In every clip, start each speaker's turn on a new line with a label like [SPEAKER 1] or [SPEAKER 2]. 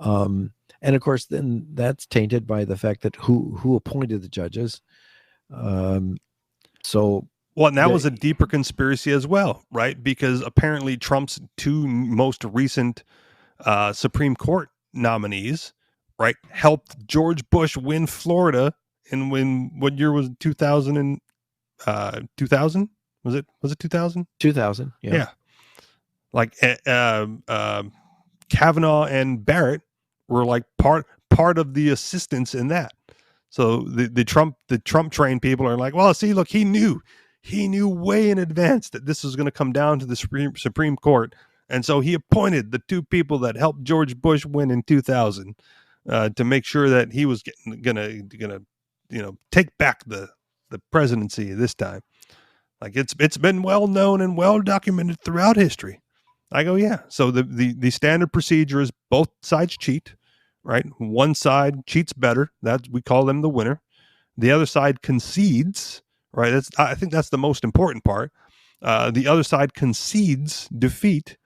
[SPEAKER 1] And of course, then that's tainted by the fact that who appointed the judges. So,
[SPEAKER 2] well, and that was a deeper conspiracy as well, right? Because apparently Trump's two most recent Supreme Court nominees, right, helped George Bush win Florida. And what year was it? 2000 and 2000? Was it 2000?
[SPEAKER 1] 2000,
[SPEAKER 2] yeah. Like Kavanaugh and Barrett were like part of the assistance in that. So the Trump train people are like, well, see, look, he knew way in advance that this was going to come down to the Supreme Court, and so he appointed the two people that helped George Bush win in 2000 to make sure that he was gonna take back the presidency this time. Like it's been well known and well documented throughout history. I go, yeah. So the standard procedure is both sides cheat, right? One side cheats better. That we call them the winner. The other side concedes, right? I think that's the most important part. The other side concedes defeat,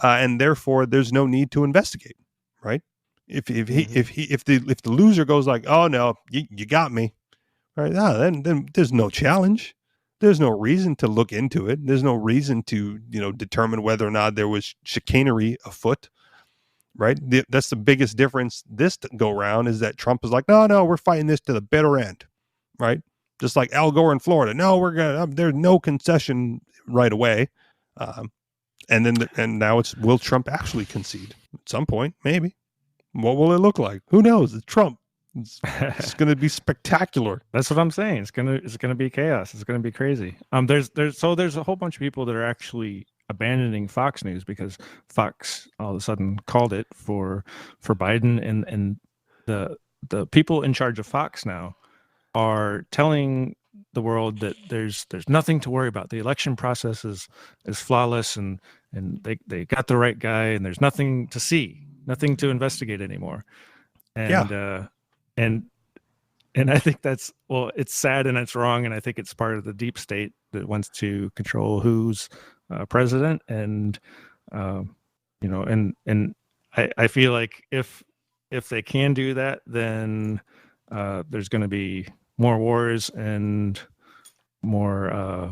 [SPEAKER 2] and therefore there's no need to investigate, right? If the loser goes like, oh no, you got me, right? Then there's no challenge. There's no reason to look into it. There's no reason to, determine whether or not there was chicanery afoot, right? That's the biggest difference this go round is that Trump is like, no, we're fighting this to the bitter end, right? Just like Al Gore in Florida. No, there's no concession right away. And now it's, will Trump actually concede at some point? Maybe. What will it look like? Who knows? It's Trump. It's going to be spectacular.
[SPEAKER 3] That's what I'm saying. It's gonna be chaos. It's gonna be crazy. There's a whole bunch of people that are actually abandoning Fox News because Fox all of a sudden called it for Biden, and the people in charge of Fox now are telling the world that there's nothing to worry about. The election process is flawless, and they got the right guy, and there's nothing to see, nothing to investigate anymore. And and I think that's, well, it's sad and it's wrong, and I think it's part of the deep state that wants to control who's president. And and I feel like if they can do that, then there's going to be more wars and more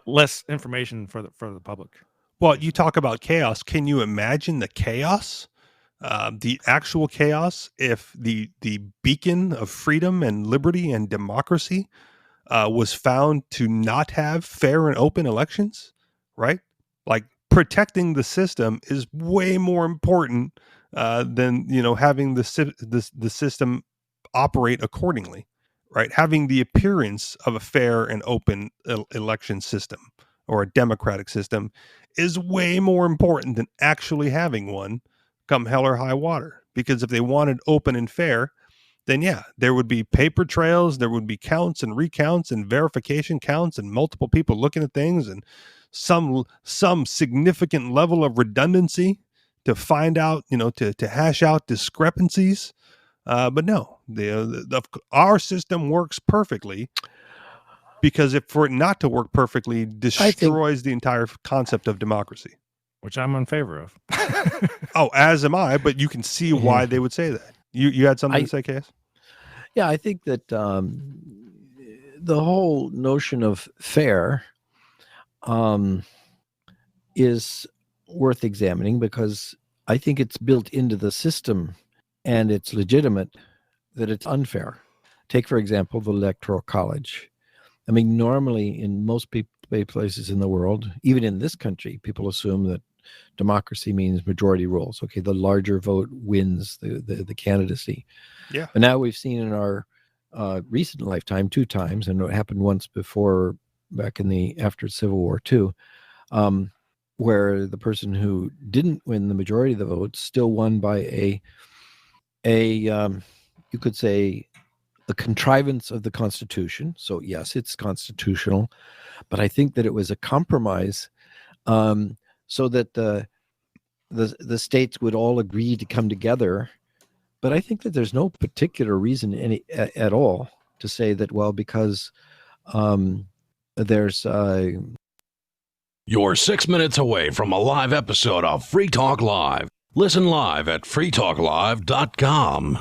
[SPEAKER 3] less information for the public.
[SPEAKER 2] Well, you talk about chaos. Can you imagine the chaos? The actual chaos if the beacon of freedom and liberty and democracy was found to not have fair and open elections, right? Like protecting the system is way more important than having the system operate accordingly, right? Having the appearance of a fair and open election system or a democratic system is way more important than actually having one come hell or high water. Because if they wanted open and fair, then yeah, there would be paper trails, there would be counts and recounts and verification counts and multiple people looking at things and some significant level of redundancy to find out, to hash out discrepancies. But no, our system works perfectly, because if for it not to work perfectly, destroys the entire concept of democracy.
[SPEAKER 3] Which I'm in favor of.
[SPEAKER 2] Oh, as am I, but you can see why they would say that. You had something to say, Case?
[SPEAKER 1] Yeah, I think that the whole notion of fair is worth examining, because I think it's built into the system and it's legitimate that it's unfair. Take, for example, the Electoral College. I mean, normally in most places in the world, even in this country, people assume that democracy means majority rules. Okay, the larger vote wins the candidacy.
[SPEAKER 2] Yeah.
[SPEAKER 1] But now we've seen in our recent lifetime 2 times, and it happened once before back after Civil War too, where the person who didn't win the majority of the votes still won by a you could say the contrivance of the Constitution. So yes, it's constitutional, but I think that it was a compromise so that the states would all agree to come together. But I think that there's no particular reason at all to say that, well, because there's
[SPEAKER 4] You're 6 minutes away from a live episode of Free Talk Live. Listen live at freetalklive.com.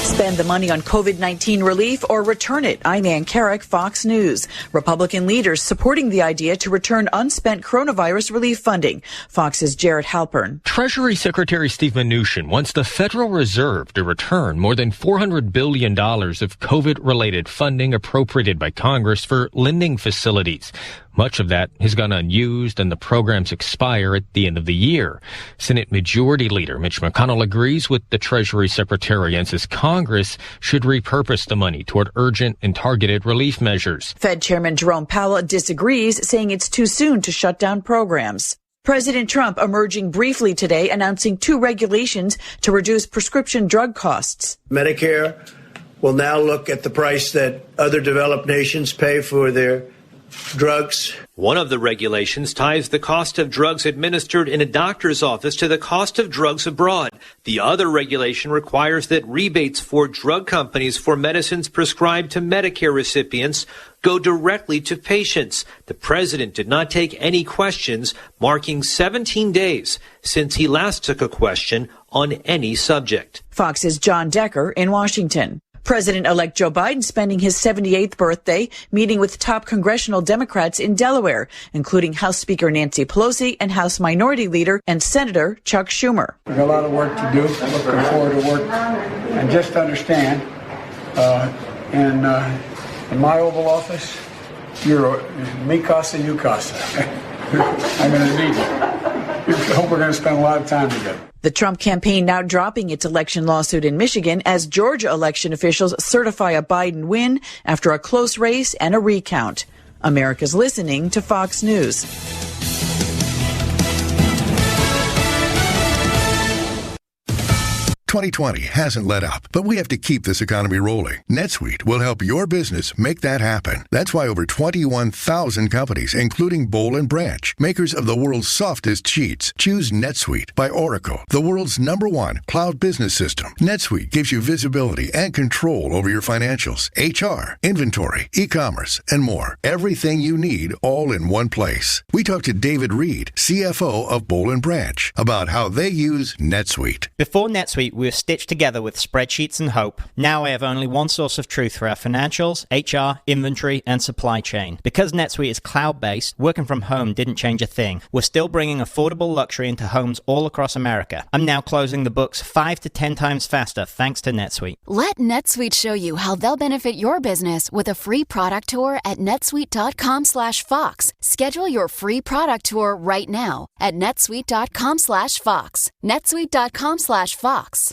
[SPEAKER 5] Spend the money on COVID-19 relief or return it. I'm Ann Carrick, Fox News. Republican leaders supporting the idea to return unspent coronavirus relief funding. Fox's Jared Halpern.
[SPEAKER 6] Treasury Secretary Steve Mnuchin wants the Federal Reserve to return more than $400 billion of COVID-related funding appropriated by Congress for lending facilities. Much of that has gone unused and the programs expire at the end of the year. Senate Majority Leader Mitch McConnell agrees with the Treasury Secretary and says Congress should repurpose the money toward urgent and targeted relief measures.
[SPEAKER 5] Fed Chairman Jerome Powell disagrees, saying it's too soon to shut down programs. President Trump emerging briefly today, announcing 2 regulations to reduce prescription drug costs.
[SPEAKER 7] Medicare will now look at the price that other developed nations pay for their drugs.
[SPEAKER 8] One of the regulations ties the cost of drugs administered in a doctor's office to the cost of drugs abroad. The other regulation requires that rebates for drug companies for medicines prescribed to Medicare recipients go directly to patients. The president did not take any questions, marking 17 days since he last took a question on any subject.
[SPEAKER 5] Fox's John Decker in Washington. President-elect Joe Biden spending his 78th birthday meeting with top congressional Democrats in Delaware, including House Speaker Nancy Pelosi and House Minority Leader and Senator Chuck Schumer.
[SPEAKER 9] There's a lot of work to do. I'm looking forward to work. And just to understand, in my Oval Office, you're mi casa, you casa. I'm going to need you. I hope we're going to spend a lot of time together.
[SPEAKER 5] The Trump campaign now dropping its election lawsuit in Michigan as Georgia election officials certify a Biden win after a close race and a recount. America's listening to Fox News.
[SPEAKER 10] 2020 hasn't let up, but we have to keep this economy rolling. NetSuite will help your business make that happen. That's why over 21,000 companies, including Boll & Branch, makers of the world's softest sheets, choose NetSuite by Oracle, the world's #1 cloud business system. NetSuite gives you visibility and control over your financials, HR, inventory, e-commerce, and more. Everything you need all in one place. We talked to David Reed, CFO of Boll & Branch, about how they use NetSuite.
[SPEAKER 11] Before NetSuite, we were stitched together with spreadsheets and hope. Now I have only one source of truth for our financials, HR, inventory, and supply chain. Because NetSuite is cloud-based, working from home didn't change a thing. We're still bringing affordable luxury into homes all across America. I'm now closing the books 5 to 10 times faster thanks to NetSuite.
[SPEAKER 12] Let NetSuite show you how they'll benefit your business with a free product tour at netsuite.com/Fox. Schedule your free product tour right now at netsuite.com/Fox. netsuite.com/Fox.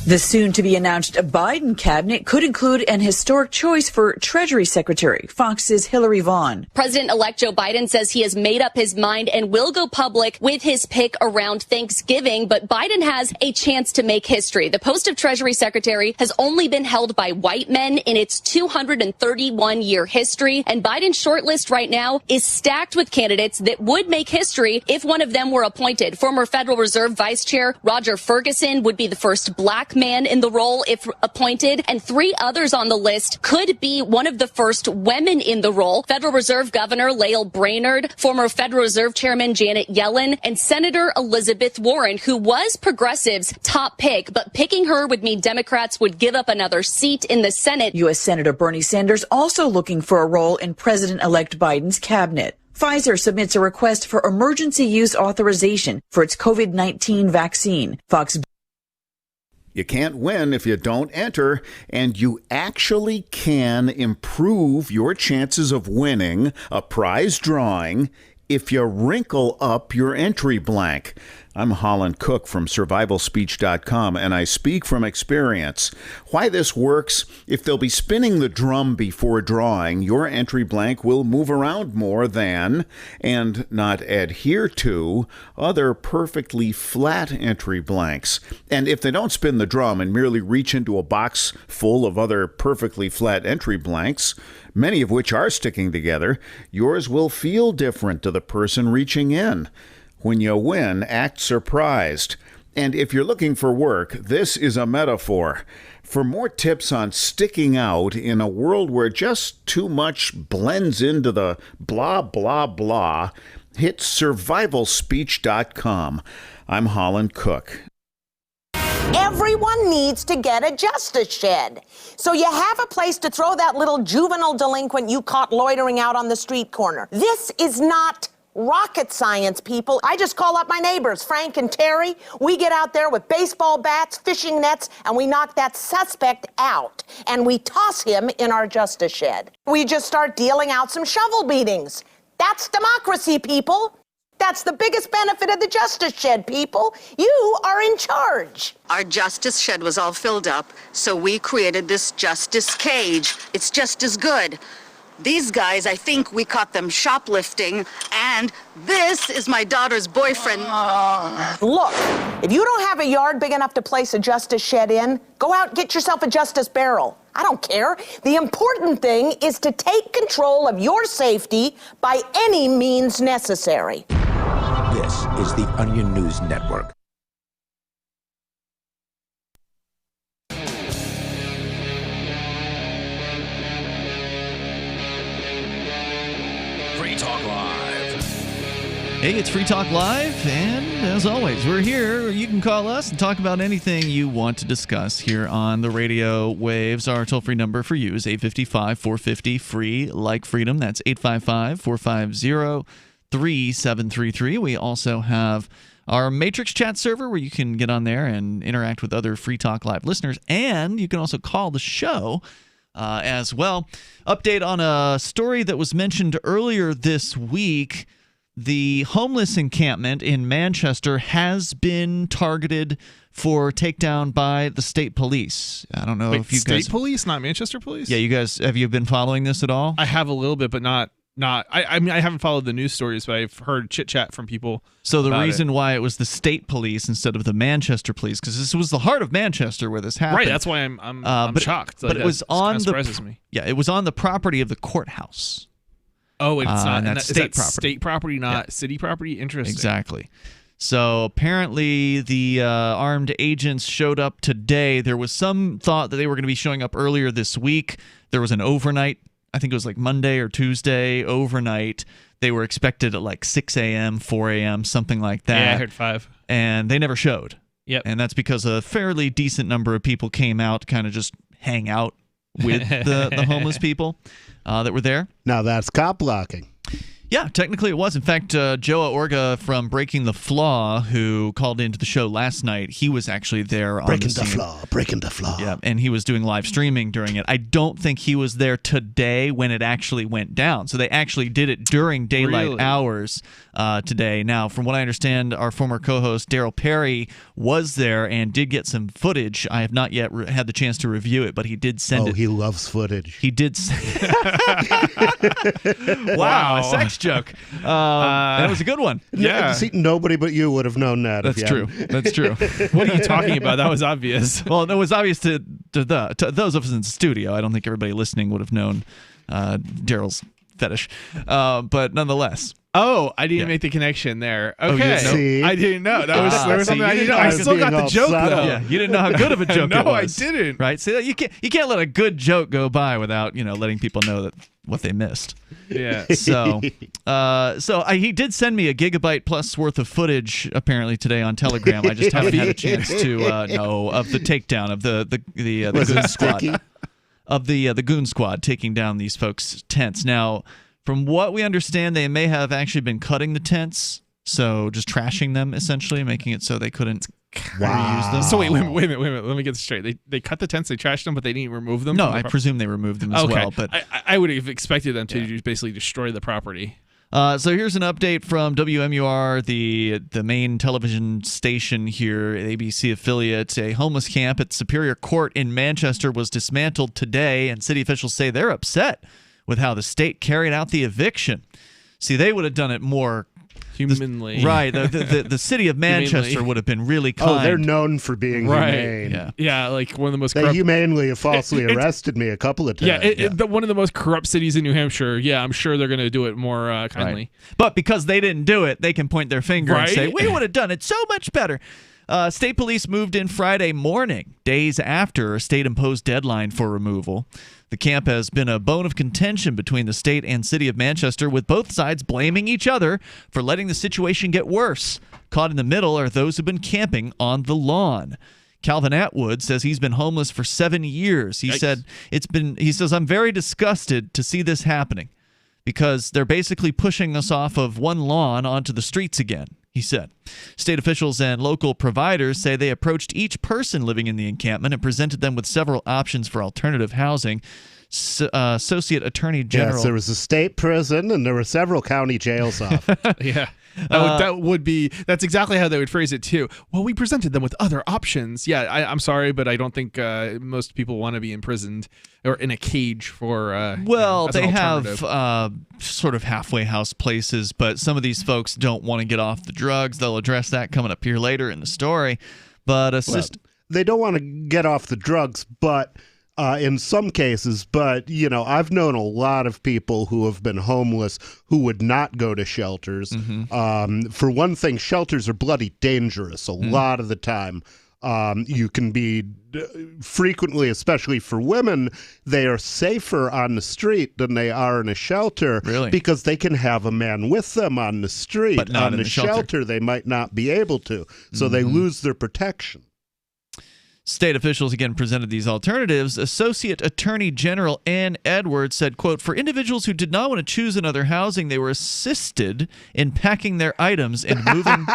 [SPEAKER 5] The soon-to-be-announced Biden cabinet could include an historic choice for Treasury Secretary. Fox's Hillary Vaughn.
[SPEAKER 13] President-elect Joe Biden says he has made up his mind and will go public with his pick around Thanksgiving, but Biden has a chance to make history. The post of Treasury Secretary has only been held by white men in its 231-year history, and Biden's shortlist right now is stacked with candidates that would make history if one of them were appointed. Former Federal Reserve Vice Chair Roger Ferguson would be the first black man in the role if appointed, and 3 others on the list could be one of the first women in the role. Federal Reserve Governor Lael Brainerd, former Federal Reserve Chairman Janet Yellen, and Senator Elizabeth Warren, who was progressives' top pick, but picking her would mean Democrats would give up another seat in the Senate.
[SPEAKER 5] U.S. Senator Bernie Sanders also looking for a role in President-elect Biden's cabinet. Pfizer submits a request for emergency use authorization for its COVID-19 vaccine. Fox.
[SPEAKER 14] You can't win if you don't enter, and you actually can improve your chances of winning a prize drawing if you wrinkle up your entry blank. I'm Holland Cook from survivalspeech.com, and I speak from experience. Why this works: if they'll be spinning the drum before drawing, your entry blank will move around more than, and not adhere to, other perfectly flat entry blanks. And if they don't spin the drum and merely reach into a box full of other perfectly flat entry blanks, many of which are sticking together, yours will feel different to the person reaching in. When you win, act surprised. And if you're looking for work, this is a metaphor. For more tips on sticking out in a world where just too much blends into the blah, blah, blah, hit survivalspeech.com. I'm Holland Cook.
[SPEAKER 15] Everyone needs to get a justice shed. So you have a place to throw that little juvenile delinquent you caught loitering out on the street corner. This is not rocket science, people. I just call up my neighbors, Frank and Terry. We get out there with baseball bats, fishing nets, and we knock that suspect out. And we toss him in our justice shed. We just start dealing out some shovel beatings. That's democracy, people. That's the biggest benefit of the Justice Shed, people. You are in charge.
[SPEAKER 16] Our Justice Shed was all filled up, so we created this Justice Cage. It's just as good. These guys, I think we caught them shoplifting, and this is my daughter's boyfriend.
[SPEAKER 15] Look, if you don't have a yard big enough to place a Justice Shed in, go out and get yourself a Justice Barrel. I don't care. The important thing is to take control of your safety by any means necessary.
[SPEAKER 17] This is the Onion News Network.
[SPEAKER 4] Free Talk Live.
[SPEAKER 18] Hey, it's Free Talk Live, and as always, we're here. You can call us and talk about anything you want to discuss here on the radio waves. Our toll-free number for you is 855-450-FREE, like freedom. That's 855-450-3733. We also have our Matrix chat server where you can get on there and interact with other Free Talk Live listeners, and you can also call the show as well. Update on a story that was mentioned earlier this week. The homeless encampment in Manchester has been targeted for takedown by the state police. I don't know if you guys...
[SPEAKER 19] State police, not Manchester police?
[SPEAKER 18] Yeah, you guys, have you been following this at all?
[SPEAKER 19] I have a little bit, but not. I mean, I haven't followed the news stories, but I've heard chit chat from people.
[SPEAKER 18] So the reason why it was the state police instead of the Manchester police, because this was the heart of Manchester where this happened.
[SPEAKER 19] Right, that's why I'm shocked.
[SPEAKER 18] But it was on
[SPEAKER 19] me.
[SPEAKER 18] Yeah, it was on the property of the courthouse.
[SPEAKER 19] Oh, it's not.
[SPEAKER 18] And that's state property.
[SPEAKER 19] State property, not city property. Interesting.
[SPEAKER 18] Exactly. So apparently the armed agents showed up today. There was some thought that they were going to be showing up earlier this week. There was an overnight. I think it was like Monday or Tuesday overnight. They were expected at like 6 a.m., 4 a.m., something like that.
[SPEAKER 19] Yeah, I heard 5.
[SPEAKER 18] And they never showed.
[SPEAKER 19] Yep.
[SPEAKER 18] And that's because a fairly decent number of people came out to kind of just hang out with the homeless people that were there.
[SPEAKER 20] Now that's cop blocking.
[SPEAKER 18] Yeah, technically it was. In fact, Joe Orga from Breaking the Flaw, who called into the show last night, he was actually there on
[SPEAKER 20] Breaking
[SPEAKER 18] the scene.
[SPEAKER 20] Breaking the Flaw.
[SPEAKER 18] Yeah, and he was doing live streaming during it. I don't think he was there today when it actually went down. So they actually did it during daylight hours today. Now, from what I understand, our former co-host Daryl Perry was there and did get some footage. I have not yet had the chance to review it, but he did send it.
[SPEAKER 20] Oh, he loves footage.
[SPEAKER 18] He did. Wow, a sex joke. That was a good one.
[SPEAKER 19] Yeah.
[SPEAKER 20] See, nobody but you would have known that.
[SPEAKER 18] That's true. That's true.
[SPEAKER 19] What are you talking about? That was obvious.
[SPEAKER 18] Well, it was obvious to those of us in the studio. I don't think everybody listening would have known Daryl's fetish, but nonetheless.
[SPEAKER 19] Oh, I didn't make the connection there. Okay,
[SPEAKER 20] See?
[SPEAKER 19] I didn't know. There was something I didn't know. I still got the joke though.
[SPEAKER 18] Yeah, you didn't know how good of a joke it
[SPEAKER 19] No,
[SPEAKER 18] was.
[SPEAKER 19] I didn't.
[SPEAKER 18] Right? So you can't let a good joke go by without letting people know that what they missed.
[SPEAKER 19] Yeah.
[SPEAKER 18] So he did send me a gigabyte plus worth of footage apparently today on Telegram. I just haven't had a chance to know of the takedown of the goon squad of the goon squad taking down these folks' tents. Now, from what we understand, they may have actually been cutting the tents, so just trashing them essentially, making it so they couldn't reuse them.
[SPEAKER 19] So wait a minute. Let me get this straight. They cut the tents, they trashed them, but they didn't remove them?
[SPEAKER 18] No, I presume they removed them as well. But
[SPEAKER 19] I would have expected them to just basically destroy the property.
[SPEAKER 18] So here's an update from WMUR, the main television station here, ABC affiliate. A homeless camp at Superior Court in Manchester was dismantled today, and city officials say they're upset with how the state carried out the eviction. See, they would have done it more
[SPEAKER 19] humanly.
[SPEAKER 18] Right. The city of Manchester would have been really kind.
[SPEAKER 20] Oh, they're known for being humane.
[SPEAKER 19] Yeah, like one of the most
[SPEAKER 20] They
[SPEAKER 19] corrupt...
[SPEAKER 20] humanely have falsely arrested me a couple of times.
[SPEAKER 19] One of the most corrupt cities in New Hampshire. Yeah, I'm sure they're going to do it more kindly.
[SPEAKER 18] Right. But because they didn't do it, they can point their finger and say, we would have done it so much better. State police moved in Friday morning, days after a state-imposed deadline for removal. The camp has been a bone of contention between the state and city of Manchester, with both sides blaming each other for letting the situation get worse. Caught in the middle are those who've been camping on the lawn. Calvin Atwood says he's been homeless for 7 years. He said he says, I'm very disgusted to see this happening because they're basically pushing us off of one lawn onto the streets again, he said. State officials and local providers say they approached each person living in the encampment and presented them with several options for alternative housing. Associate Attorney General.
[SPEAKER 20] Yes, there was a state prison and there were several county jails off.
[SPEAKER 19] Yeah. That's exactly how they would phrase it too. Well, we presented them with other options. Yeah, I'm sorry, but I don't think most people want to be imprisoned or in a cage for.
[SPEAKER 18] They have sort of halfway house places, but some of these folks don't want to get off the drugs. They'll address that coming up here later in the story. But
[SPEAKER 20] they don't want to get off the drugs, but. In some cases, but, I've known a lot of people who have been homeless who would not go to shelters. Mm-hmm. For one thing, shelters are bloody dangerous a lot of the time. You can be frequently, especially for women, they are safer on the street than they are in a shelter.
[SPEAKER 18] Really?
[SPEAKER 20] Because they can have a man with them on the street.
[SPEAKER 18] But not
[SPEAKER 20] on
[SPEAKER 18] in the
[SPEAKER 20] shelter, they might not be able to. So they lose their protection.
[SPEAKER 18] State officials again presented these alternatives. Associate Attorney General Ann Edwards said, quote, for individuals who did not want to choose another housing, they were assisted in packing their items and moving.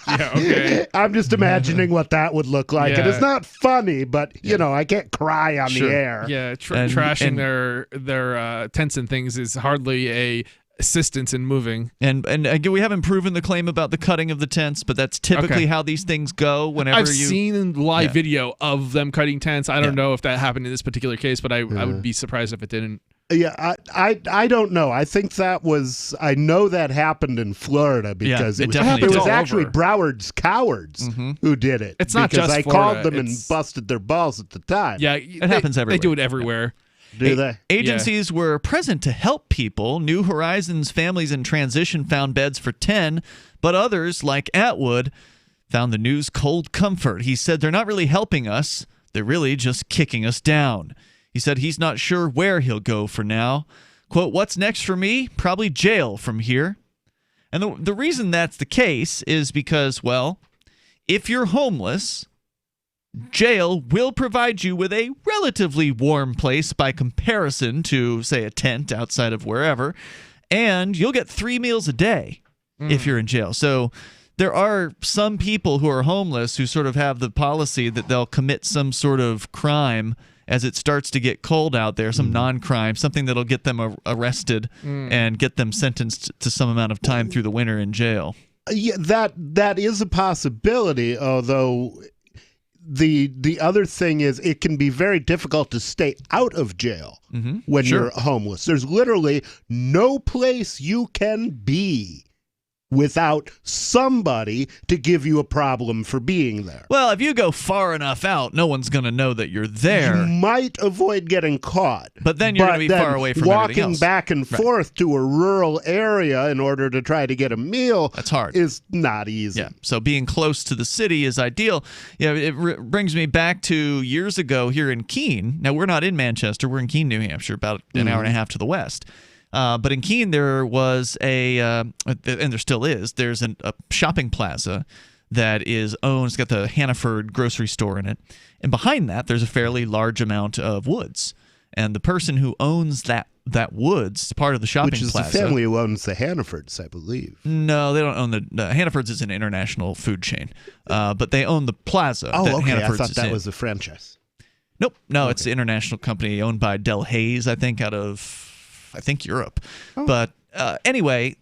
[SPEAKER 19] Yeah, okay.
[SPEAKER 20] I'm just imagining what that would look like.
[SPEAKER 19] Yeah.
[SPEAKER 20] And it's not funny, but, I can't cry on the air.
[SPEAKER 19] Yeah, trashing their tents and things is hardly a assistance in moving.
[SPEAKER 18] And again, we haven't proven the claim about the cutting of the tents, but that's typically how these things go. Whenever
[SPEAKER 19] I've seen live video of them cutting tents. I don't know if that happened in this particular case, but I would be surprised if it didn't.
[SPEAKER 20] Yeah, I don't know. I think I know that happened in Florida because it was actually Broward's Cowards who did it.
[SPEAKER 19] It's not just
[SPEAKER 20] I
[SPEAKER 19] Florida.
[SPEAKER 20] called them and busted their balls at the time.
[SPEAKER 19] Yeah,
[SPEAKER 18] it happens everywhere.
[SPEAKER 19] They do it everywhere.
[SPEAKER 20] Do they?
[SPEAKER 18] Agencies were present to help people. New Horizons Families in Transition found beds for 10, but others, like Atwood, found the news cold comfort. He said they're not really helping us. They're really just kicking us down. He said he's not sure where he'll go for now. Quote, what's next for me? Probably jail from here. And the reason that's the case is because, well, if you're homeless, jail will provide you with a relatively warm place by comparison to, say, a tent outside of wherever, and you'll get 3 meals a day if you're in jail. So there are some people who are homeless who sort of have the policy that they'll commit some sort of crime as it starts to get cold out there, some non-crime, something that'll get them arrested and get them sentenced to some amount of time through the winter in jail.
[SPEAKER 20] Yeah, that is a possibility, although the other thing is it can be very difficult to stay out of jail when you're homeless. There's literally no place you can be without somebody to give you a problem for being there.
[SPEAKER 18] Well, if you go far enough out, no one's going to know that you're there.
[SPEAKER 20] You might avoid getting caught.
[SPEAKER 18] But then you're going to be far away from everything else.
[SPEAKER 20] Walking back and forth to a rural area in order to try to get a meal
[SPEAKER 18] that's hard.
[SPEAKER 20] Is not easy.
[SPEAKER 18] Yeah. So being close to the city is ideal. Yeah, it brings me back to years ago here in Keene. Now, we're not in Manchester. We're in Keene, New Hampshire, about an hour and a half to the west. But in Keene, there was and there still is, there's a shopping plaza that is owned. It's got the Hannaford grocery store in it. And behind that, there's a fairly large amount of woods. And the person who owns that woods, part of the shopping plaza.
[SPEAKER 20] Which is the family who owns the Hannafords, I believe.
[SPEAKER 18] No, they don't own the Hannafords is an international food chain. But they own the plaza.
[SPEAKER 20] Oh,
[SPEAKER 18] that
[SPEAKER 20] okay.
[SPEAKER 18] Hannafords
[SPEAKER 20] I thought that
[SPEAKER 18] in.
[SPEAKER 20] was a franchise.
[SPEAKER 18] Nope. No, it's an international company owned by Del Hayes, I think, out of Europe. Oh. But anyway,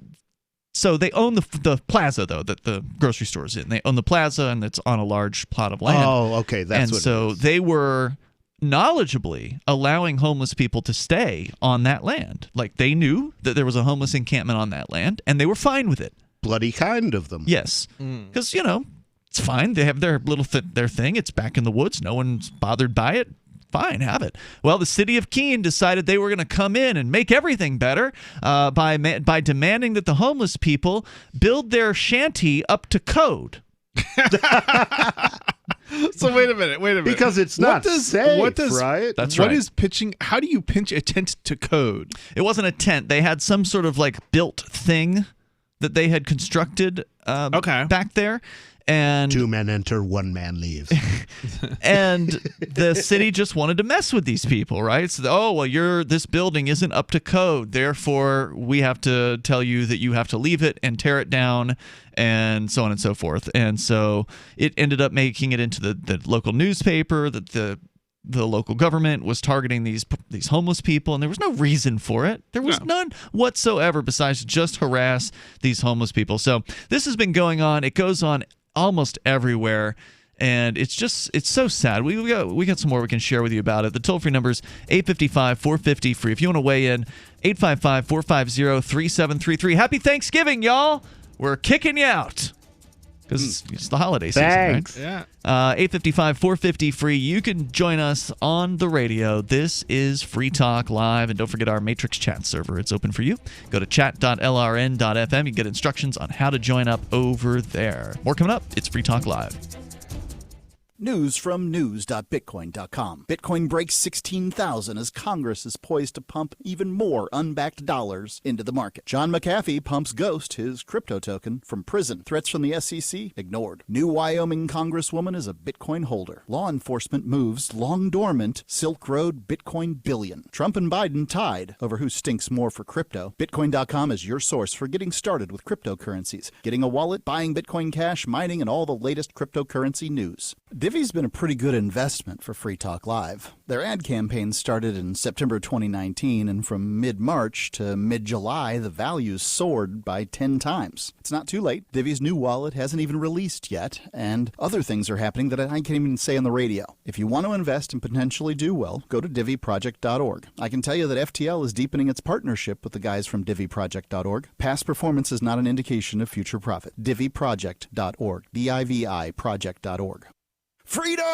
[SPEAKER 18] so they own the plaza, though, that the grocery store is in. They own the plaza, and it's on a large plot of land.
[SPEAKER 20] Oh, okay. That's what
[SPEAKER 18] so
[SPEAKER 20] it is.
[SPEAKER 18] They were knowledgeably allowing homeless people to stay on that land. Like, they knew that there was a homeless encampment on that land, and they were fine with it.
[SPEAKER 20] Bloody kind of them.
[SPEAKER 18] Yes. Because, it's fine. They have their little their thing. It's back in the woods. No one's bothered by it. Fine, have it. Well, the city of Keene decided they were going to come in and make everything better by demanding that the homeless people build their shanty up to code.
[SPEAKER 19] So wait a minute.
[SPEAKER 20] Because it's not safe, right?
[SPEAKER 18] That's
[SPEAKER 19] What
[SPEAKER 18] right.
[SPEAKER 19] is pitching? How do you pinch a tent to code?
[SPEAKER 18] It wasn't a tent. They had some sort of like built thing that they had constructed back there. And
[SPEAKER 20] 2 men enter, 1 man leaves.
[SPEAKER 18] And the city just wanted to mess with these people, right? So, this building isn't up to code. Therefore, we have to tell you that you have to leave it and tear it down and so on and so forth. And so it ended up making it into the local newspaper that the local government was targeting these homeless people, and there was no reason for it. There was none whatsoever besides just harass these homeless people. So this has been going on. It goes on almost everywhere, and it's so sad. We got some more we can share with you about it. The toll-free number is 855-450-FREE. If you want to weigh in, 855-450-3733. Happy Thanksgiving, y'all. We're kicking you out because it's the holiday season,
[SPEAKER 20] Thanks.
[SPEAKER 18] right? Yeah. 855-450-FREE. You can join us on the radio. This is Free Talk Live, and don't forget our Matrix chat server. It's open for you. Go to chat.lrn.fm. You get instructions on how to join up over there. More coming up. It's Free Talk Live.
[SPEAKER 21] News from news.bitcoin.com. Bitcoin breaks 16,000 as Congress is poised to pump even more unbacked dollars into the market. John McAfee pumps Ghost, his crypto token, from prison. Threats from the SEC ignored. New Wyoming Congresswoman is a Bitcoin holder. Law enforcement moves long dormant Silk Road Bitcoin billion. Trump and Biden tied over who stinks more for crypto. Bitcoin.com is your source for getting started with cryptocurrencies, getting a wallet, buying Bitcoin Cash, mining, and all the latest cryptocurrency news. Divi's been a pretty good investment for Free Talk Live. Their ad campaign started in September 2019, and from mid-March to mid-July, the values soared by 10 times. It's not too late. Divi's new wallet hasn't even released yet, and other things are happening that I can't even say on the radio. If you want to invest and potentially do well, go to diviproject.org. I can tell you that FTL is deepening its partnership with the guys from diviproject.org. Past performance is not an indication of future profit. diviproject.org. DIVI project.org. Freedom!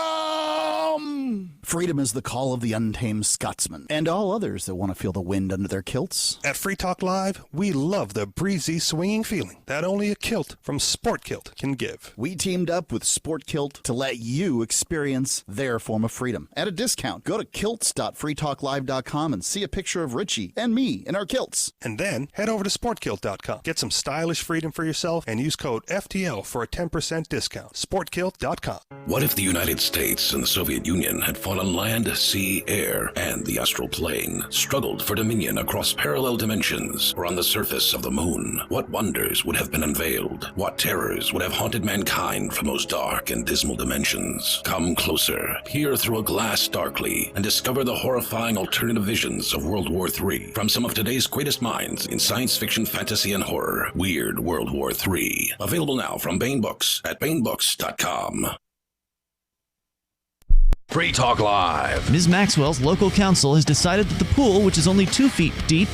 [SPEAKER 21] Freedom is the call of the untamed Scotsman and all others that want to feel the wind under their kilts.
[SPEAKER 2] At Free Talk Live, we love the breezy, swinging feeling that only a kilt from Sport Kilt can give.
[SPEAKER 21] We teamed up with Sport Kilt to let you experience their form of freedom at a discount. Go to kilts.freetalklive.com and see a picture of Richie and me in our kilts.
[SPEAKER 2] And then head over to sportkilt.com. Get some stylish freedom for yourself and use code FTL for a 10% discount. Sportkilt.com.
[SPEAKER 22] What if the United States and the Soviet Union had fought on land, sea, air, and the astral plane, struggled for dominion across parallel dimensions, or on the surface of the moon? What wonders would have been unveiled? What terrors would have haunted mankind from those dark and dismal dimensions? Come closer, peer through a glass darkly, and discover the horrifying alternative visions of World War III from some of today's greatest minds in science fiction, fantasy, and horror. Weird World War III. Available now from Baen Books at baenbooks.com.
[SPEAKER 4] Free Talk Live.
[SPEAKER 18] Ms. Maxwell's local council has decided that the pool, which is only 2 feet deep,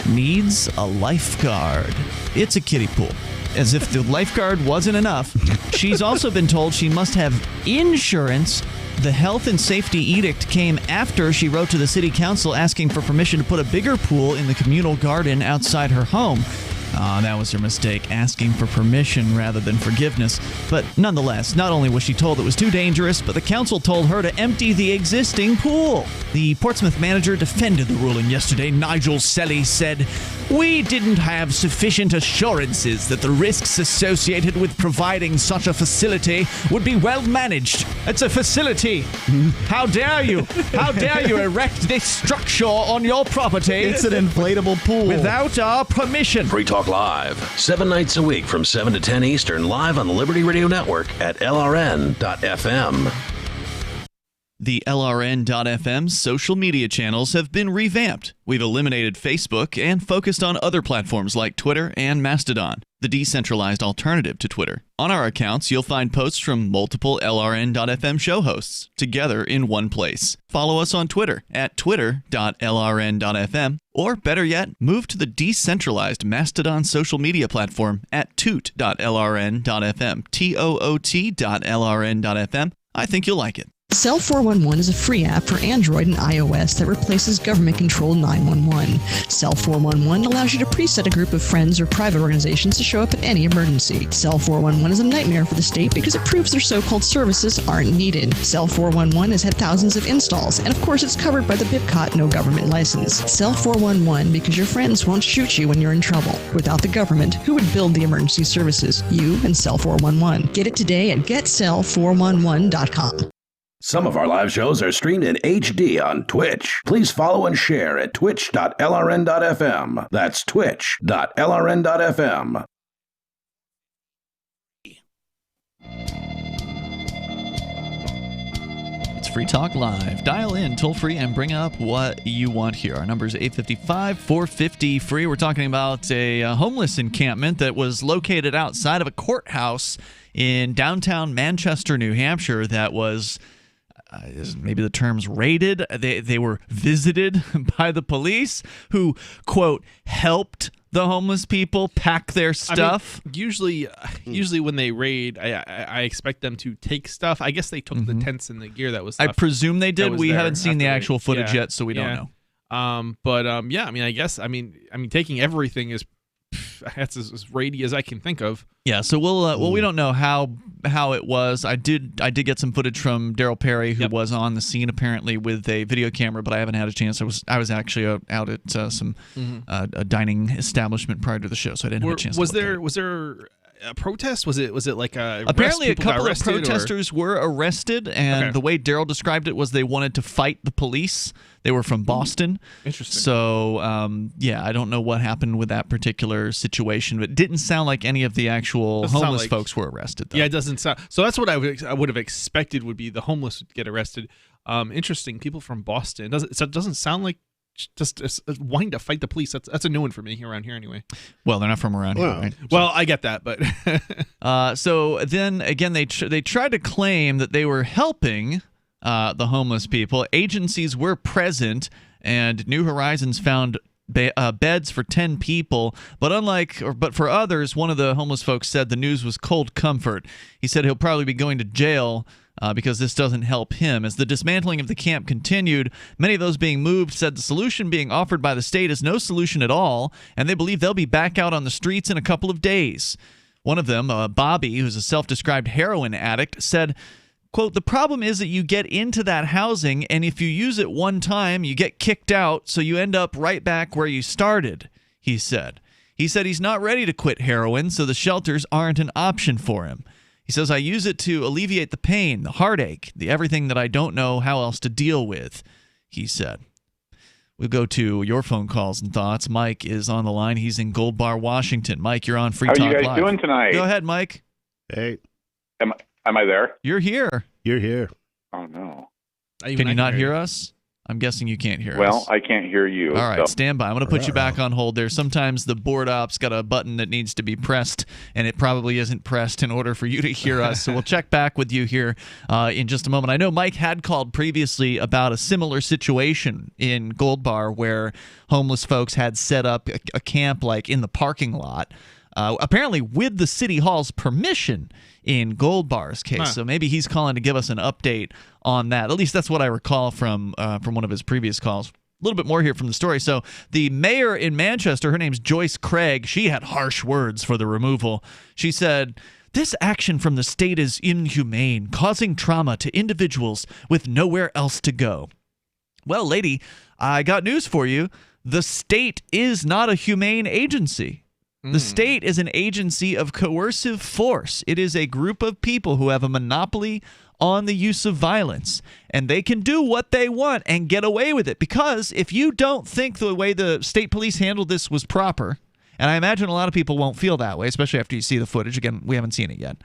[SPEAKER 18] needs a lifeguard. It's a kiddie pool. As if the lifeguard wasn't enough, she's also been told she must have insurance. The health and safety edict came after she wrote to the city council asking for permission to put a bigger pool in the communal garden outside her home. That was her mistake, asking for permission rather than forgiveness. But nonetheless, not only was she told it was too dangerous, but the council told her to empty the existing pool. The Portsmouth manager defended the ruling yesterday. Nigel Selly said, "We didn't have sufficient assurances that the risks associated with providing such a facility would be well managed. It's a facility. How dare you? How dare you erect this structure on your property?
[SPEAKER 21] It's an inflatable pool.
[SPEAKER 18] Without our permission."
[SPEAKER 4] Free Talk Live, 7 nights a week from 7 to 10 Eastern, live on the Liberty Radio Network at LRN.FM.
[SPEAKER 18] The LRN.FM social media channels have been revamped. We've eliminated Facebook and focused on other platforms like Twitter and Mastodon, the decentralized alternative to Twitter. On our accounts, you'll find posts from multiple LRN.FM show hosts together in one place. Follow us on Twitter at twitter.lrn.fm, or better yet, move to the decentralized Mastodon social media platform at toot.lrn.fm, toot.lrn.fm. I think you'll like it.
[SPEAKER 1] Cell 411 is a free app for Android and iOS that replaces government-controlled 911. Cell 411 allows you to preset a group of friends or private organizations to show up at any emergency. Cell 411 is a nightmare for the state because it proves their so-called services aren't needed. Cell 411 has had thousands of installs, and of course it's covered by the BIPCOT no government license. Cell 411 because your friends won't shoot you when you're in trouble. Without the government, who would build the emergency services? You and Cell 411. Get it today at getcell411.com.
[SPEAKER 22] Some of our live shows are streamed in HD on Twitch. Please follow and share at twitch.lrn.fm. That's twitch.lrn.fm.
[SPEAKER 18] It's Free Talk Live. Dial in toll free and bring up what you want here. Our number is 855-450-FREE. We're talking about a homeless encampment that was located outside of a courthouse in downtown Manchester, New Hampshire that was... maybe the term's raided. They were visited by the police who, quote, helped the homeless people pack their stuff.
[SPEAKER 19] I mean, usually when they raid, I expect them to take stuff. I guess they took the tents and the gear that was
[SPEAKER 18] I
[SPEAKER 19] left.
[SPEAKER 18] presume they did. We
[SPEAKER 19] there
[SPEAKER 18] haven't seen the
[SPEAKER 19] after
[SPEAKER 18] actual footage yet, so we don't know.
[SPEAKER 19] Yeah, I mean, I guess, I mean, taking everything is that's as raidy as I can think of.
[SPEAKER 18] Yeah, so we'll we don't know how it was. I did get some footage from Daryl Perry, who was on the scene apparently with a video camera, but I haven't had a chance. I was actually out at some a dining establishment prior to the show, so I didn't have a chance.
[SPEAKER 19] Was there a protest? Was it like a
[SPEAKER 18] apparently a couple of
[SPEAKER 19] arrested,
[SPEAKER 18] protesters were arrested, and the way Daryl described it was they wanted to fight the police. They were from Boston.
[SPEAKER 19] Interesting.
[SPEAKER 18] So yeah, I don't know what happened with that particular situation, but it didn't sound like any of the actual homeless folks were arrested, though.
[SPEAKER 19] Yeah, it doesn't sound. So that's what I would have expected would be the homeless would get arrested. Interesting. People from Boston. It doesn't sound like just wanting to fight the police. That's a new one for me around here anyway.
[SPEAKER 18] Well, they're not from around here, right?
[SPEAKER 19] Well, I get that, but
[SPEAKER 18] so then again, they tried to claim that they were helping the homeless people. Agencies were present, and New Horizons found beds for 10 people, but for others, one of the homeless folks said the news was cold comfort. He said he'll probably be going to jail because this doesn't help him. As the dismantling of the camp continued, many of those being moved said the solution being offered by the state is no solution at all, and they believe they'll be back out on the streets in a couple of days. One of them, Bobby, who's a self-described heroin addict, said, quote, the problem is that you get into that housing, and if you use it one time, you get kicked out, so you end up right back where you started, he said. He said he's not ready to quit heroin, so the shelters aren't an option for him. He says, I use it to alleviate the pain, the heartache, the everything that I don't know how else to deal with, he said. We'll go to your phone calls and thoughts. Mike is on the line. He's in Gold Bar, Washington. Mike, you're on Free Talk Live.
[SPEAKER 3] How are you guys doing tonight?
[SPEAKER 18] Go ahead, Mike.
[SPEAKER 20] Hey.
[SPEAKER 3] Am I there?
[SPEAKER 18] You're here.
[SPEAKER 20] You're here.
[SPEAKER 3] Oh, no.
[SPEAKER 18] Can you not hear us? I'm guessing you can't hear us.
[SPEAKER 3] Well, I can't hear you.
[SPEAKER 18] All right, stand by. I'm going to put you back on hold there. Sometimes the board op's got a button that needs to be pressed, and it probably isn't pressed in order for you to hear us. So we'll check back with you here in just a moment. I know Mike had called previously about a similar situation in Gold Bar where homeless folks had set up a camp like in the parking lot, apparently with the city hall's permission in Gold Bar's case. So maybe he's calling to give us an update on that. At least that's what I recall from one of his previous calls. A little bit more here from the story. So the mayor in Manchester, her name's Joyce Craig, she had harsh words for the removal. She said, this action from the state is inhumane, causing trauma to individuals with nowhere else to go. Well, lady, I got news for you. The state is not a humane agency. The state is an agency of coercive force. It is a group of people who have a monopoly on the use of violence, and they can do what they want and get away with it. Because if you don't think the way the state police handled this was proper, and I imagine a lot of people won't feel that way, especially after you see the footage. Again, we haven't seen it yet.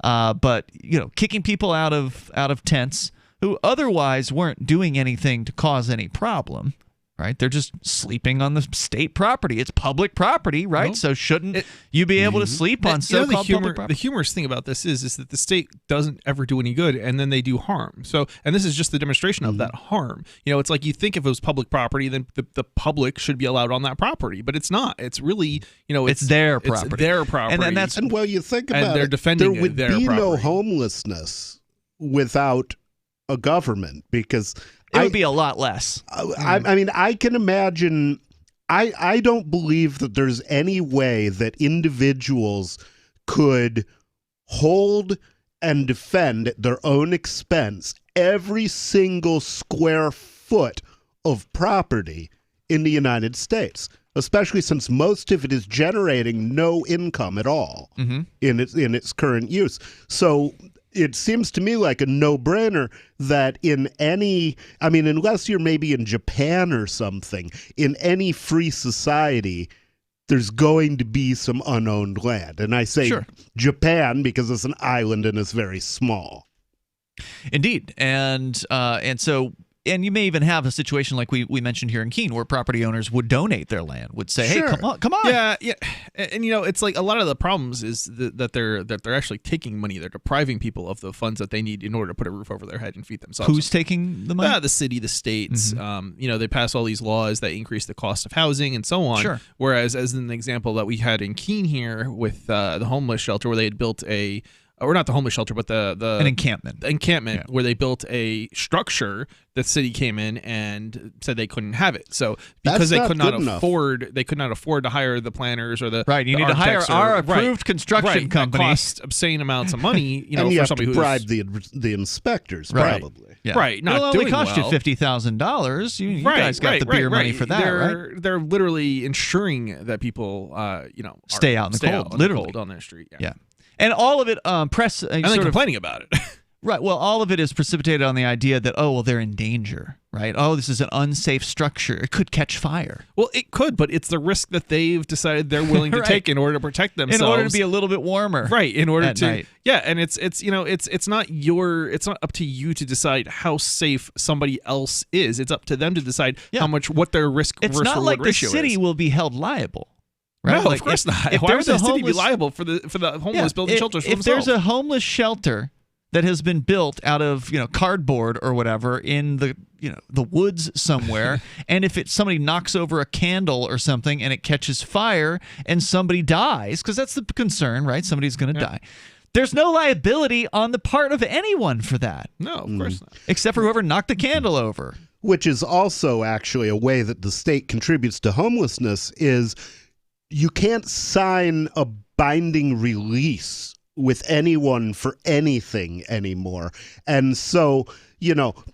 [SPEAKER 18] But kicking people out of tents who otherwise weren't doing anything to cause any problem. Right? They're just sleeping on the state property. It's public property, right? Nope. So shouldn't you be able to sleep on so-called public property?
[SPEAKER 19] The humorous thing about this is that the state doesn't ever do any good, and then they do harm. So, and this is just the demonstration of that harm. It's like you think if it was public property, then the public should be allowed on that property, but it's not. It's really,
[SPEAKER 18] it's their property.
[SPEAKER 19] It's their property.
[SPEAKER 20] And well, you think about
[SPEAKER 19] they're defending
[SPEAKER 20] there would
[SPEAKER 19] their
[SPEAKER 20] be
[SPEAKER 19] property.
[SPEAKER 20] no homelessness without a government, because
[SPEAKER 18] it would be a lot less.
[SPEAKER 20] I mean, I can imagine. I don't believe that there's any way that individuals could hold and defend at their own expense every single square foot of property in the United States, especially since most of it is generating no income at all in its current use. So it seems to me like a no-brainer that unless you're maybe in Japan or something, in any free society, there's going to be some unowned land. And I say Japan because it's an island and it's very small.
[SPEAKER 18] Indeed. And so you may even have a situation like we mentioned here in Keene, where property owners would donate their land, would say, "Hey, come on."
[SPEAKER 19] Yeah. And it's like a lot of the problems is that they're actually taking money. They're depriving people of the funds that they need in order to put a roof over their head and feed themselves.
[SPEAKER 18] Who's taking the money?
[SPEAKER 19] The city, the states. They pass all these laws that increase the cost of housing and so on.
[SPEAKER 18] Sure.
[SPEAKER 19] Whereas, as an example that we had in Keene here with the homeless shelter, where they had built or not the homeless shelter, but an
[SPEAKER 18] encampment.
[SPEAKER 19] Where they built a structure. The city came in and said they couldn't have it. So because they could not afford to hire the planners or the
[SPEAKER 18] you need to hire our approved construction company.
[SPEAKER 19] That cost obscene amounts of money.
[SPEAKER 20] And you
[SPEAKER 19] for
[SPEAKER 20] have
[SPEAKER 19] somebody
[SPEAKER 20] to bribe the inspectors, probably.
[SPEAKER 18] Yeah.
[SPEAKER 19] Right, not
[SPEAKER 18] It'll
[SPEAKER 19] doing
[SPEAKER 18] only cost you $50,000. You guys got the beer money for that, right?
[SPEAKER 19] They're literally ensuring that people,
[SPEAKER 18] stay out in the cold, literally
[SPEAKER 19] on their street.
[SPEAKER 18] Yeah. And all of it,
[SPEAKER 19] and then complaining about it.
[SPEAKER 18] Right. Well, all of it is precipitated on the idea that, they're in danger, right? This is an unsafe structure. It could catch fire.
[SPEAKER 19] Well, it could, but it's the risk that they've decided they're willing to take in order to protect themselves.
[SPEAKER 18] In order to be a little bit warmer.
[SPEAKER 19] Right. In order to
[SPEAKER 18] night.
[SPEAKER 19] Yeah, and it's not up to you to decide how safe somebody else is. It's up to them to decide what their risk versus reward ratio is.
[SPEAKER 18] It's not like the city will be held liable. Right?
[SPEAKER 19] No, of course not. Why would the city be liable for the homeless building shelters for themselves?
[SPEAKER 18] If there's a homeless shelter that has been built out of cardboard or whatever in the woods somewhere, and if somebody knocks over a candle or something and it catches fire and somebody dies, because that's the concern, right? Somebody's going to die. There's no liability on the part of anyone for that.
[SPEAKER 19] No, of course not.
[SPEAKER 18] Except for whoever knocked the candle over.
[SPEAKER 20] Which is also actually a way that the state contributes to homelessness is you can't sign a binding release with anyone for anything anymore. And so,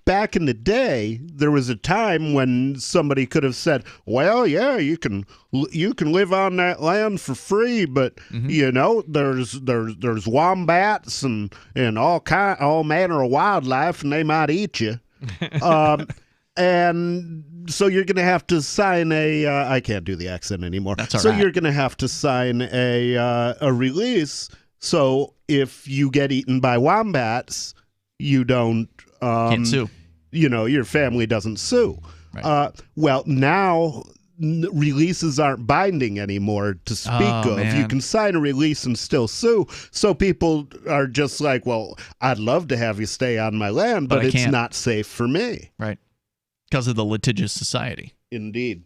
[SPEAKER 20] back in the day, there was a time when somebody could have said, well, yeah, you can live on that land for free, but there's wombats and all manner of wildlife, and they might eat you. And so you're going to have to sign I can't do the accent anymore.
[SPEAKER 18] That's all right.
[SPEAKER 20] You're going to have to sign a release. So if you get eaten by wombats, you don't
[SPEAKER 18] can't sue.
[SPEAKER 20] Your family doesn't sue.
[SPEAKER 18] Right.
[SPEAKER 20] Well, now releases aren't binding anymore to speak of.
[SPEAKER 18] Man.
[SPEAKER 20] You can sign a release and still sue. So people are just like, well, I'd love to have you stay on my land, but it's not safe for me.
[SPEAKER 18] Right. Because of the litigious society.
[SPEAKER 20] Indeed.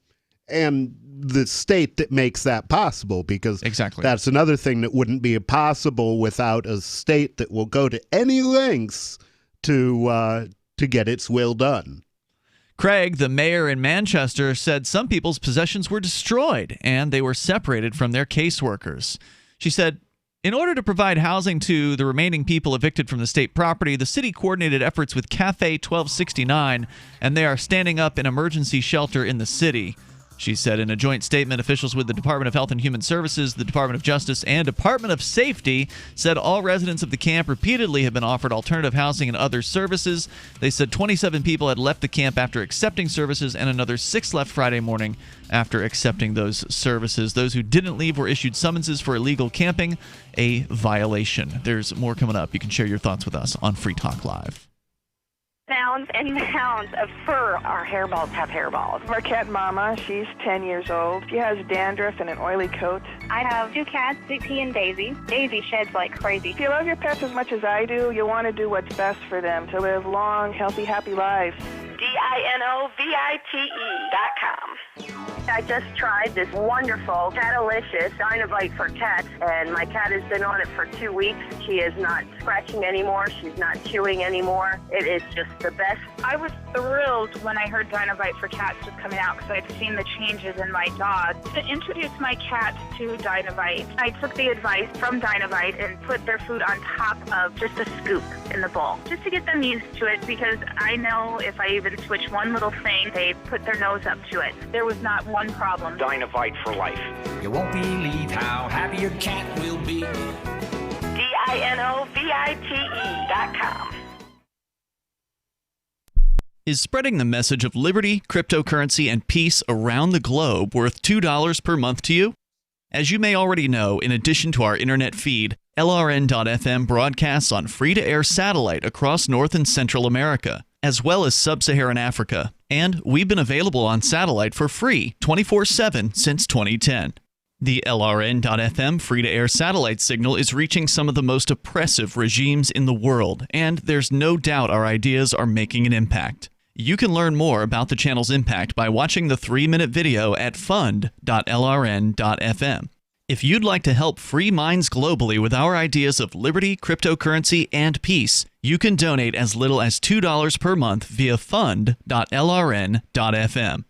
[SPEAKER 20] And the state that makes that possible, because
[SPEAKER 18] exactly
[SPEAKER 20] that's another thing that wouldn't be possible without a state that will go to any lengths to get its will done.
[SPEAKER 18] Craig, the mayor in Manchester, said some people's possessions were destroyed and they were separated from their caseworkers. She said, in order to provide housing to the remaining people evicted from the state property, the city coordinated efforts with Cafe 1269, and they are standing up an emergency shelter in the city. She said in a joint statement, officials with the Department of Health and Human Services, the Department of Justice, and Department of Safety said all residents of the camp repeatedly have been offered alternative housing and other services. They said 27 people had left the camp after accepting services, and another 6 left Friday morning after accepting those services. Those who didn't leave were issued summonses for illegal camping, a violation. There's more coming up. You can share your thoughts with us on Free Talk Live.
[SPEAKER 6] Mounds and mounds of fur. Our hairballs have hairballs.
[SPEAKER 7] Our cat Mama, she's 10 years old. She has dandruff and an oily coat.
[SPEAKER 6] I have 2 cats, Dixie and Daisy. Daisy sheds like crazy.
[SPEAKER 7] If you love your pets as much as I do, you want to do what's best for them, to live long, healthy, happy lives.
[SPEAKER 6] DINOVITE.com. I just tried this wonderful Catalicious Dynovite for cats, and my cat has been on it for 2 weeks. She is not scratching anymore. She's not chewing anymore. It is just the best.
[SPEAKER 8] I was thrilled when I heard Dynovite for cats was coming out because I'd seen the changes in my dog. To introduce my cats to Dynovite, I took the advice from Dynovite and put their food on top of just a scoop in the bowl, just to get them used to it, because I know if I even switch one little thing, they put their nose up to it. There was not one problem.
[SPEAKER 9] Dynovite for life.
[SPEAKER 23] You won't believe how happy your cat will be.
[SPEAKER 6] DINOVITE.com.
[SPEAKER 18] Is spreading the message of liberty, cryptocurrency, and peace around the globe worth $2 per month to you? As you may already know, in addition to our internet feed, LRN.FM broadcasts on free-to-air satellite across North and Central America, as well as Sub-Saharan Africa. And we've been available on satellite for free 24/7 since 2010. The LRN.FM free-to-air satellite signal is reaching some of the most oppressive regimes in the world, and there's no doubt our ideas are making an impact. You can learn more about the channel's impact by watching the 3-minute video at fund.lrn.fm. If you'd like to help free minds globally with our ideas of liberty, cryptocurrency, and peace, you can donate as little as $2 per month via fund.lrn.fm.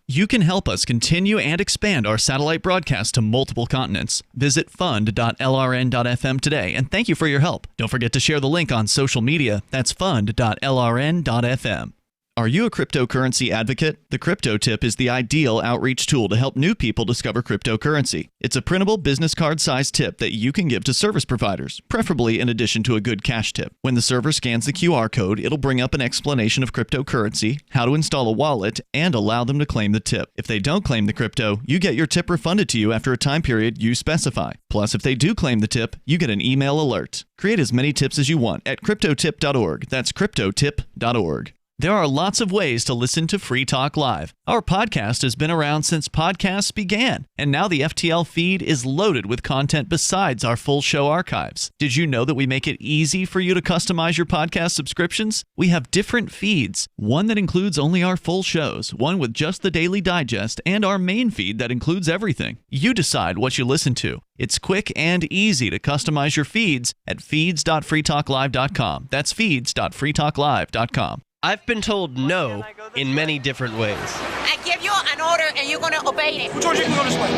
[SPEAKER 18] You can help us continue and expand our satellite broadcast to multiple continents. Visit fund.lrn.fm today, and thank you for your help. Don't forget to share the link on social media. That's fund.lrn.fm. Are you a cryptocurrency advocate? The Crypto Tip is the ideal outreach tool to help new people discover cryptocurrency. It's a printable business card-sized tip that you can give to service providers, preferably in addition to a good cash tip. When the server scans the QR code, it'll bring up an explanation of cryptocurrency, how to install a wallet, and allow them to claim the tip. If they don't claim the crypto, you get your tip refunded to you after a time period you specify. Plus, if they do claim the tip, you get an email alert. Create as many tips as you want at cryptotip.org. That's cryptotip.org. There are lots of ways to listen to Free Talk Live. Our podcast has been around since podcasts began, and now the FTL feed is loaded with content besides our full show archives. Did you know that we make it easy for you to customize your podcast subscriptions? We have different feeds, one that includes only our full shows, one with just the Daily Digest, and our main feed that includes everything. You decide what you listen to. It's quick and easy to customize your feeds at feeds.freetalklive.com. That's feeds.freetalklive.com.
[SPEAKER 24] I've been told no in many different ways.
[SPEAKER 15] I give you an order and you're going to obey it.
[SPEAKER 24] George, you can go this way.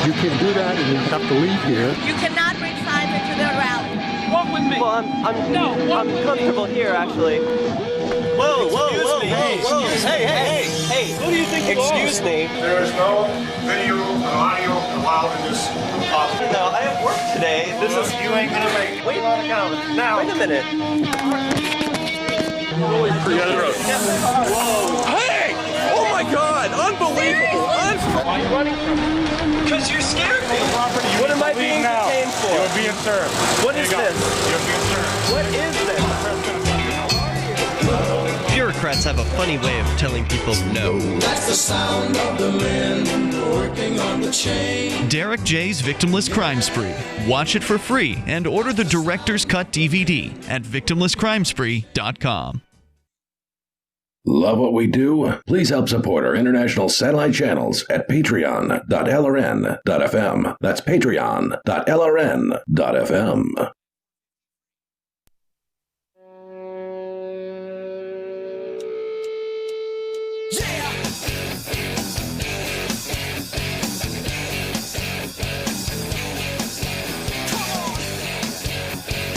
[SPEAKER 25] You can't do that and you have to leave here.
[SPEAKER 15] You cannot bring Simon to the rally.
[SPEAKER 24] Walk with me. Well, I'm comfortable here, actually. Whoa, Hey, who do you think you are? Excuse me.
[SPEAKER 26] There is no video or audio allowed in this office.
[SPEAKER 24] No, I have work today.
[SPEAKER 26] You ain't gonna make it.
[SPEAKER 24] Wait a minute. Whoa. Hey! Oh my God! Unbelievable! Why are you running from me? Because you're scared me. What am I being detained for?
[SPEAKER 26] You're being served.
[SPEAKER 24] What is this?
[SPEAKER 26] You're being served.
[SPEAKER 24] What is this? Bureaucrats have a funny way of telling people no.
[SPEAKER 27] That's the sound of the men working on the chain.
[SPEAKER 18] Derek J's Victimless Crime Spree. Watch it for free and order the Director's Cut DVD at victimlesscrimespree.com.
[SPEAKER 22] Love what we do? Please help support our international satellite channels at patreon.lrn.fm. That's patreon.lrn.fm.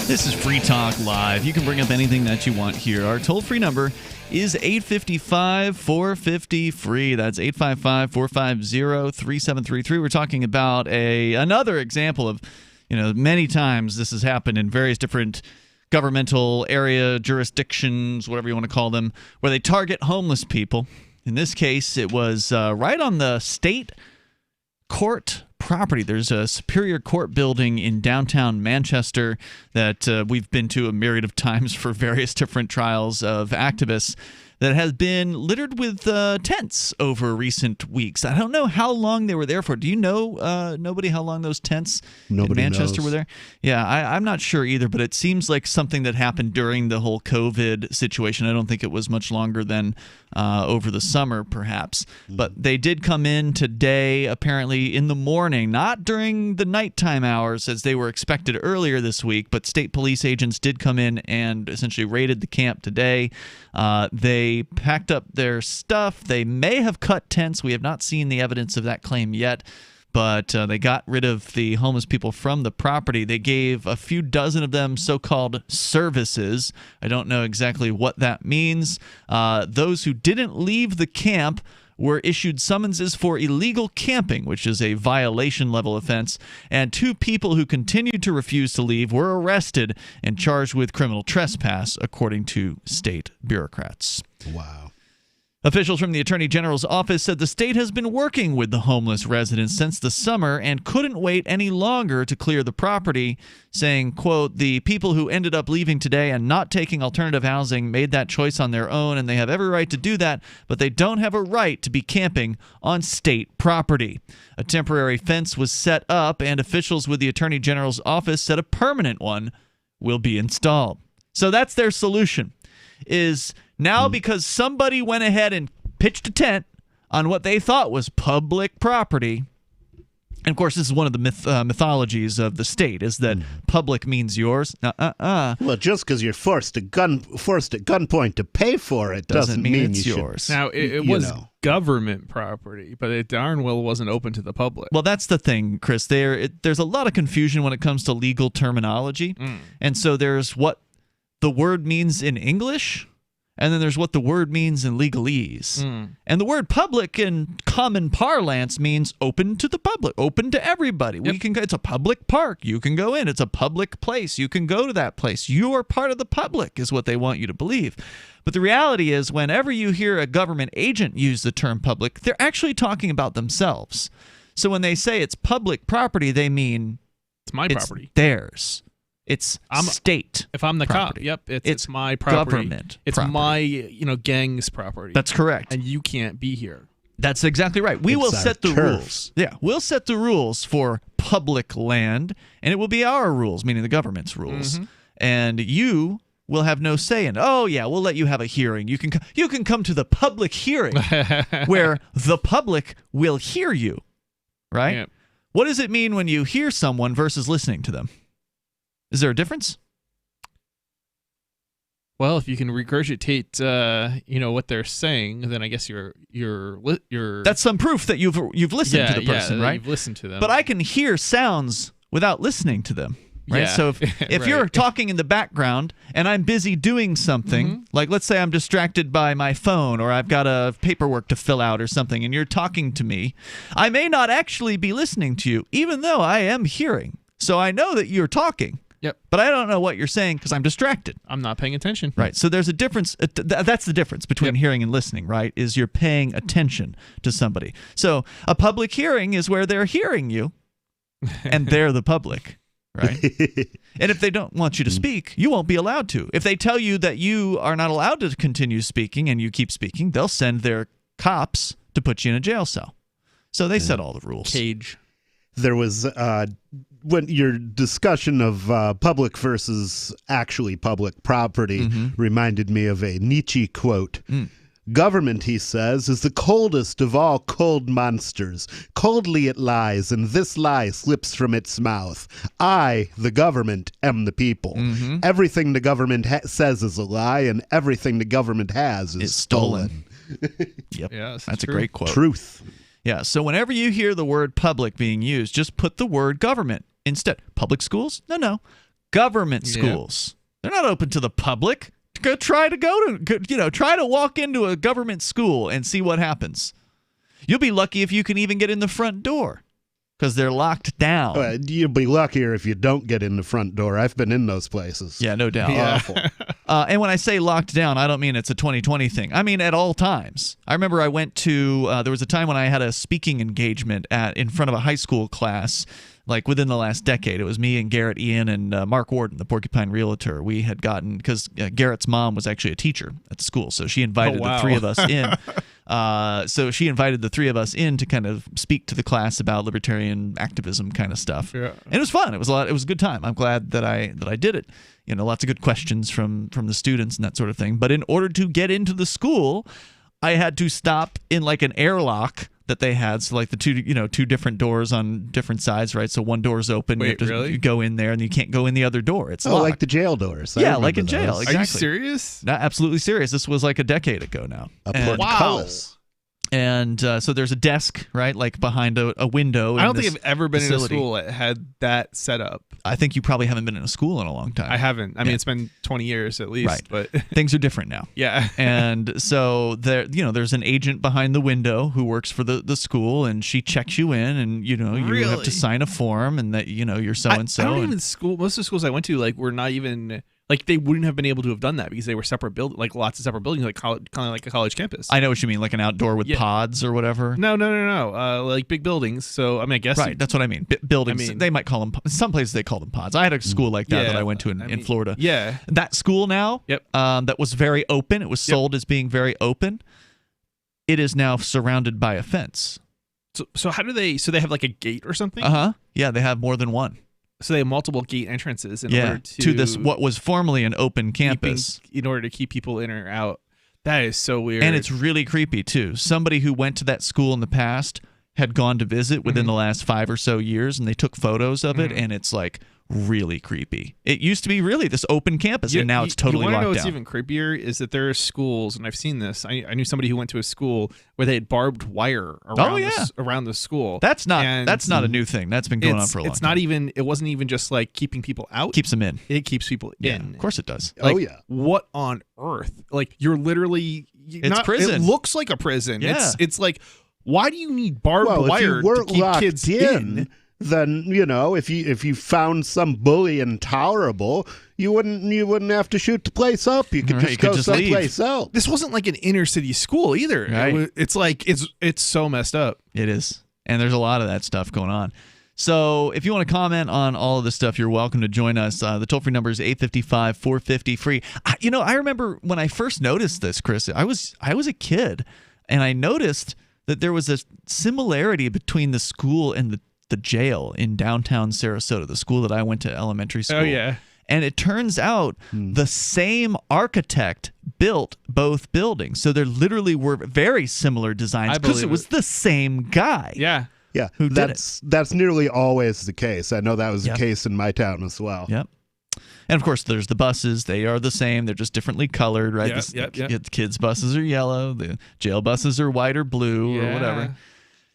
[SPEAKER 18] This is Free Talk Live. You can bring up anything that you want here. Our toll-free number is 855-450-FREE. That's 855-450-3733. We're talking about another example of, many times this has happened in various different governmental area jurisdictions, whatever you want to call them, where they target homeless people. In this case, it was right on the state court property. There's a Superior Court building in downtown Manchester that we've been to a myriad of times for various different trials of activists. that has been littered with tents over recent weeks. I don't know how long they were there for. Do you know, nobody, how long those tents
[SPEAKER 20] Nobody
[SPEAKER 18] in Manchester
[SPEAKER 20] knows.
[SPEAKER 18] were there? Yeah, I'm not sure either, but it seems like something that happened during the whole COVID situation. I don't think it was much longer than over the summer, perhaps. But they did come in today, apparently in the morning, not during the nighttime hours as they were expected earlier this week, but state police agents did come in and essentially raided the camp today. They packed up their stuff. They may have cut tents. We have not seen the evidence of that claim yet. But they got rid of the homeless people from the property. They gave a few dozen of them so-called services. I don't know exactly what that means. Those who didn't leave the camp were issued summonses for illegal camping, which is a violation-level offense, and 2 people who continued to refuse to leave were arrested and charged with criminal trespass, according to state bureaucrats.
[SPEAKER 20] Wow.
[SPEAKER 18] Officials from the Attorney General's office said the state has been working with the homeless residents since the summer and couldn't wait any longer to clear the property, saying, quote, "The people who ended up leaving today and not taking alternative housing made that choice on their own, and they have every right to do that, but they don't have a right to be camping on state property." A temporary fence was set up, and officials with the Attorney General's office said a permanent one will be installed. So that's their solution, is now because somebody went ahead and pitched a tent on what they thought was public property. And, of course, this is one of the mythologies of the state, is that public means yours.
[SPEAKER 20] Well, just because you're forced at gunpoint to pay for it doesn't mean
[SPEAKER 18] it's
[SPEAKER 20] you should-
[SPEAKER 18] yours.
[SPEAKER 19] Now, it was government property, but it darn well wasn't open to the public.
[SPEAKER 18] Well, that's the thing, Chris. There's a lot of confusion when it comes to legal terminology. And so there's what the word means in English, and then there's what the word means in legalese. And the word public in common parlance means open to the public, open to everybody. We can go, it's a public park. You can go in. It's a public place. You can go to that place. You are part of the public is what they want you to believe. But the reality is whenever you hear a government agent use the term public, they're actually talking about themselves. So when they say it's public property, they mean
[SPEAKER 19] it's my property.
[SPEAKER 18] Theirs. It's state.
[SPEAKER 19] If I'm the
[SPEAKER 18] property.
[SPEAKER 19] cop, it's my property.
[SPEAKER 18] Government.
[SPEAKER 19] It's
[SPEAKER 18] property.
[SPEAKER 19] my gang's property.
[SPEAKER 18] That's correct.
[SPEAKER 19] And you can't be here.
[SPEAKER 18] That's exactly right. We will
[SPEAKER 20] It's our
[SPEAKER 18] set the
[SPEAKER 20] turf.
[SPEAKER 18] rules. Yeah, we'll set the rules for public land, and it will be our rules, meaning the government's rules. And you will have no say in it. Oh yeah, we'll let you have a hearing. You can come to the public hearing where the public will hear you. Right?
[SPEAKER 19] Yeah.
[SPEAKER 18] What does it mean when you hear someone versus listening to them? Is there a difference?
[SPEAKER 19] Well, if you can regurgitate, what they're saying, then I guess you're.
[SPEAKER 18] That's some proof that you've listened to the person,
[SPEAKER 19] that
[SPEAKER 18] right?
[SPEAKER 19] You've listened to them.
[SPEAKER 18] But I can hear sounds without listening to them, right?
[SPEAKER 19] Yeah.
[SPEAKER 18] So if you're talking in the background and I'm busy doing something, like let's say I'm distracted by my phone or I've got a paperwork to fill out or something, and you're talking to me, I may not actually be listening to you, even though I am hearing. So I know that you're talking.
[SPEAKER 19] Yep.
[SPEAKER 18] But I don't know what you're saying because I'm distracted.
[SPEAKER 19] I'm not paying attention.
[SPEAKER 18] Right. So there's a difference. That's the difference between hearing and listening, right? Is you're paying attention to somebody. So a public hearing is where they're hearing you and they're the public, right? And if they don't want you to speak, you won't be allowed to. If they tell you that you are not allowed to continue speaking and you keep speaking, they'll send their cops to put you in a jail cell. So they set all the rules.
[SPEAKER 19] Cage.
[SPEAKER 20] There was when your discussion of public versus actually public property reminded me of a Nietzsche quote. Government, he says, is the coldest of all cold monsters. Coldly it lies, and this lie slips from its mouth. I, the government, am the people. Everything the government says is a lie, and everything the government has is stolen.
[SPEAKER 18] Yep.
[SPEAKER 19] Yes,
[SPEAKER 18] that's a
[SPEAKER 19] true.
[SPEAKER 18] great quote.
[SPEAKER 20] Truth.
[SPEAKER 18] Yeah, so whenever you hear the word public being used, just put the word government instead. Public schools? No. Government schools. They're not open to the public. Try to walk into a government school and see what happens. You'll be lucky if you can even get in the front door because they're locked down.
[SPEAKER 20] You'll be luckier if you don't get in the front door. I've been in those places.
[SPEAKER 18] Yeah, no doubt.
[SPEAKER 20] Awful.
[SPEAKER 18] And when I say locked down, I don't mean it's a 2020 thing. I mean at all times. I remember I went to there was a time when I had a speaking engagement in front of a high school class like within the last decade. It was me and Garrett, Ian, and Mark Warden, the Porcupine Realtor. We had gotten, because Garrett's mom was actually a teacher at the school, so she invited the three of us in. So she invited the three of us in to kind of speak to the class about libertarian activism kind of stuff.
[SPEAKER 19] Yeah.
[SPEAKER 18] And it was fun. It was a good time. I'm glad that I did it. You know, lots of good questions from the students and that sort of thing. But in order to get into the school, I had to stop in like an airlock that they had, so like the two different doors on different sides, right? So one door's open,
[SPEAKER 19] Wait,
[SPEAKER 18] you have to
[SPEAKER 19] really?
[SPEAKER 18] go in there, and you can't go in the the other door. It's locked.
[SPEAKER 20] Like the jail doors. I
[SPEAKER 18] Yeah, like
[SPEAKER 20] remember
[SPEAKER 18] in jail.
[SPEAKER 20] those.
[SPEAKER 18] Exactly.
[SPEAKER 19] Are you serious?
[SPEAKER 18] No, absolutely serious. This was like a decade ago now.
[SPEAKER 20] Portcullis.
[SPEAKER 18] And so there's a desk, right, like behind a window.
[SPEAKER 19] I don't think I've ever been
[SPEAKER 18] facility.
[SPEAKER 19] in a school that had that set up.
[SPEAKER 18] I think you probably haven't been in a school in a long time.
[SPEAKER 19] I haven't. I mean,
[SPEAKER 18] Yeah.
[SPEAKER 19] it's been 20 years at least.
[SPEAKER 18] Right.
[SPEAKER 19] But
[SPEAKER 18] things are different now.
[SPEAKER 19] Yeah.
[SPEAKER 18] And so there's an agent behind the window who works for the school, and she checks you in, and you have
[SPEAKER 19] Really?
[SPEAKER 18] to sign a form, and that you're so and so.
[SPEAKER 19] I don't even school. Most of the schools I went to were not even they wouldn't have been able to have done that because they were separate lots of separate buildings, kind of like a college campus.
[SPEAKER 18] I know what you mean, like an outdoor with pods or whatever.
[SPEAKER 19] No. Like big buildings. So I mean, I guess
[SPEAKER 18] Right, that's what I mean. Buildings. They might call them. Some places they call them pods. I had a school like that I went to in Florida.
[SPEAKER 19] Yeah.
[SPEAKER 18] That school now.
[SPEAKER 19] Yep.
[SPEAKER 18] That was very open. It was sold as being very open. It is now surrounded by a fence.
[SPEAKER 19] So how do they? So they have like a gate or something?
[SPEAKER 18] Yeah, they have more than one.
[SPEAKER 19] So they have multiple gate entrances in order
[SPEAKER 18] to this what was formerly an open campus.
[SPEAKER 19] In order to keep people in or out. That is so weird.
[SPEAKER 18] And it's really creepy too. Somebody who went to that school in the past had gone to visit within the last 5 or so years, and they took photos of it, and it's like really creepy. It used to be really this open campus, and now it's totally
[SPEAKER 19] you
[SPEAKER 18] locked
[SPEAKER 19] know what's
[SPEAKER 18] down.
[SPEAKER 19] even creepier is that there are schools, and I've seen this. I knew somebody who went to a school where they had barbed wire around the school.
[SPEAKER 18] That's not a new thing. That's been going on for a long
[SPEAKER 19] It's
[SPEAKER 18] time.
[SPEAKER 19] not even. It wasn't even just like keeping people out.
[SPEAKER 18] Keeps them in.
[SPEAKER 19] It keeps people in.
[SPEAKER 18] Of course it does.
[SPEAKER 19] Like, what on earth? Like you're literally.
[SPEAKER 18] It's prison.
[SPEAKER 19] It looks like a prison.
[SPEAKER 18] Yeah.
[SPEAKER 19] It's like, why do you need barbed wire
[SPEAKER 20] if you weren't
[SPEAKER 19] to keep
[SPEAKER 20] locked
[SPEAKER 19] kids
[SPEAKER 20] in? Then if you found some bully intolerable, you wouldn't have to shoot the place up. You could just go someplace else.
[SPEAKER 19] This wasn't like an inner city school either.
[SPEAKER 18] Right.
[SPEAKER 19] It's like it's so messed up.
[SPEAKER 18] It is. And there's a lot of that stuff going on. So if you want to comment on all of this stuff, you're welcome to join us. The toll-free number is 855-450-FREE. I remember when I first noticed this, Chris, I was a kid, and I noticed that there was a similarity between the school and the jail in downtown Sarasota, the school that I went to elementary school.
[SPEAKER 19] Oh, yeah.
[SPEAKER 18] And it turns out the same architect built both buildings. So there literally were very similar designs because it was the same guy.
[SPEAKER 19] Yeah.
[SPEAKER 20] Yeah,
[SPEAKER 18] who did
[SPEAKER 20] that's nearly always the case. I know that was the case in my town as well.
[SPEAKER 18] Yep. And of course, there's the buses. They are the same. They're just differently colored, right? The kids' buses are yellow. The jail buses are white or blue or whatever.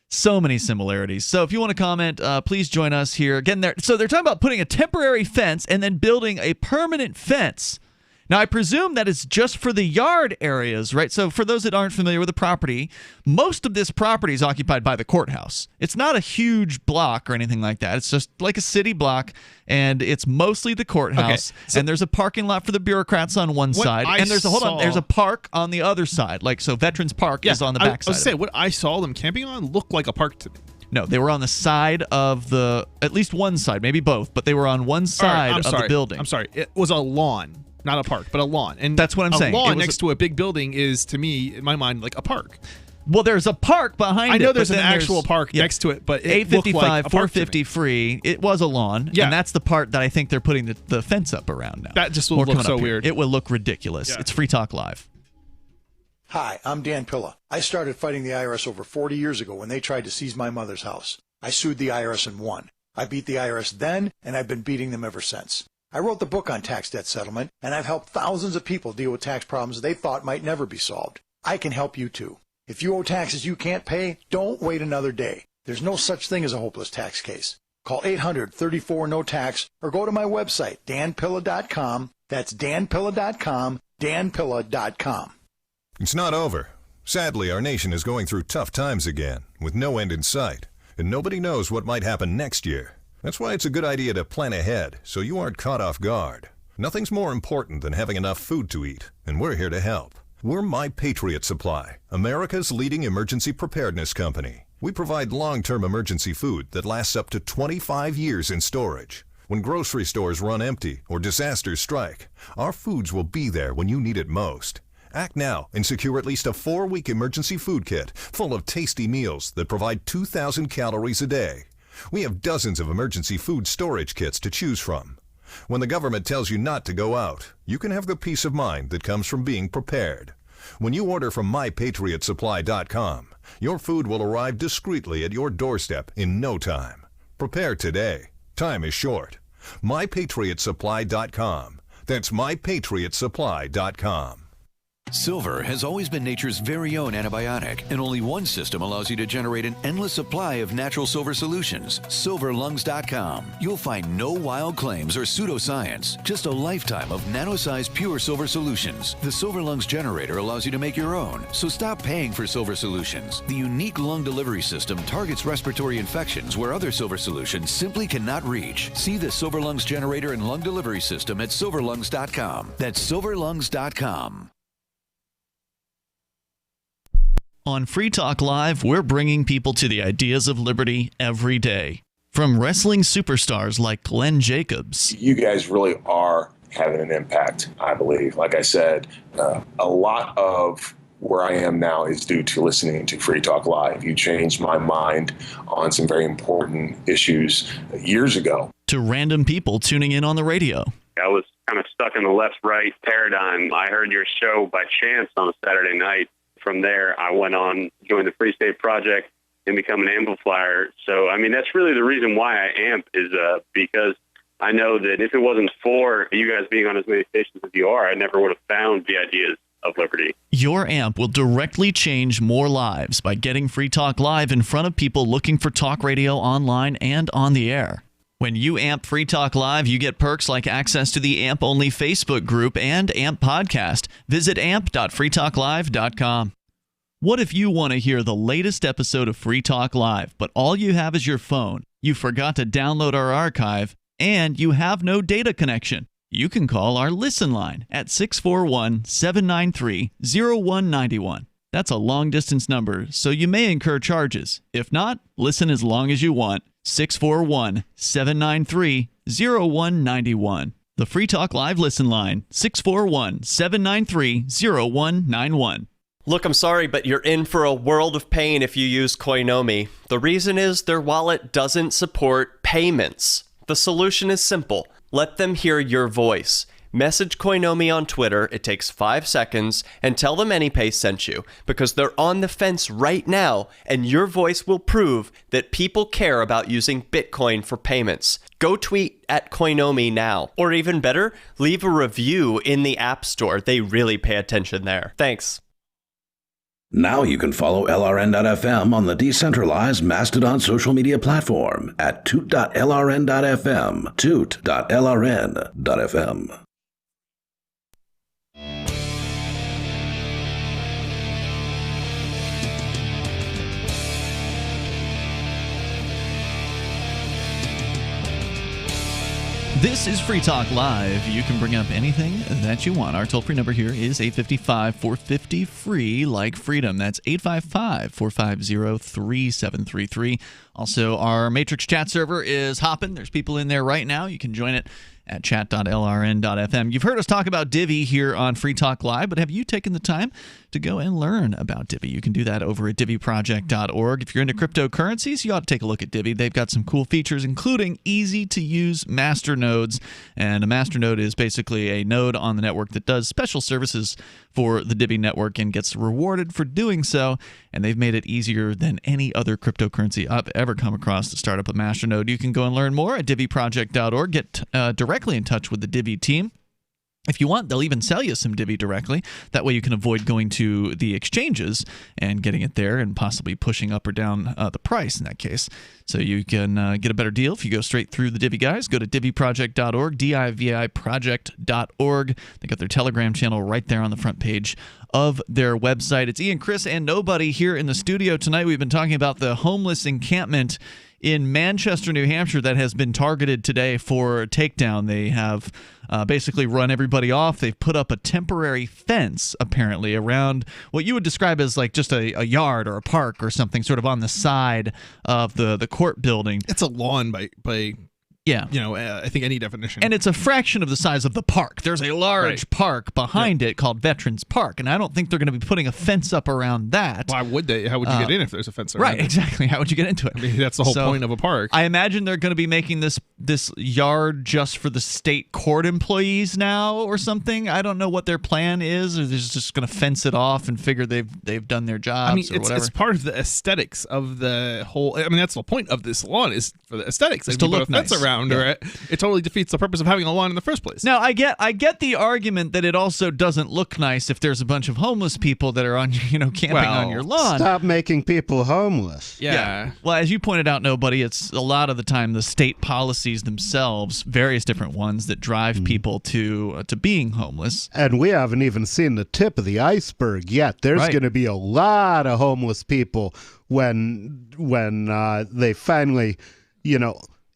[SPEAKER 18] So many similarities. So if you want to comment, please join us here. Again, they're talking about putting a temporary fence and then building a permanent fence. Now, I presume that is just for the yard areas, right? So for those that aren't familiar with the property, most of this property is occupied by the courthouse. It's not a huge block or anything like that. It's just like a city block, and it's mostly the courthouse.
[SPEAKER 19] Okay,
[SPEAKER 18] and there's a parking lot for the bureaucrats on one side, and there's a park on the other side. Like, so Veterans Park is on the back side.
[SPEAKER 19] I was saying, what I saw them camping on looked like a park to me.
[SPEAKER 18] No, they were on the side of at least one side, maybe both, but they were on one side of the building.
[SPEAKER 19] I'm sorry. It was a lawn. Not a park, but a lawn. And
[SPEAKER 18] that's what I'm saying.
[SPEAKER 19] A lawn next to a big building is, to me, in my mind, like a park.
[SPEAKER 18] Well, there's a park behind it.
[SPEAKER 19] I know there's an actual park next to it, but it looked like a park
[SPEAKER 18] 450 free. It was a lawn, and that's the part that I think they're putting the fence up around now.
[SPEAKER 19] That just will look so weird.
[SPEAKER 18] It will look ridiculous.
[SPEAKER 19] Yeah.
[SPEAKER 18] It's Free Talk Live.
[SPEAKER 5] Hi, I'm Dan Pilla. I started fighting the IRS over 40 years ago when they tried to seize my mother's house. I sued the IRS and won. I beat the IRS then, and I've been beating them ever since. I wrote the book on tax debt settlement, and I've helped thousands of people deal with tax problems they thought might never be solved. I can help you too. If you owe taxes you can't pay, don't wait another day. There's no such thing as a hopeless tax case. Call 800-34-NO-TAX or go to my website, danpilla.com. That's danpilla.com, danpilla.com.
[SPEAKER 9] It's not over. Sadly, our nation is going through tough times again, with no end in sight, and nobody knows what might happen next year. That's why it's a good idea to plan ahead so you aren't caught off guard. Nothing's more important than having enough food to eat, and we're here to help. We're My Patriot Supply, America's leading emergency preparedness company. We provide long-term emergency food that lasts up to 25 years in storage. When grocery stores run empty or disasters strike, our foods will be there when you need it most. Act now and secure at least a 4-week emergency food kit full of tasty meals that provide 2,000 calories a day. We have dozens of emergency food storage kits to choose from. When the government tells you not to go out, you can have the peace of mind that comes from being prepared. When you order from MyPatriotSupply.com, your food will arrive discreetly at your doorstep in no time. Prepare today. Time is short. MyPatriotSupply.com. That's MyPatriotSupply.com.
[SPEAKER 10] Silver has always been nature's very own antibiotic, and only one system allows you to generate an endless supply of natural silver solutions. SilverLungs.com. You'll find no wild claims or pseudoscience, just a lifetime of nano-sized pure silver solutions. The Silver Lungs generator allows you to make your own, so stop paying for silver solutions. The unique lung delivery system targets respiratory infections where other silver solutions simply cannot reach. See the Silver Lungs generator and lung delivery system at SilverLungs.com. That's SilverLungs.com.
[SPEAKER 18] On Free Talk Live, we're bringing people to the ideas of liberty every day. From wrestling superstars like Glenn Jacobs.
[SPEAKER 11] You guys really are having an impact, I believe. Like I said, a lot of where I am now is due to listening to Free Talk Live. You changed my mind on some very important issues years ago.
[SPEAKER 18] To random people tuning in on the radio.
[SPEAKER 12] I was kind of stuck in the left-right paradigm. I heard your show by chance on a Saturday night. From there, I went on, joined the Free State Project, and become an amplifier. So, I mean, that's really the reason why I amp is because I know that if it wasn't for you guys being on as many stations as you are, I never would have found the ideas of liberty.
[SPEAKER 18] Your amp will directly change more lives by getting Free Talk Live in front of people looking for talk radio online and on the air. When you amp Free Talk Live, you get perks like access to the AMP-only Facebook group and AMP podcast. Visit amp.freetalklive.com. What if you want to hear the latest episode of Free Talk Live, but all you have is your phone, you forgot to download our archive, and you have no data connection? You can call our Listen line at 641-793-0191. That's a long-distance number, so you may incur charges. If not, listen as long as you want. 641-793-0191. The Free Talk Live Listen line, 641-793-0191.
[SPEAKER 13] Look, I'm sorry, but you're in for a world of pain if you use Koinomi. The reason is their wallet doesn't support payments. The solution is simple. Let them hear your voice. Message Koinomi on Twitter, it takes 5 seconds, and tell them AnyPay sent you, because they're on the fence right now, and your voice will prove that people care about using Bitcoin for payments. Go tweet at Koinomi now. Or even better, leave a review in the App Store. They really pay attention there. Thanks.
[SPEAKER 22] Now you can follow LRN.FM on the decentralized Mastodon social media platform at toot.lrn.fm, toot.lrn.fm.
[SPEAKER 18] This is Free Talk Live. You can bring up anything that you want. Our toll-free number here is 855-450-FREE, like freedom. That's 855-450-3733. Also, our Matrix chat server is hopping. There's people in there right now. You can join it at chat.lrn.fm. You've heard us talk about Divi here on Free Talk Live, but have you taken the time to go and learn about Divi? You can do that over at diviproject.org. If you're into cryptocurrencies, you ought to take a look at Divi. They've got some cool features, including easy-to-use master nodes. And a master node is basically a node on the network that does special services for the Divi network and gets rewarded for doing so. And they've made it easier than any other cryptocurrency I've ever come across to start up a master node. You can go and learn more at diviproject.org. Get directly in touch with the Divi team. If you want, they'll even sell you some Divi directly. That way you can avoid going to the exchanges and getting it there and possibly pushing up or down the price in that case. So you can get a better deal if you go straight through the Divi guys. Go to diviproject.org, diviproject.org. They got their Telegram channel right there on the front page of their website. It's Ian, Chris, and Nobody here in the studio tonight. We've been talking about the homeless encampment in Manchester, New Hampshire, that has been targeted today for takedown. They have basically run everybody off. They've put up a temporary fence, apparently, around what you would describe as like just a yard or a park or something, sort of on the side of the court building.
[SPEAKER 19] It's a lawn by
[SPEAKER 18] yeah,
[SPEAKER 19] I think any definition.
[SPEAKER 18] And it's a fraction of the size of the park. There's a large park behind it called Veterans Park, and I don't think they're going to be putting a fence up around that.
[SPEAKER 19] Why would they? How would you get in if there's a fence around
[SPEAKER 18] Right,
[SPEAKER 19] it?
[SPEAKER 18] exactly. How would you get into it?
[SPEAKER 19] I mean, that's the whole point of a park.
[SPEAKER 18] I imagine they're going to be making this yard just for the state court employees now or something. I don't know what their plan is, or they're just going to fence it off and figure they've done their jobs
[SPEAKER 19] I mean,
[SPEAKER 18] or whatever.
[SPEAKER 19] it's part of the aesthetics of the whole. I mean, that's the point of this lawn is for the aesthetics.
[SPEAKER 18] It's
[SPEAKER 19] If
[SPEAKER 18] to
[SPEAKER 19] you put
[SPEAKER 18] look
[SPEAKER 19] a fence
[SPEAKER 18] nice.
[SPEAKER 19] around, or it totally defeats the purpose of having a lawn in the first place.
[SPEAKER 18] Now, I get the argument that it also doesn't look nice if there's a bunch of homeless people that are on, camping on your lawn.
[SPEAKER 20] Stop making people homeless.
[SPEAKER 19] Yeah.
[SPEAKER 18] Well, as you pointed out, Nobody, it's a lot of the time the state policies themselves, various different ones that drive people to being homeless.
[SPEAKER 20] And we haven't even seen the tip of the iceberg yet. There's
[SPEAKER 18] Right.
[SPEAKER 20] going to be a lot of homeless people when they finally,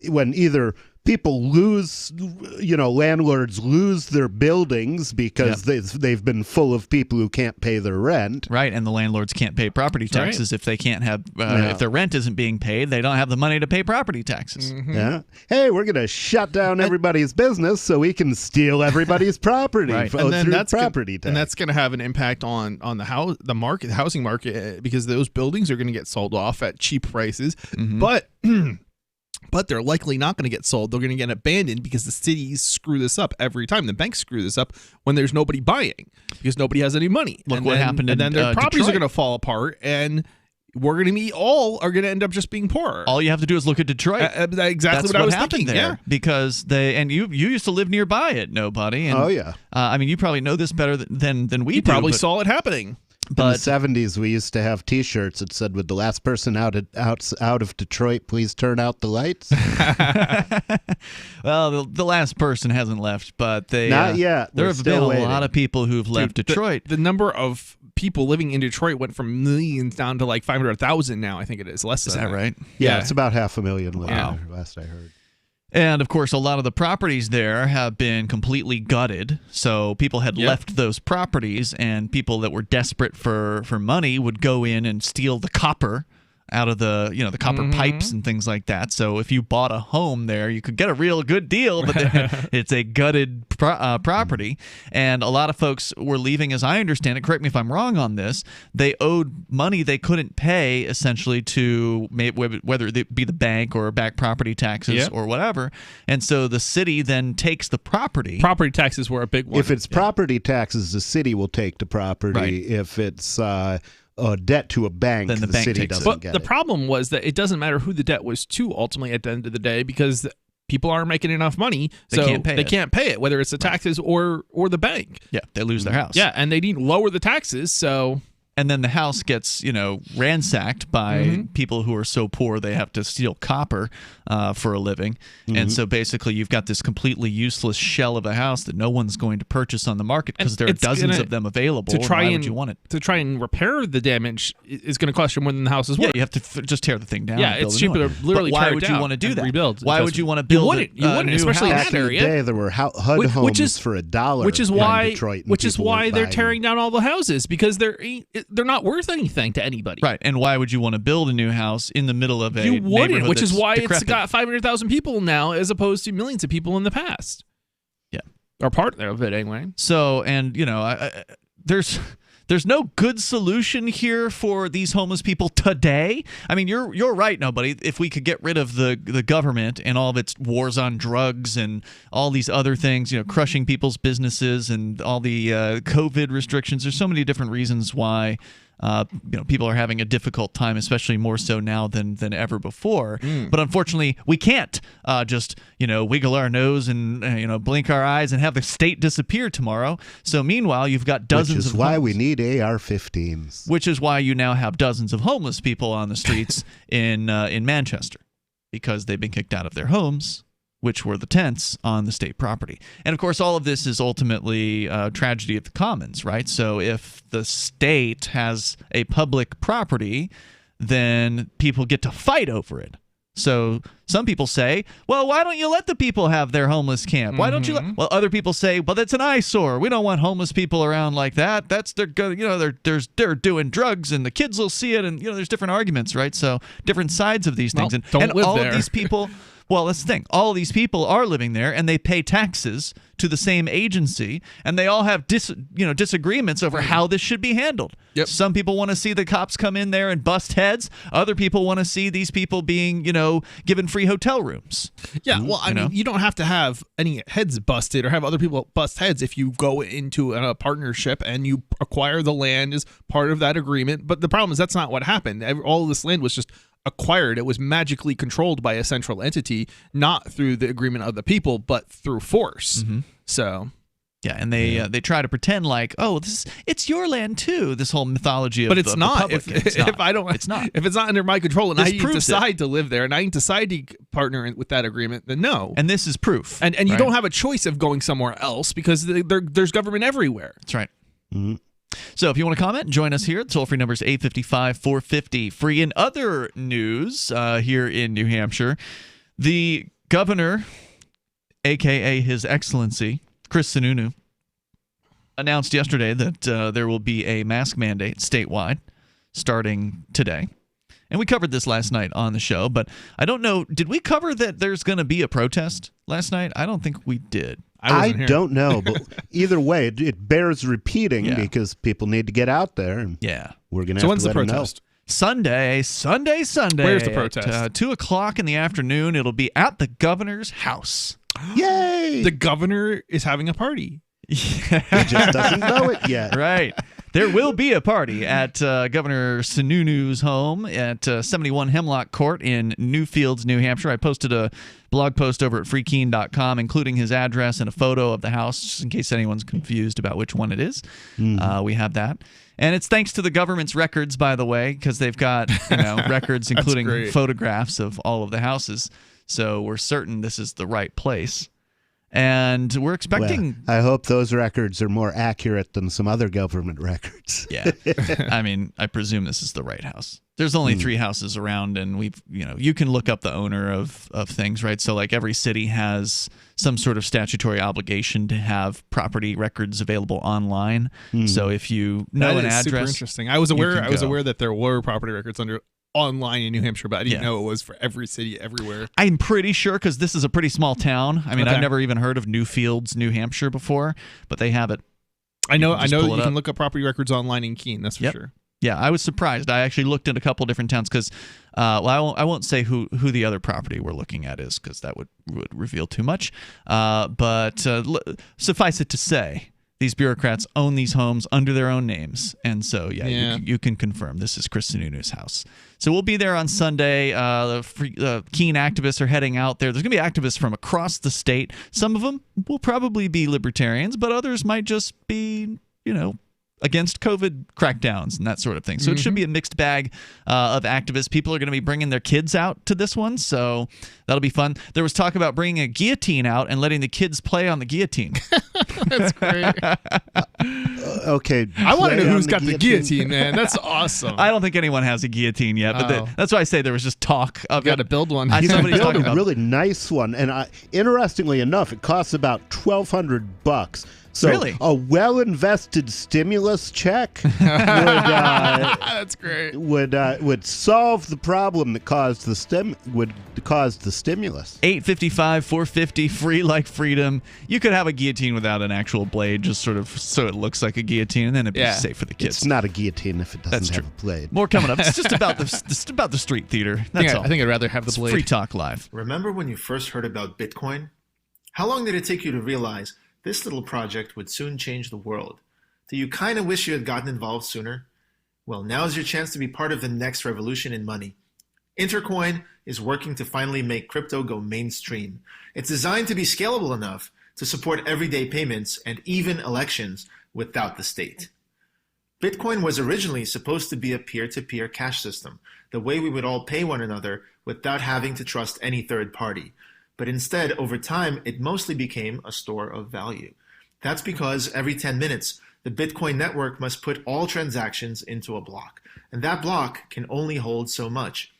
[SPEAKER 20] when either people lose, landlords lose their buildings because they've been full of people who can't pay their rent.
[SPEAKER 18] Right, and the landlords can't pay property taxes if they can't have if their rent isn't being paid, they don't have the money to pay property taxes.
[SPEAKER 20] Yeah. Hey, we're going to shut down everybody's business so we can steal everybody's property
[SPEAKER 19] And then
[SPEAKER 20] through
[SPEAKER 19] that's
[SPEAKER 20] property tax.
[SPEAKER 19] and that's going to have an impact on the housing market, because those buildings are going to get sold off at cheap prices, but they're likely not going to get sold. They're going to get abandoned because the cities screw this up every time. The banks screw this up when there's nobody buying because nobody has any money.
[SPEAKER 18] Look what happened
[SPEAKER 19] and
[SPEAKER 18] in
[SPEAKER 19] then their properties
[SPEAKER 18] Detroit.
[SPEAKER 19] are going to fall apart, and we're going to end up just being poorer.
[SPEAKER 18] All you have to do is look at Detroit.
[SPEAKER 19] Exactly
[SPEAKER 18] That's
[SPEAKER 19] what I was
[SPEAKER 18] happened
[SPEAKER 19] thinking.
[SPEAKER 18] there,
[SPEAKER 19] Yeah.
[SPEAKER 18] because you used to live nearby it, Nobody. And,
[SPEAKER 20] Oh, yeah.
[SPEAKER 18] I mean, you probably know this better than we
[SPEAKER 19] You
[SPEAKER 18] do.
[SPEAKER 19] probably
[SPEAKER 18] but-
[SPEAKER 19] saw it happening.
[SPEAKER 20] In the 70s, we used to have T-shirts that said, "With the last person out of Detroit, please turn out the lights."
[SPEAKER 18] Well, the last person hasn't left, but they
[SPEAKER 20] Not yet.
[SPEAKER 18] There
[SPEAKER 20] We're
[SPEAKER 18] have been
[SPEAKER 20] still
[SPEAKER 18] a
[SPEAKER 20] waiting.
[SPEAKER 18] lot of people who've left
[SPEAKER 19] Dude,
[SPEAKER 18] Detroit.
[SPEAKER 19] The number of people living in Detroit went from millions down to like 500,000 now. I think it is less than
[SPEAKER 18] that right?
[SPEAKER 20] Yeah, it's about 500,000 living
[SPEAKER 19] Wow.
[SPEAKER 20] there, last I heard.
[SPEAKER 18] And of course, a lot of the properties there have been completely gutted. So people had left those properties, and people that were desperate for money would go in and steal the copper out of the the copper pipes and things like that. So if you bought a home there, you could get a real good deal, but it's a gutted property. And a lot of folks were leaving, as I understand it. Correct me if I'm wrong on this. They owed money they couldn't pay, essentially, to whether it be the bank or back property taxes or whatever. And so the city then takes the property.
[SPEAKER 19] Property taxes were a big one.
[SPEAKER 20] If it's property taxes, the city will take the property.
[SPEAKER 18] Right.
[SPEAKER 20] If it's a debt to a bank,
[SPEAKER 18] Then the bank
[SPEAKER 20] city
[SPEAKER 18] takes it.
[SPEAKER 20] doesn't
[SPEAKER 19] But
[SPEAKER 20] get
[SPEAKER 19] the
[SPEAKER 20] it.
[SPEAKER 19] problem was that it doesn't matter who the debt was to ultimately at the end of the day, because people aren't making enough money,
[SPEAKER 18] They
[SPEAKER 19] so
[SPEAKER 18] can't pay
[SPEAKER 19] they
[SPEAKER 18] it.
[SPEAKER 19] can't pay it, whether it's the taxes or the bank.
[SPEAKER 18] Yeah, they lose their house.
[SPEAKER 19] Yeah, and they need to lower the taxes, so
[SPEAKER 18] And then the house gets, ransacked by people who are so poor they have to steal copper for a living. And so basically you've got this completely useless shell of a house that no one's going to purchase on the market because there are
[SPEAKER 19] it's
[SPEAKER 18] dozens
[SPEAKER 19] gonna-
[SPEAKER 18] of them available.
[SPEAKER 19] to try
[SPEAKER 18] Why
[SPEAKER 19] and
[SPEAKER 18] would you want it?
[SPEAKER 19] to try and repair the damage is going to cost you more than the house is worth.
[SPEAKER 18] Yeah, you have to just tear the thing down.
[SPEAKER 19] Yeah,
[SPEAKER 18] and build
[SPEAKER 19] it's
[SPEAKER 18] a new
[SPEAKER 19] cheaper
[SPEAKER 18] one.
[SPEAKER 19] to literally
[SPEAKER 18] But why
[SPEAKER 19] tear it
[SPEAKER 18] would you
[SPEAKER 19] down
[SPEAKER 18] want to do
[SPEAKER 19] and
[SPEAKER 18] that?
[SPEAKER 19] rebuild.
[SPEAKER 18] Why
[SPEAKER 19] Because
[SPEAKER 18] would you want to
[SPEAKER 19] you
[SPEAKER 18] build
[SPEAKER 19] wouldn't. You wouldn't, especially in
[SPEAKER 20] Back
[SPEAKER 19] that
[SPEAKER 20] in
[SPEAKER 19] area.
[SPEAKER 20] the day, there were HUD homes
[SPEAKER 19] Which is
[SPEAKER 20] for $1.
[SPEAKER 19] Which is
[SPEAKER 20] in
[SPEAKER 19] why
[SPEAKER 20] Detroit, and
[SPEAKER 19] which is
[SPEAKER 20] people
[SPEAKER 19] why
[SPEAKER 20] weren't
[SPEAKER 19] they're
[SPEAKER 20] buying
[SPEAKER 19] tearing down all the houses, because they're not worth anything to anybody.
[SPEAKER 18] Right, and why would you want to build a new house in the middle of a
[SPEAKER 19] You wouldn't,
[SPEAKER 18] neighborhood
[SPEAKER 19] which is
[SPEAKER 18] that's
[SPEAKER 19] why it's
[SPEAKER 18] decrepit?
[SPEAKER 19] got 500,000 people now as opposed to millions of people in the past.
[SPEAKER 18] Yeah.
[SPEAKER 19] Or part of it anyway.
[SPEAKER 18] So, and there's no good solution here for these homeless people today. I mean, you're right, Nobody. If we could get rid of the government and all of its wars on drugs and all these other things, crushing people's businesses and all the COVID restrictions, there's so many different reasons why people are having a difficult time, especially more so now than ever before. But unfortunately, we can't just wiggle our nose and blink our eyes and have the state disappear tomorrow. So meanwhile, you've got dozens
[SPEAKER 20] Which is
[SPEAKER 18] of
[SPEAKER 20] why
[SPEAKER 18] homeless-
[SPEAKER 20] we need AR-15s.
[SPEAKER 18] which is why you now have dozens of homeless people on the streets in Manchester, because they've been kicked out of their homes, which were the tents on the state property. And of course, all of this is ultimately a tragedy of the commons, right? So if the state has a public property, then people get to fight over it. So some people say, well, why don't you let the people have their homeless camp? Why don't you let... Well, other people say, well, that's an eyesore. We don't want homeless people around like that. They're doing drugs and the kids will see it. And, there's different arguments, right? So different sides of these things.
[SPEAKER 19] Well, don't live
[SPEAKER 18] all
[SPEAKER 19] there.
[SPEAKER 18] of these people... Well, that's the thing. All of these people are living there, and they pay taxes to the same agency, and they all have disagreements over how this should be handled.
[SPEAKER 19] Yep.
[SPEAKER 18] Some people want to see the cops come in there and bust heads. Other people want to see these people being, given free hotel rooms.
[SPEAKER 19] Yeah, well, I mean, you don't have to have any heads busted or have other people bust heads if you go into a partnership and you acquire the land as part of that agreement. But the problem is that's not what happened. All of this land was just acquired. It was magically controlled by a central entity, not through the agreement of the people, but through force. So,
[SPEAKER 18] yeah, and they try to pretend like, oh, it's your land too. This whole mythology of
[SPEAKER 19] but it's
[SPEAKER 18] the
[SPEAKER 19] not.
[SPEAKER 18] public. It's not.
[SPEAKER 19] It's not. If it's not under my control, and
[SPEAKER 18] This
[SPEAKER 19] I
[SPEAKER 18] proves
[SPEAKER 19] decide to live there, and I decide to partner with that agreement, then no.
[SPEAKER 18] And this is proof.
[SPEAKER 19] And you
[SPEAKER 18] right?
[SPEAKER 19] don't have a choice of going somewhere else because there's government everywhere.
[SPEAKER 18] That's right. So if you want to comment, join us here. The toll-free number is 855-450. Free. In other news here in New Hampshire, the governor, a.k.a. His Excellency, Chris Sununu, announced yesterday that there will be a mask mandate statewide starting today. And we covered this last night on the show, but I don't know, did we cover that there's going to be a protest last night? I don't think we did.
[SPEAKER 20] I don't know, but either way, it bears repeating because people need to get out there. And we're going to have
[SPEAKER 19] when's
[SPEAKER 20] to
[SPEAKER 19] the
[SPEAKER 20] let them know.
[SPEAKER 19] protest?
[SPEAKER 18] Sunday.
[SPEAKER 19] Where's the protest?
[SPEAKER 18] At 2 o'clock in the afternoon. It'll be at the governor's house.
[SPEAKER 20] Yay!
[SPEAKER 19] The governor is having a party.
[SPEAKER 20] He just doesn't know it yet.
[SPEAKER 18] Right. There will be a party at Governor Sununu's home at 71 Hemlock Court in Newfields, New Hampshire. I posted a blog post over at freekeen.com, including his address and a photo of the house, just in case anyone's confused about which one it is. We have that. And it's thanks to the government's records, by the way, because they've got records including photographs of all of the houses. So we're certain this is the right place. And we're expecting...
[SPEAKER 20] Well, I hope those records are more accurate than some other government records.
[SPEAKER 18] Yeah. I mean, I presume this is the right house. There's only 3 houses around, and we've, you can look up the owner of things, right? So like every city has some sort of statutory obligation to have property records available online. So if you know
[SPEAKER 19] that
[SPEAKER 18] an
[SPEAKER 19] is
[SPEAKER 18] address...
[SPEAKER 19] super interesting. I was aware that there were property records online in New Hampshire, but I didn't know it was for every city everywhere.
[SPEAKER 18] I'm pretty sure, because this is a pretty small town. I mean, I've never even heard of Newfields, New Hampshire before, but they have it.
[SPEAKER 19] I know that you can look up property records online in Keene, that's for sure.
[SPEAKER 18] Yeah, I was surprised. I actually looked at a couple different towns because, I won't say who the other property we're looking at is because that would reveal too much. But suffice it to say, these bureaucrats own these homes under their own names. And so, you can confirm this is Chris Sununu's house. So we'll be there on Sunday. The Keene activists are heading out there. There's going to be activists from across the state. Some of them will probably be libertarians, but others might just be, against COVID crackdowns and that sort of thing. So it should be a mixed bag of activists. People are going to be bringing their kids out to this one, so that'll be fun. There was talk about bringing a guillotine out and letting the kids play on the guillotine.
[SPEAKER 19] That's great.
[SPEAKER 20] Okay.
[SPEAKER 19] I want to know who's got the guillotine, man. That's awesome.
[SPEAKER 18] I don't think anyone has a guillotine yet, but that's why I say there was just talk of
[SPEAKER 19] got to build one.
[SPEAKER 20] You can build a really nice one, and interestingly enough, it costs about $1,200. So
[SPEAKER 18] really?
[SPEAKER 20] A well-invested stimulus check would,
[SPEAKER 19] that's great.
[SPEAKER 20] Would solve the problem that caused the stimulus.
[SPEAKER 18] 855-450, free like freedom. You could have a guillotine without an actual blade, just sort of so it looks like a guillotine, and then it'd be safe for the kids.
[SPEAKER 20] It's not a guillotine if it doesn't have a blade.
[SPEAKER 18] More coming up. It's just about the street theater. That's all.
[SPEAKER 19] I think I'd rather have the blade.
[SPEAKER 18] Free Talk Live.
[SPEAKER 1] Remember when you first heard about Bitcoin? How long did it take you to realize this little project would soon change the world? Do you kind of wish you had gotten involved sooner? Well, now's your chance to be part of the next revolution in money. Intercoin is working to finally make crypto go mainstream. It's designed to be scalable enough to support everyday payments and even elections without the state. Bitcoin was originally supposed to be a peer-to-peer cash system, the way we would all pay one another without having to trust any third party. But instead, over time, it mostly became a store of value. That's because every 10 minutes, the Bitcoin network must put all transactions into a block, and that block can only hold so much.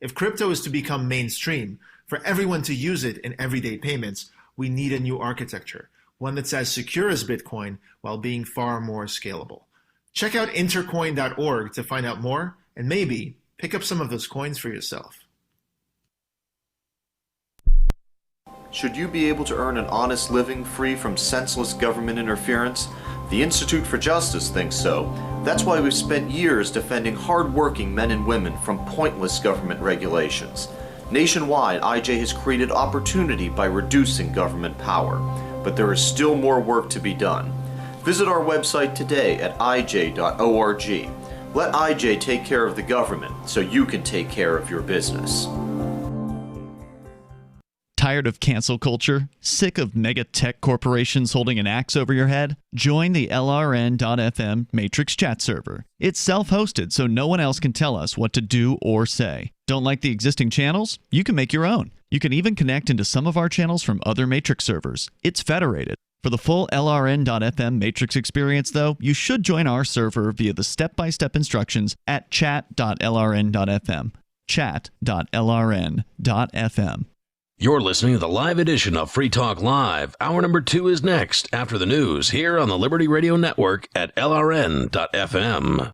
[SPEAKER 1] If crypto is to become mainstream, for everyone to use it in everyday payments, we need a new architecture, one that's as secure as Bitcoin while being far more scalable. Check out intercoin.org to find out more and maybe pick up some of those coins for yourself.
[SPEAKER 2] Should you be able to earn an honest living free from senseless government interference? The Institute for Justice thinks so. That's why we've spent years defending hard-working men and women from pointless government regulations. Nationwide, IJ has created opportunity by reducing government power. But there is still more work to be done. Visit our website today at ij.org. Let IJ take care of the government so you can take care of your business.
[SPEAKER 18] Tired of cancel culture? Sick of mega tech corporations holding an axe over your head? Join the LRN.FM Matrix chat server. It's self-hosted, so no one else can tell us what to do or say. Don't like the existing channels? You can make your own. You can even connect into some of our channels from other Matrix servers. It's federated. For the full LRN.FM Matrix experience, though, you should join our server via the step-by-step instructions at chat.lrn.fm. Chat.lrn.fm.
[SPEAKER 22] You're listening to the live edition of Free Talk Live. Hour number 2 is next after the news here on the Liberty Radio Network at LRN.FM.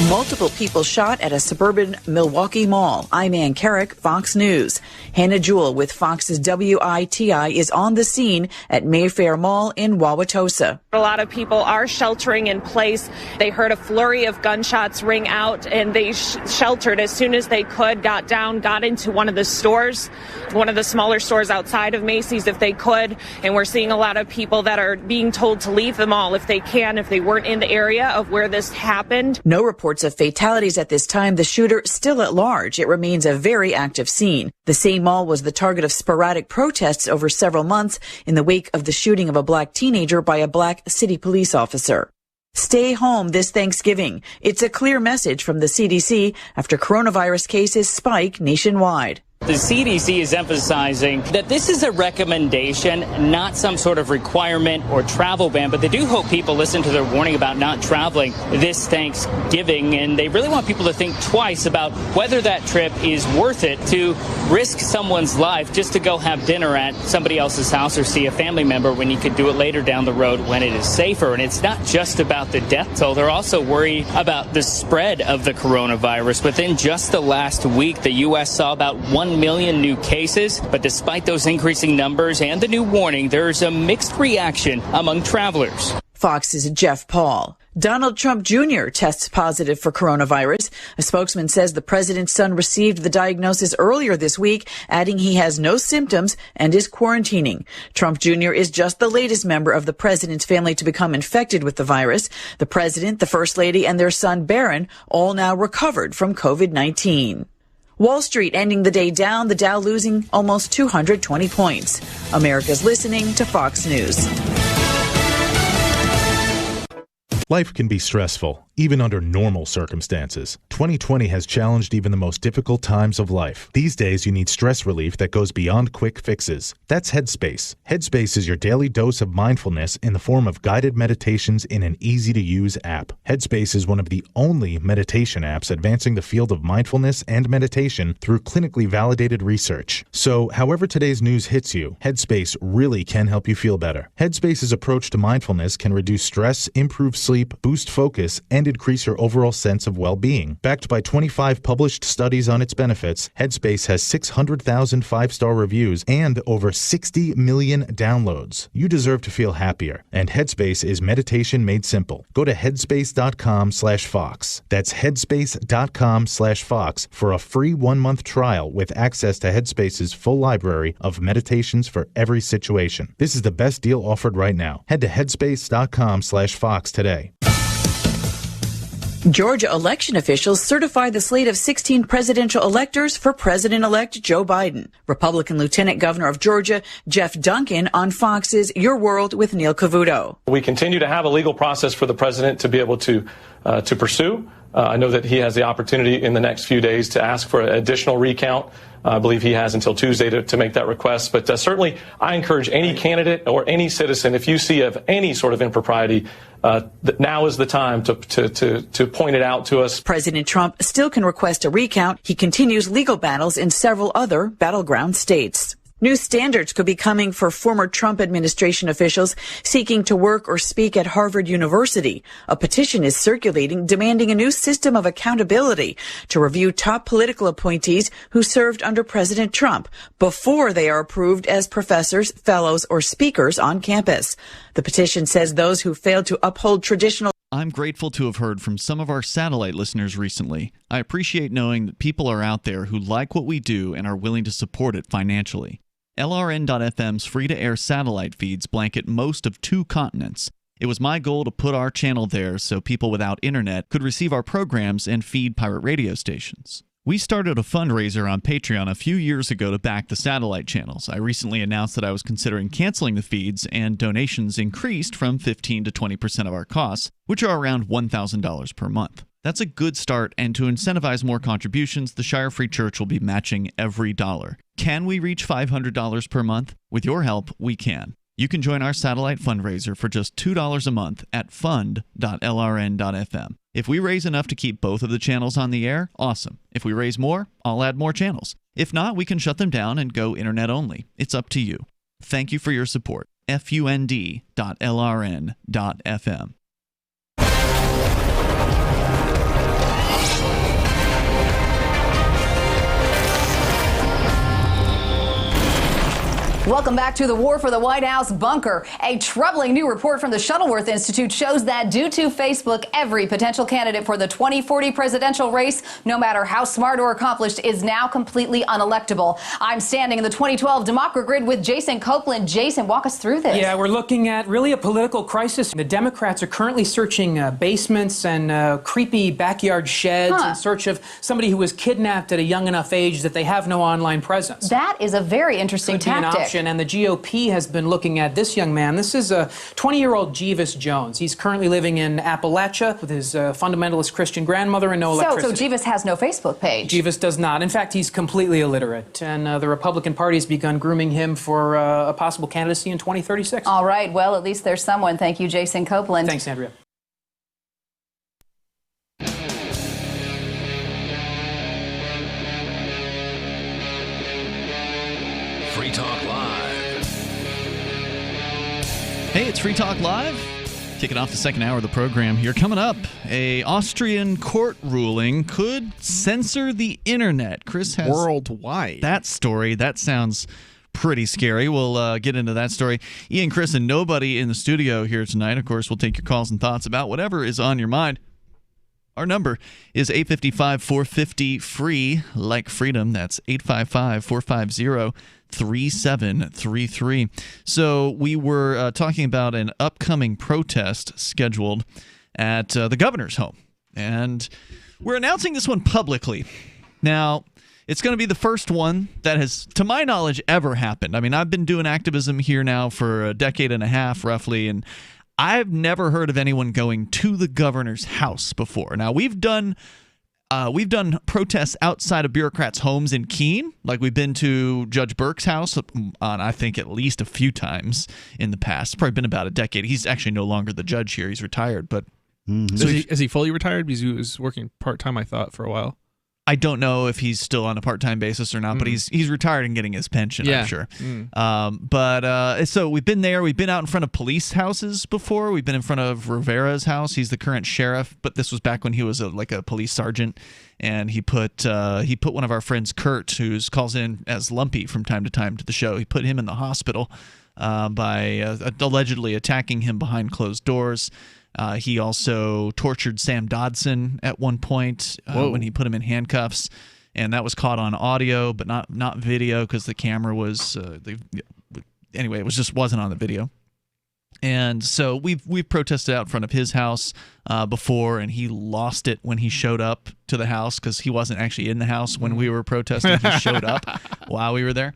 [SPEAKER 3] Multiple people shot at a suburban Milwaukee mall. I'm Ann Carrick, Fox News. Hannah Jewell with Fox's WITI is on the scene at Mayfair Mall in Wauwatosa.
[SPEAKER 4] A lot of people are sheltering in place. They heard a flurry of gunshots ring out, and they sheltered as soon as they could, got down, got into one of the stores, one of the smaller stores outside of Macy's if they could. And we're seeing a lot of people that are being told to leave the mall if they can, if they weren't in the area of where this happened.
[SPEAKER 3] No reports of fatalities at this time. The shooter still at large. It remains a very active scene. The same mall was the target of sporadic protests over several months in the wake of the shooting of a black teenager by a black city police officer. Stay home this Thanksgiving. It's a clear message from the CDC after coronavirus cases spike nationwide.
[SPEAKER 14] The CDC is emphasizing that this is a recommendation, not some sort of requirement or travel ban, but they do hope people listen to their warning about not traveling this Thanksgiving, and they really want people to think twice about whether that trip is worth it to risk someone's life just to go have dinner at somebody else's house or see a family member when you could do it later down the road when it is safer. And it's not just about the death toll. They're also worried about the spread of the coronavirus. Within just the last week, the U.S. saw about 1 million new cases, but despite those increasing numbers and the new warning, there's a mixed reaction among travelers.
[SPEAKER 3] Fox's Jeff Paul. Donald Trump Jr. tests positive for coronavirus. A spokesman says the president's son received the diagnosis earlier this week, adding he has no symptoms and is quarantining. Trump Jr. is just the latest member of the president's family to become infected with the virus. The president, the first lady, and their son Barron all now recovered from COVID-19. Wall Street ending the day down, the Dow losing almost 220 points. America's listening to Fox News.
[SPEAKER 16] Life can be stressful, even under normal circumstances. 2020 has challenged even the most difficult times of life. These days, you need stress relief that goes beyond quick fixes. That's Headspace. Headspace is your daily dose of mindfulness in the form of guided meditations in an easy-to-use app. Headspace is one of the only meditation apps advancing the field of mindfulness and meditation through clinically validated research. So, however today's news hits you, Headspace really can help you feel better. Headspace's approach to mindfulness can reduce stress, improve sleep, boost focus, and increase your overall sense of well-being. Backed by 25 published studies on its benefits, Headspace has 600,000 five-star reviews and over 60 million downloads. You deserve to feel happier, and Headspace is meditation made simple. Go to headspace.com/Fox. That's headspace.com/Fox for a free 1-month trial with access to Headspace's full library of meditations for every situation. This is the best deal offered right now. Head to headspace.com/Fox today.
[SPEAKER 3] Georgia election officials certified the slate of 16 presidential electors for President-elect Joe Biden. Republican Lieutenant Governor of Georgia, Jeff Duncan, on Fox's Your World with Neil Cavuto.
[SPEAKER 17] We continue to have a legal process for the president to be able to pursue.
[SPEAKER 6] I know that he has the opportunity in the next few days to ask for an additional recount. I believe he has until Tuesday to make that request. But certainly, I encourage any candidate or any citizen, if you see of any sort of impropriety, now is the time to point it out to us.
[SPEAKER 3] President Trump still can request a recount. He continues legal battles in several other battleground states. New standards could be coming for former Trump administration officials seeking to work or speak at Harvard University. A petition is circulating demanding a new system of accountability to review top political appointees who served under President Trump before they are approved as professors, fellows, or speakers on campus. The petition says those who failed to uphold traditional.
[SPEAKER 18] I'm grateful to have heard from some of our satellite listeners recently. I appreciate knowing that people are out there who like what we do and are willing to support it financially. LRN.FM's free-to-air satellite feeds blanket most of 2 continents. It was my goal to put our channel there so people without internet could receive our programs and feed pirate radio stations. We started a fundraiser on Patreon a few years ago to back the satellite channels. I recently announced that I was considering canceling the feeds, and donations increased from 15 to 20% of our costs, which are around $1,000 per month. That's a good start, and to incentivize more contributions, the Shire Free Church will be matching every dollar. Can we reach $500 per month? With your help, we can. You can join our satellite fundraiser for just $2 a month at fund.lrn.fm. If we raise enough to keep both of the channels on the air, awesome. If we raise more, I'll add more channels. If not, we can shut them down and go internet only. It's up to you. Thank you for your support. fund.lrn.fm.
[SPEAKER 7] Welcome back to the War for the White House bunker. A troubling new report from the Shuttleworth Institute shows that due to Facebook, every potential candidate for the 2040 presidential race, no matter how smart or accomplished, is now completely unelectable. I'm standing in the 2012 Democrat with Jason Copeland. Jason, walk us through this.
[SPEAKER 8] Yeah, we're looking at really a political crisis. The Democrats are currently searching basements and creepy backyard sheds in search of somebody who was kidnapped at a young enough age that they have no online presence.
[SPEAKER 7] That is a very interesting tactic.
[SPEAKER 8] And the GOP has been looking at this young man. This is a 20-year-old Jeeves Jones. He's currently living in Appalachia with his fundamentalist Christian grandmother and no electricity.
[SPEAKER 7] So Jeeves has no Facebook page?
[SPEAKER 8] Jeeves does not. In fact, he's completely illiterate. And the Republican Party has begun grooming him for a possible candidacy in 2036.
[SPEAKER 7] All right. Well, at least there's someone. Thank you, Jason Copeland.
[SPEAKER 8] Thanks, Andrea.
[SPEAKER 22] Free Talk Live.
[SPEAKER 18] Hey, it's Free Talk Live. Kicking off the second hour of the program here. Coming up, a Austrian court ruling could censor the internet. Chris has
[SPEAKER 19] worldwide
[SPEAKER 18] that story. That sounds pretty scary. We'll get into that story. Ian, Chris, and nobody in the studio here tonight. Of course, we'll take your calls and thoughts about whatever is on your mind. Our number is 855-450-FREE, like freedom. That's 855-450-3733. So we were talking about an upcoming protest scheduled at the governor's home. And we're announcing this one publicly. Now, it's going to be the first one that has, to my knowledge, ever happened. I mean, I've been doing activism here now for a decade and a half, roughly, and I've never heard of anyone going to the governor's house before. Now, we've done protests outside of bureaucrats' homes in Keene. Like, we've been to Judge Burke's house on, I think, at least a few times in the past. It's probably been about a decade. He's actually no longer the judge here. He's retired. But
[SPEAKER 19] So is he fully retired? Because he was working part-time, I thought, for a while.
[SPEAKER 18] I don't know if he's still on a part-time basis or not, but he's retired and getting his pension, I'm sure. So we've been there. We've been out in front of police houses before. We've been in front of Rivera's house. He's the current sheriff, but this was back when he was like a police sergeant, and he put one of our friends, Kurt, who calls in as Lumpy from time to time to the show. He put him in the hospital by allegedly attacking him behind closed doors. He also tortured Sam Dodson at one point when he put him in handcuffs, and that was caught on audio, but not video because the camera was anyway. It wasn't on the video, and so we've protested out in front of his house before, and he lost it when he showed up to the house because he wasn't actually in the house when we were protesting. He showed up while we were there,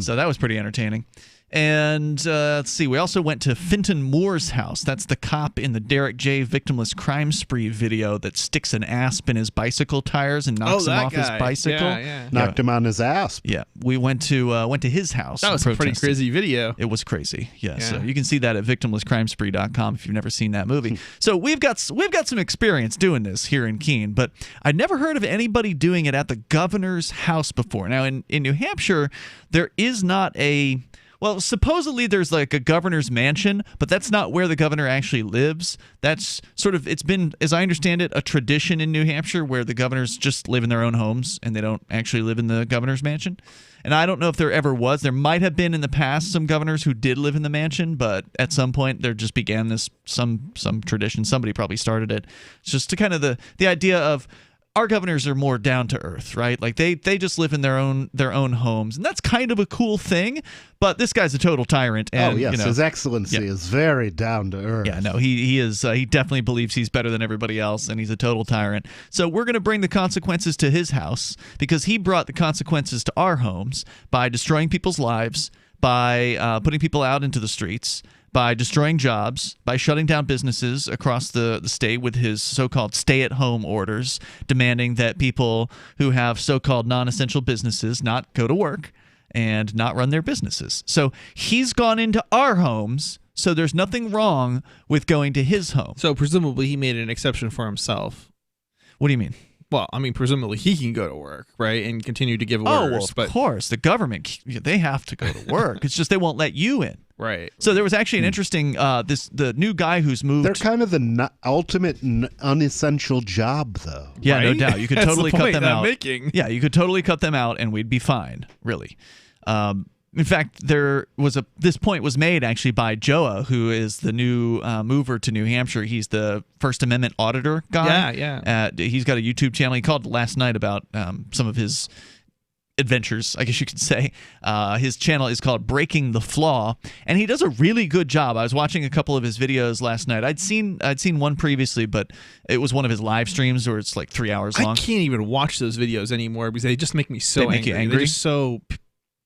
[SPEAKER 18] so that was pretty entertaining. And let's see, we also went to Finton Moore's house. That's the cop in the Derek J. Victimless Crime Spree video that sticks an asp in his bicycle tires and knocks him off his bicycle.
[SPEAKER 20] Knocked him on his asp.
[SPEAKER 18] Yeah, we went to his house.
[SPEAKER 19] That was a pretty crazy video.
[SPEAKER 18] It was crazy. Yeah, so you can see that at victimlesscrimespree.com if you've never seen that movie. So we've got some experience doing this here in Keene, but I'd never heard of anybody doing it at the governor's house before. Now in New Hampshire, there is not a Well, supposedly there's like a governor's mansion, but that's not where the governor actually lives. That's sort of, it's been, as I understand it, a tradition in New Hampshire where the governors just live in their own homes and they don't actually live in the governor's mansion. And I don't know if there ever was. There might have been in the past some governors who did live in the mansion, but at some point there just began this some tradition. Somebody probably started it. It's just to kind of the idea of, our governors are more down to earth, right? Like they just live in their own homes, and that's kind of a cool thing. But this guy's a total tyrant. And,
[SPEAKER 20] yes, His Excellency is very down to earth.
[SPEAKER 18] Yeah, no, he is. He definitely believes he's better than everybody else, and he's a total tyrant. So we're going to bring the consequences to his house because he brought the consequences to our homes by destroying people's lives, by putting people out into the streets, by destroying jobs, by shutting down businesses across the state with his so-called stay-at-home orders, demanding that people who have so-called non-essential businesses not go to work and not run their businesses. So he's gone into our homes, so there's nothing wrong with going to his home.
[SPEAKER 19] So presumably he made an exception for himself.
[SPEAKER 18] What do you mean?
[SPEAKER 19] Well, I mean, presumably he can go to work, right, and continue to give orders.
[SPEAKER 18] Oh, well, of course. The government, they have to go to work. It's just they won't let you in.
[SPEAKER 19] Right.
[SPEAKER 18] So there was actually an interesting, the new guy who's moved.
[SPEAKER 20] They're kind of the ultimate unessential job, though.
[SPEAKER 18] Yeah,
[SPEAKER 20] right?
[SPEAKER 18] no doubt. You could totally cut them out.
[SPEAKER 19] Making.
[SPEAKER 18] Yeah, you could totally cut them out, and we'd be fine, really. In fact, this point was made actually by Joa, who is the new mover to New Hampshire. He's the First Amendment auditor guy.
[SPEAKER 19] Yeah.
[SPEAKER 18] He's got a YouTube channel. He called last night about some of his adventures, I guess you could say. His channel is called Breaking the Flaw, and he does a really good job. I was watching a couple of his videos last night. I'd seen one previously, but it was one of his live streams where it's like 3 hours long.
[SPEAKER 19] I can't even watch those videos anymore because they just make me so angry.
[SPEAKER 18] They make you angry?
[SPEAKER 19] They're just so...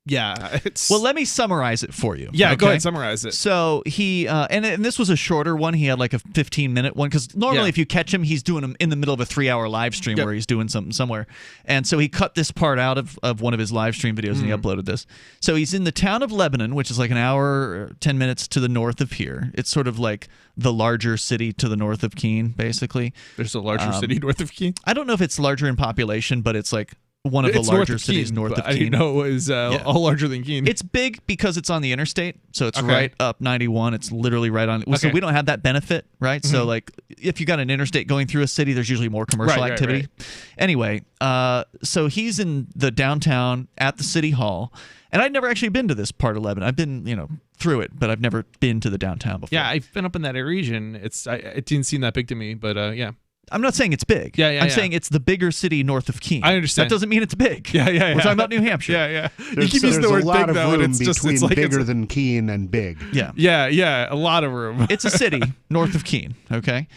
[SPEAKER 19] Yeah.
[SPEAKER 18] Well, let me summarize it for you.
[SPEAKER 19] Yeah,
[SPEAKER 18] okay?
[SPEAKER 19] Go ahead, summarize it.
[SPEAKER 18] So he, and this was a shorter one. He had like a 15-minute one because normally if you catch him, he's doing them in the middle of a 3-hour live stream where he's doing something somewhere. And so he cut this part out of one of his live stream videos and he uploaded this. So he's in the town of Lebanon, which is like an hour or 10 minutes to the north of here. It's sort of like the larger city to the north of Keene, basically.
[SPEAKER 19] There's a larger city north of Keene?
[SPEAKER 18] I don't know if it's larger in population, but it's like one of the larger cities north of Keene.
[SPEAKER 19] I didn't know it was all larger than Keene.
[SPEAKER 18] It's big because it's on the interstate, so it's right up 91. It's literally right on. So we don't have that benefit, right? So like, if you got an interstate going through a city, there's usually more commercial activity. Right. Anyway, so he's in the downtown at the city hall, and I'd never actually been to this part of Lebanon. I've been, through it, but I've never been to the downtown before.
[SPEAKER 19] Yeah, I've been up in that region. It didn't seem that big to me, but yeah.
[SPEAKER 18] I'm not saying it's big. I'm saying it's the bigger city north of Keene.
[SPEAKER 19] I understand.
[SPEAKER 18] That doesn't mean it's big.
[SPEAKER 19] Yeah.
[SPEAKER 18] We're talking about New Hampshire.
[SPEAKER 19] Yeah.
[SPEAKER 20] There's a lot of room between bigger than Keene and big.
[SPEAKER 18] Yeah.
[SPEAKER 19] Yeah, a lot of room.
[SPEAKER 18] It's a city north of Keene, okay?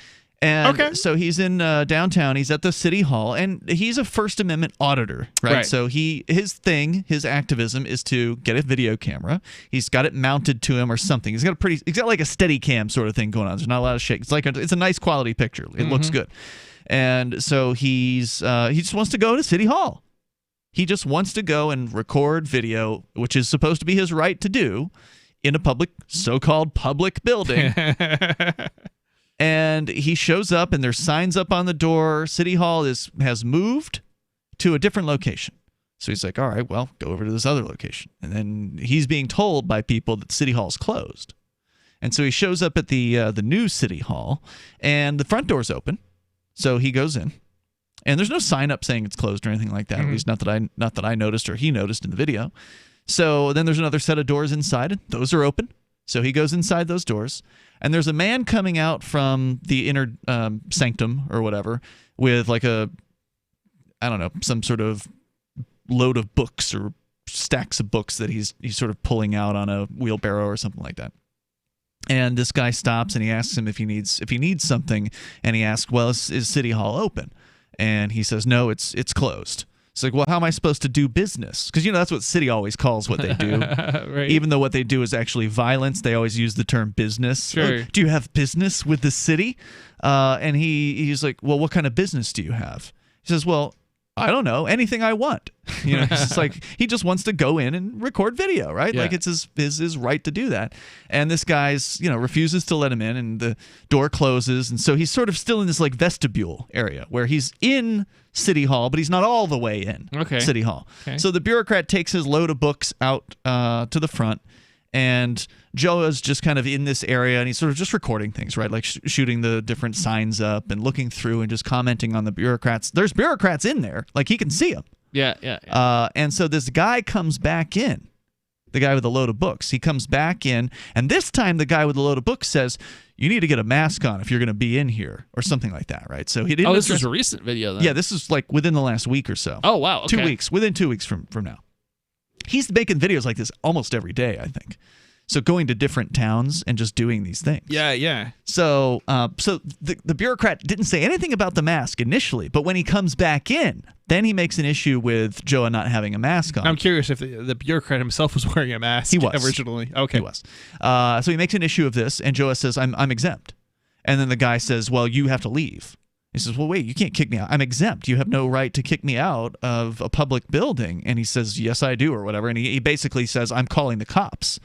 [SPEAKER 18] And so he's in downtown. He's at the city hall, and he's a First Amendment auditor, right? So his activism is to get a video camera. He's got it mounted to him or something. He's got like a steady cam sort of thing going on. There's not a lot of shake. It's a nice quality picture. It looks good. And so he just wants to go to City Hall. He just wants to go and record video, which is supposed to be his right to do in a so-called public building. And he shows up, and there's signs up on the door. City Hall has moved to a different location. So he's like, all right, well, go over to this other location. And then he's being told by people that City Hall's closed. And so he shows up at the new City Hall, and the front door's open. So he goes in, and there's no sign up saying it's closed or anything like that. At least not that I noticed or he noticed in the video. So then there's another set of doors inside, and those are open. So he goes inside those doors, and there's a man coming out from the inner sanctum or whatever with like some sort of load of books or stacks of books that he's sort of pulling out on a wheelbarrow or something like that. And this guy stops and he asks him if he needs something, and he asks, well, is City Hall open? And he says, no, it's closed. It's like, well, how am I supposed to do business? Because, that's what city always calls what they do.
[SPEAKER 19] Right.
[SPEAKER 18] Even though what they do is actually violence, they always use the term business.
[SPEAKER 19] Sure.
[SPEAKER 18] Oh, do you have business with the city? And he's like, well, what kind of business do you have? He says, well, I don't know, anything I want. It's just like he just wants to go in and record video, right?
[SPEAKER 19] Yeah.
[SPEAKER 18] Like it's his right to do that. And this guy's, refuses to let him in, and the door closes, and so he's sort of still in this like vestibule area where he's in City Hall, but he's not all the way in City Hall.
[SPEAKER 19] Okay.
[SPEAKER 18] So the bureaucrat takes his load of books out to the front, and Joe is just kind of in this area, and he's sort of just recording things, right? Like shooting the different signs up and looking through and just commenting on the bureaucrats. There's bureaucrats in there. Like, he can see them.
[SPEAKER 19] Yeah.
[SPEAKER 18] And so this guy comes back in, the guy with the load of books. He comes back in, and this time the guy with the load of books says, you need to get a mask on if you're going to be in here, or something like that, right? So he didn't.
[SPEAKER 19] Oh, this was a recent video then.
[SPEAKER 18] Yeah, this is like within the last week or so.
[SPEAKER 19] Oh, wow. Okay.
[SPEAKER 18] 2 weeks. Within 2 weeks from now. He's making videos like this almost every day, I think. So going to different towns and just doing these things.
[SPEAKER 19] Yeah.
[SPEAKER 18] So the bureaucrat didn't say anything about the mask initially, but when he comes back in, then he makes an issue with Joe not having a mask on.
[SPEAKER 19] I'm curious if the bureaucrat himself was wearing a mask.
[SPEAKER 18] He was.
[SPEAKER 19] Originally. Okay.
[SPEAKER 18] He was. So he makes an issue of this, and Joe says, I'm exempt. And then the guy says, well, you have to leave. He says, well, wait, you can't kick me out. I'm exempt. You have no right to kick me out of a public building. And he says, yes, I do, or whatever. And he basically says, I'm calling the cops.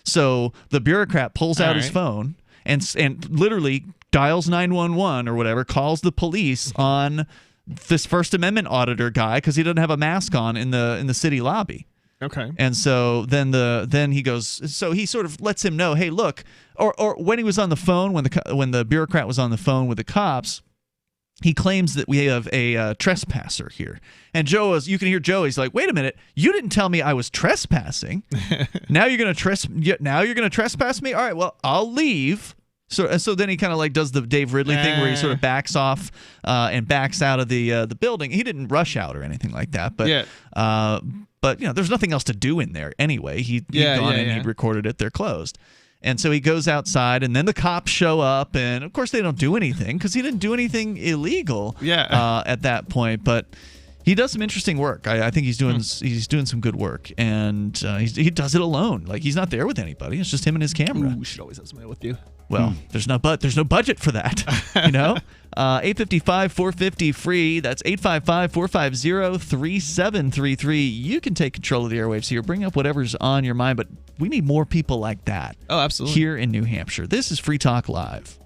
[SPEAKER 18] So the bureaucrat pulls out his phone and literally dials 911 or whatever, calls the police on this First Amendment auditor guy because he doesn't have a mask on in the city lobby.
[SPEAKER 19] Okay.
[SPEAKER 18] And so then he goes. So he sort of lets him know, hey, look. Or when he was on the phone, when the bureaucrat was on the phone with the cops, he claims that we have a trespasser here. And you can hear Joe. He's like, wait a minute, you didn't tell me I was trespassing. Now you're gonna trespass me. All right, well, I'll leave. So then he kind of like does the Dave Ridley thing where he sort of backs off and backs out of the building. He didn't rush out or anything like that, but but there's nothing else to do in there anyway. He'd gone and he'd recorded it. They're closed. And so he goes outside, and then the cops show up, and of course they don't do anything because he didn't do anything illegal at that point. But he does some interesting work. I think he's doing some good work, and he does it alone. Like, he's not there with anybody. It's just him and his camera.
[SPEAKER 19] Ooh, you should always have somebody with you.
[SPEAKER 18] Well, there's no budget for that, 855-450 free. That's 855-450-3733. You can take control of the airwaves here. Bring up whatever's on your mind, but we need more people like that.
[SPEAKER 19] Oh, absolutely.
[SPEAKER 18] Here in New Hampshire. This is Free Talk Live.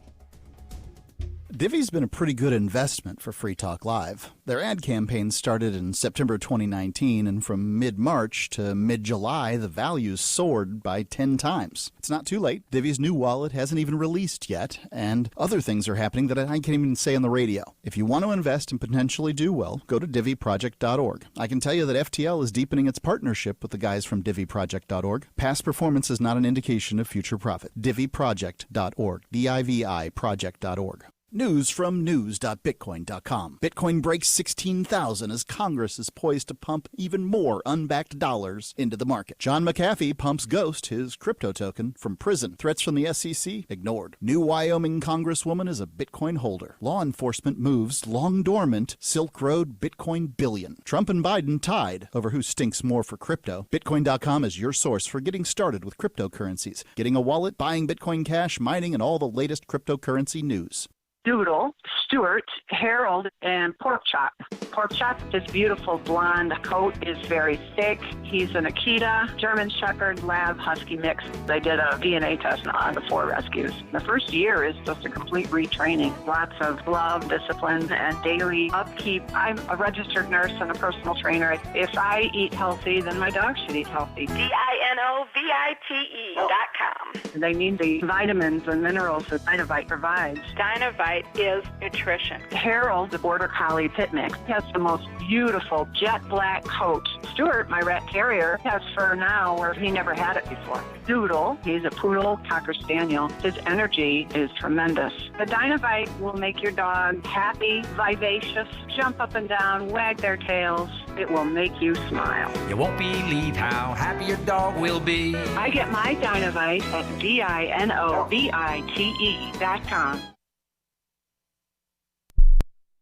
[SPEAKER 15] Divvy's been a pretty good investment for Free Talk Live. Their ad campaign started in September 2019, and from mid-March to mid-July, the values soared by 10 times. It's not too late. Divvy's new wallet hasn't even released yet, and other things are happening that I can't even say on the radio. If you want to invest and potentially do well, go to DivvyProject.org. I can tell you that FTL is deepening its partnership with the guys from DivvyProject.org. Past performance is not an indication of future profit. DivvyProject.org. DIVI Project.org. News from news.bitcoin.com. Bitcoin breaks 16,000 as Congress is poised to pump even more unbacked dollars into the market. John McAfee pumps Ghost, his crypto token, from prison. Threats from the SEC ignored. New Wyoming Congresswoman is a Bitcoin holder. Law enforcement moves long dormant Silk Road Bitcoin billion. Trump and Biden tied over who stinks more for crypto. Bitcoin.com is your source for getting started with cryptocurrencies, getting a wallet, buying Bitcoin Cash, mining, and all the latest cryptocurrency news.
[SPEAKER 17] Doodle, Stuart, Harold, and Pork Chop. Pork Chop, his beautiful blonde coat is very thick. He's an Akita, German Shepherd, Lab, Husky mix. They did a DNA test on the 4 rescues. The first year is just a complete retraining. Lots of love, discipline, and daily upkeep. I'm a registered nurse and a personal trainer. If I eat healthy, then my dog should eat healthy. DINOVITE.com. They need the vitamins and minerals that Dynovite provides.
[SPEAKER 21] Dynovite is nutrition.
[SPEAKER 17] Harold, the Border Collie Pit Mix, has the most beautiful jet black coat. Stuart, my rat terrier, has fur now where he never had it before. Doodle, he's a poodle cocker spaniel. His energy is tremendous. The Dynovite will make your dog happy, vivacious, jump up and down, wag their tails. It will make you smile.
[SPEAKER 23] You won't believe how happy your dog will be.
[SPEAKER 17] I get my Dynovite at DINOVITE.com.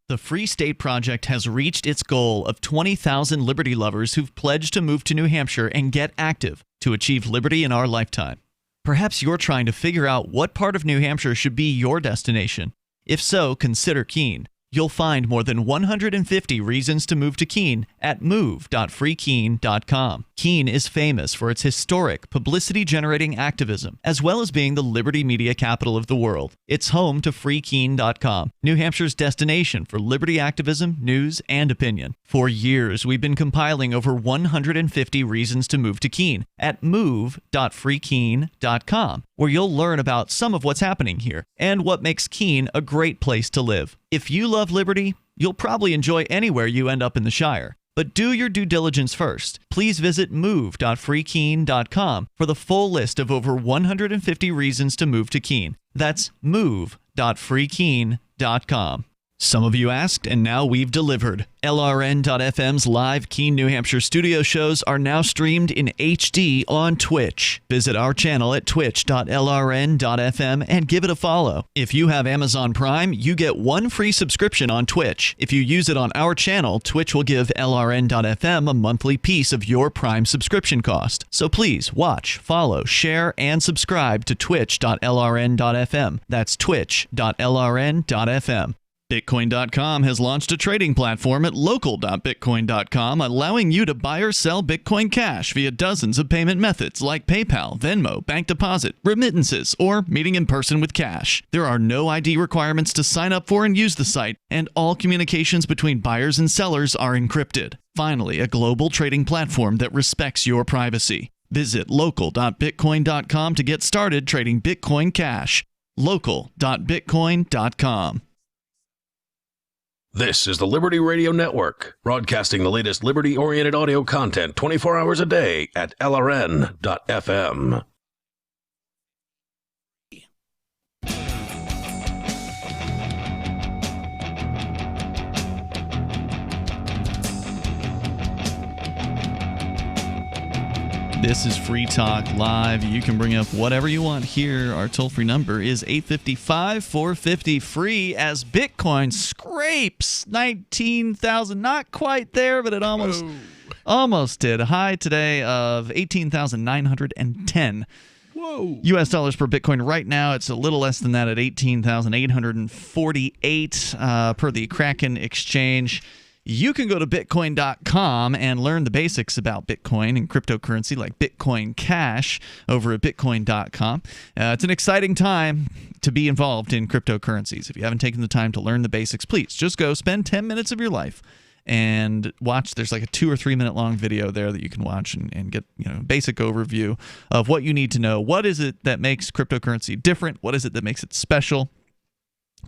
[SPEAKER 18] The Free State Project has reached its goal of 20,000 liberty lovers who've pledged to move to New Hampshire and get active to achieve liberty in our lifetime. Perhaps you're trying to figure out what part of New Hampshire should be your destination. If so, consider Keene. You'll find more than 150 reasons to move to Keene at move.freekeene.com. Keene is famous for its historic, publicity-generating activism, as well as being the liberty media capital of the world. It's home to freekeene.com, New Hampshire's destination for liberty activism, news, and opinion. For years, we've been compiling over 150 reasons to move to Keene at move.freekeene.com, where you'll learn about some of what's happening here and what makes Keene a great place to live. If you love liberty, you'll probably enjoy anywhere you end up in the Shire. But do your due diligence first. Please visit move.freekeene.com for the full list of over 150 reasons to move to Keene. That's move.freekeene.com. Some of you asked, and now we've delivered. LRN.FM's live Keene, New Hampshire studio shows are now streamed in HD on Twitch. Visit our channel at twitch.lrn.fm and give it a follow. If you have Amazon Prime, you get one free subscription on Twitch. If you use it on our channel, Twitch will give LRN.FM a monthly piece of your Prime subscription cost. So please watch, follow, share, and subscribe to twitch.lrn.fm. That's twitch.lrn.fm. Bitcoin.com has launched a trading platform at local.bitcoin.com, allowing you to buy or sell Bitcoin Cash via dozens of payment methods like PayPal, Venmo, bank deposit, remittances, or meeting in person with cash. There are no ID requirements to sign up for and use the site, and all communications between buyers and sellers are encrypted. Finally, a global trading platform that respects your privacy. Visit local.bitcoin.com to get started trading Bitcoin Cash. local.bitcoin.com.
[SPEAKER 22] This is the Liberty Radio Network, broadcasting the latest liberty-oriented audio content 24 hours a day at LRN.FM.
[SPEAKER 18] This is Free Talk Live. You can bring up whatever you want here. Our toll-free number is 855-450-FREE as Bitcoin scrapes 19,000. Not quite there, but it almost did. A high today of 18,910.
[SPEAKER 19] Whoa.
[SPEAKER 18] U.S. dollars per Bitcoin. Right now, it's a little less than that at 18,848 per the Kraken exchange. You can go to Bitcoin.com and learn the basics about Bitcoin and cryptocurrency like Bitcoin Cash over at Bitcoin.com. It's an exciting time to be involved in cryptocurrencies. If you haven't taken the time to learn the basics, please just go spend 10 minutes of your life and watch. There's like a 2 or 3 minute long video there that you can watch and get a basic overview of what you need to know. What is it that makes cryptocurrency different? What is it that makes it special?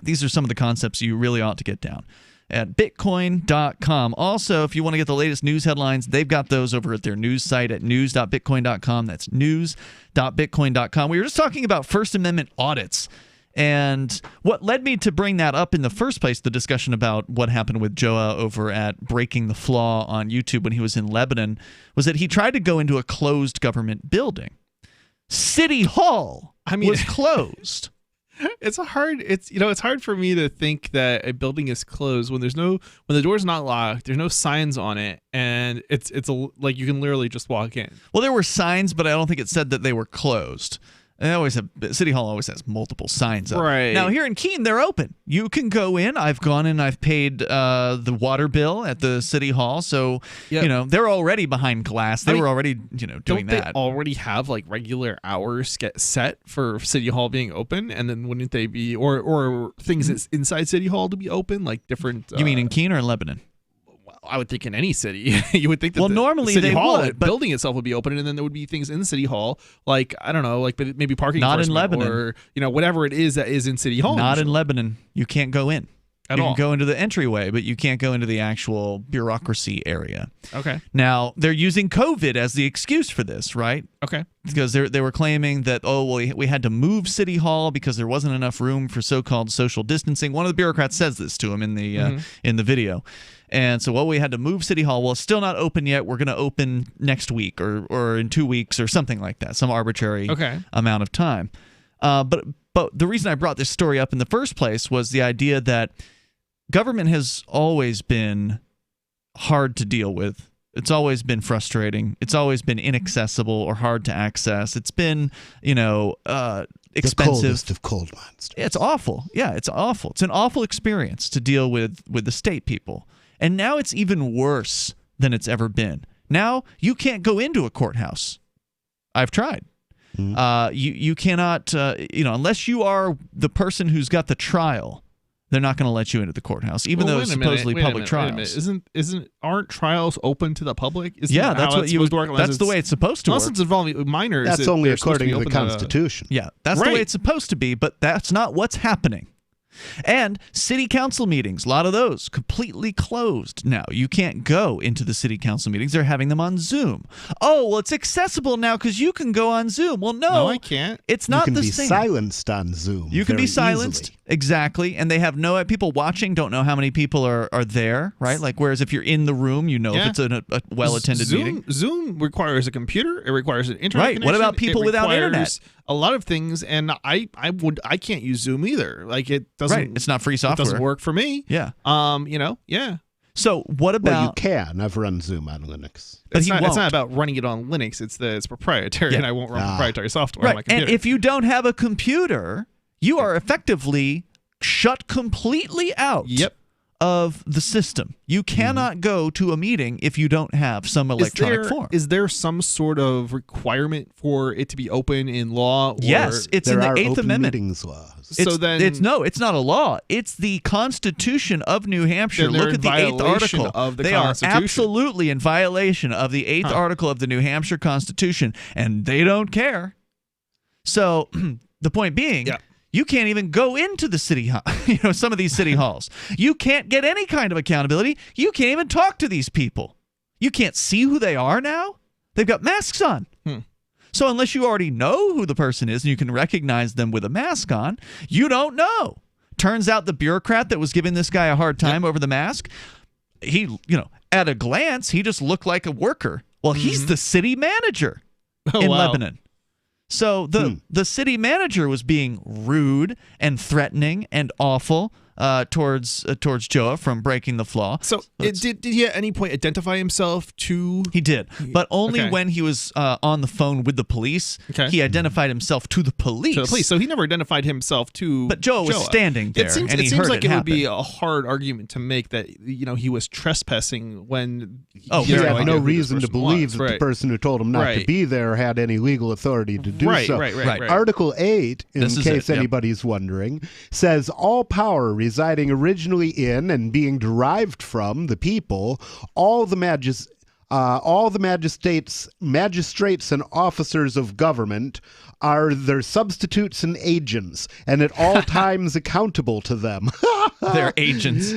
[SPEAKER 18] These are some of the concepts you really ought to get down at Bitcoin.com. Also, if you want to get the latest news headlines, they've got those over at their news site at news.bitcoin.com. That's news.bitcoin.com. We were just talking about First Amendment audits. And what led me to bring that up in the first place, the discussion about what happened with Joa over at Breaking the Flaw on YouTube when he was in Lebanon, was that he tried to go into a closed government building. City Hall was closed.
[SPEAKER 19] It's hard for me to think that a building is closed when the door's not locked, there's no signs on it, and it's like you can literally just walk in.
[SPEAKER 18] Well, there were signs, but I don't think it said that they were closed. City Hall always has multiple signs up.
[SPEAKER 19] Right.
[SPEAKER 18] Now, here in Keene, they're open. You can go in. I've gone in. I've paid the water bill at the City Hall. So, they're already behind glass. They were already, doing
[SPEAKER 19] don't
[SPEAKER 18] that.
[SPEAKER 19] They already have like regular hours get set for City Hall being open? And then wouldn't they be, or things inside City Hall to be open, like different?
[SPEAKER 18] You mean in Keene or in Lebanon?
[SPEAKER 19] I would think in any city, you would think that
[SPEAKER 18] normally
[SPEAKER 19] City
[SPEAKER 18] they
[SPEAKER 19] Hall
[SPEAKER 18] would, but
[SPEAKER 19] building itself would be open, and then there would be things in City Hall, like I don't know, like maybe parking.
[SPEAKER 18] Not in Lebanon,
[SPEAKER 19] or whatever it is that is in City Hall.
[SPEAKER 18] Not in Lebanon. You can't go in.
[SPEAKER 19] You
[SPEAKER 18] can go into the entryway, but you can't go into the actual bureaucracy area.
[SPEAKER 19] Okay.
[SPEAKER 18] Now, they're using COVID as the excuse for this, right?
[SPEAKER 19] Okay.
[SPEAKER 18] Because they were claiming that, we had to move City Hall because there wasn't enough room for so-called social distancing. One of the bureaucrats says this to him in the video. And so, we had to move City Hall. Well, it's still not open yet. We're going to open next week or in 2 weeks or something like that, some arbitrary amount of time. But the reason I brought this story up in the first place was the idea that government has always been hard to deal with. It's always been frustrating. It's always been inaccessible or hard to access. It's been, expensive.
[SPEAKER 20] The coldest of cold monsters.
[SPEAKER 18] It's awful. Yeah, it's awful. It's an awful experience to deal with the state people. And now it's even worse than it's ever been. Now you can't go into a courthouse. I've tried. You cannot, unless you are the person who's got the trial, they're not going to let you into the courthouse, even though it's supposedly public trials.
[SPEAKER 19] Aren't trials open to the public?
[SPEAKER 18] That's what that's the way it's supposed to work.
[SPEAKER 19] Unless it's involving minors.
[SPEAKER 20] That's only according to the Constitution.
[SPEAKER 18] Yeah, that's the way it's supposed to be, but that's not what's happening. And city council meetings, a lot of those completely closed now. You can't go into the city council meetings. They're having them on Zoom. Oh, well, it's accessible now because you can go on Zoom. Well, no,
[SPEAKER 19] I can't.
[SPEAKER 18] It's not the same.
[SPEAKER 20] You can be silenced on Zoom.
[SPEAKER 18] You can be silenced.
[SPEAKER 20] Easily.
[SPEAKER 18] Exactly. And they have people watching don't know how many people are there, right? Like, whereas if you're in the room, if it's a well-attended meeting.
[SPEAKER 19] Zoom requires a computer. It requires an internet connection.
[SPEAKER 18] What about people without internet?
[SPEAKER 19] A lot of things, and I can't use Zoom either. Like, it doesn't.
[SPEAKER 18] Right. It's not free software.
[SPEAKER 19] It doesn't work for me.
[SPEAKER 18] Yeah.
[SPEAKER 19] Yeah.
[SPEAKER 18] So what about?
[SPEAKER 20] Well, you can. I've run Zoom on Linux.
[SPEAKER 19] It's not about running it on Linux. It's proprietary, and I won't run proprietary software on my computer.
[SPEAKER 18] And if you don't have a computer, you are effectively shut completely out of the system. You cannot go to a meeting if you don't have some electronic form.
[SPEAKER 19] Is there some sort of requirement for it to be open in law?
[SPEAKER 18] Yes, it's in the 8th Amendment.
[SPEAKER 20] Meetings laws.
[SPEAKER 18] It's not a law. It's the Constitution of New Hampshire. Look at the 8th article
[SPEAKER 19] of the
[SPEAKER 18] They
[SPEAKER 19] Constitution.
[SPEAKER 18] are absolutely in violation of the 8th article of the New Hampshire Constitution, and they don't care. So the point being, you can't even go into the city hall, some of these city halls. You can't get any kind of accountability. You can't even talk to these people. You can't see who they are now. They've got masks on. So unless you already know who the person is and you can recognize them with a mask on, you don't know. Turns out the bureaucrat that was giving this guy a hard time over the mask, he, at a glance, he just looked like a worker. Well, he's the city manager in Lebanon. So the city manager was being rude and threatening and awful towards Joa from breaking the law.
[SPEAKER 19] So did he at any point identify himself to?
[SPEAKER 18] He did, but only when he was on the phone with the police.
[SPEAKER 19] Okay.
[SPEAKER 18] He identified himself to the police.
[SPEAKER 19] To the police. So he never identified himself to.
[SPEAKER 18] But Joa was standing there, and he heard
[SPEAKER 19] like
[SPEAKER 18] it
[SPEAKER 19] would be a hard argument to make that he was trespassing when.
[SPEAKER 20] He had no reason to believe that the person who told him not to be there had any legal authority to do so.
[SPEAKER 19] Right.
[SPEAKER 20] Article 8, in case anybody's wondering, says all power residing originally in and being derived from the people, all the magistrates and officers of government are their substitutes and agents, and at all times accountable to them.
[SPEAKER 18] They're agents.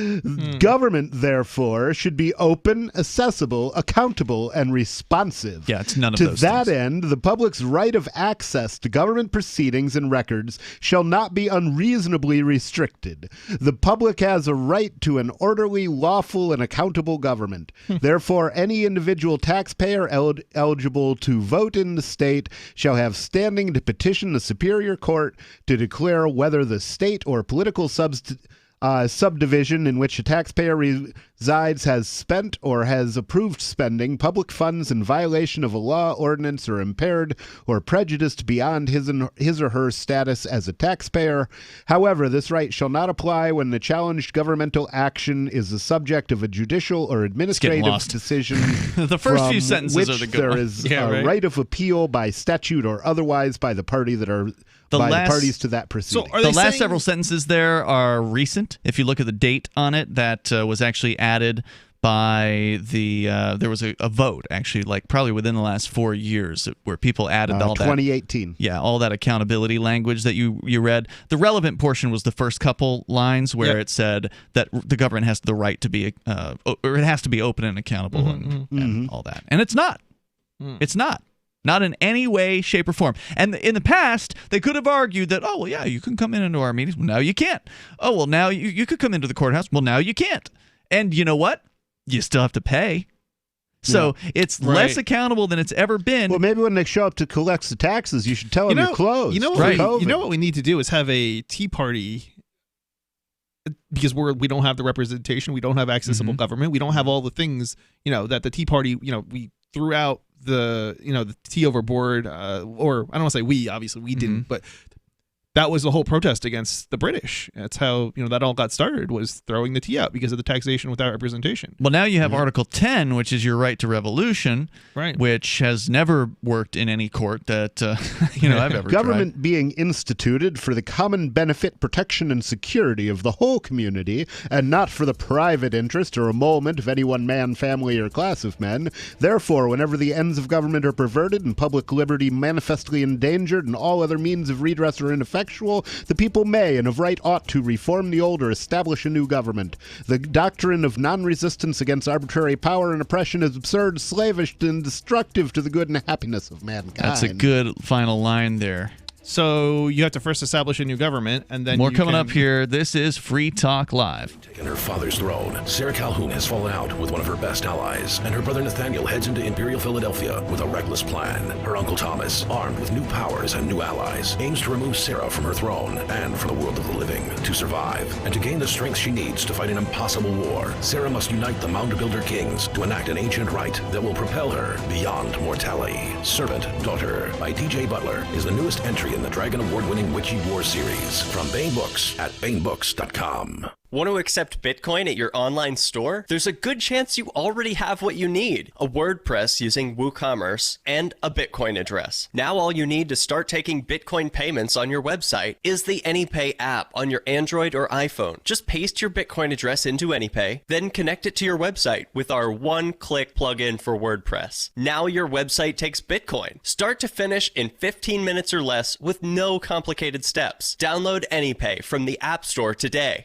[SPEAKER 20] Government, therefore, should be open, accessible, accountable, and responsive.
[SPEAKER 18] Yeah, it's none of
[SPEAKER 20] to
[SPEAKER 18] those
[SPEAKER 20] that
[SPEAKER 18] things.
[SPEAKER 20] end, the public's right of access to government proceedings and records shall not be unreasonably restricted. The public has a right to an orderly, lawful, and accountable government. Therefore, any individual taxpayer eligible to vote in the state shall have standing to petition the Superior Court to declare whether the state or political subdivision in which a taxpayer resides has spent or has approved spending public funds in violation of a law, ordinance, or impaired or prejudiced beyond his or her status as a taxpayer. However, this right shall not apply when the challenged governmental action is the subject of a judicial or administrative decision.
[SPEAKER 18] The first few sentences
[SPEAKER 20] which
[SPEAKER 18] are the good
[SPEAKER 20] there
[SPEAKER 18] ones.
[SPEAKER 20] is a right of appeal by statute or otherwise by the party that are the parties to that proceeding.
[SPEAKER 18] The last several sentences there are recent. If you look at the date on it, that was actually added by there was a vote, actually, like probably within the last 4 years, where people added all
[SPEAKER 20] 2018.
[SPEAKER 18] that. Yeah, all that accountability language that you read. The relevant portion was the first couple lines where it said that the government has the right to be, or it has to be open and accountable and all that. And it's not. It's not. Not in any way, shape, or form. And in the past, they could have argued that, oh, well, yeah, you can come into our meetings. Well, now you can't. Oh, well, now you could come into the courthouse. Well, now you can't. And you know what? You still have to pay. So it's less accountable than it's ever been.
[SPEAKER 20] Well, maybe when they show up to collect the taxes, you should tell them you're closed.
[SPEAKER 19] You know what we need to do is have a Tea Party because we don't have the representation, we don't have accessible government, we don't have all the things, that the Tea Party, we threw out the tea overboard, or I don't want to say we, obviously we didn't, but that was the whole protest against the British. That's how, that all got started, was throwing the tea out because of the taxation without representation.
[SPEAKER 18] Well, now you have Article 10, which is your right to revolution,
[SPEAKER 19] right,
[SPEAKER 18] which has never worked in any court that, I've ever
[SPEAKER 20] Government
[SPEAKER 18] tried.
[SPEAKER 20] being instituted for the common benefit, protection, and security of the whole community, and not for the private interest or emolument of any one man, family, or class of men. Therefore, whenever the ends of government are perverted and public liberty manifestly endangered and all other means of redress are ineffectual, the people may and of right ought to reform the old or establish a new government. The doctrine of non-resistance against arbitrary power and oppression is absurd, slavish, and destructive to the good and happiness of mankind.
[SPEAKER 18] That's a good final line there.
[SPEAKER 19] So you have to first establish a new government, and then
[SPEAKER 18] more coming up here. This is Free Talk Live.
[SPEAKER 22] Taking her father's throne, Sarah Calhoun has fallen out with one of her best allies, and her brother Nathaniel heads into Imperial Philadelphia with a reckless plan. Her uncle Thomas, armed with new powers and new allies, aims to remove Sarah from her throne and from the world of the living. To survive and to gain the strength she needs to fight an impossible war, Sarah must unite the Mound Builder Kings to enact an ancient rite that will propel her beyond mortality. Servant Daughter by DJ Butler is the newest entry in the Dragon Award-winning Witchy War series from Baen Books at BaenBooks.com.
[SPEAKER 13] Want to accept Bitcoin at your online store? There's a good chance you already have what you need: a WordPress using WooCommerce and a Bitcoin address. Now all you need to start taking Bitcoin payments on your website is the AnyPay app on your Android or iPhone. Just paste your Bitcoin address into AnyPay, then connect it to your website with our one-click plugin for WordPress. Now your website takes Bitcoin, start to finish, in 15 minutes or less with no complicated steps. Download AnyPay from the App Store today.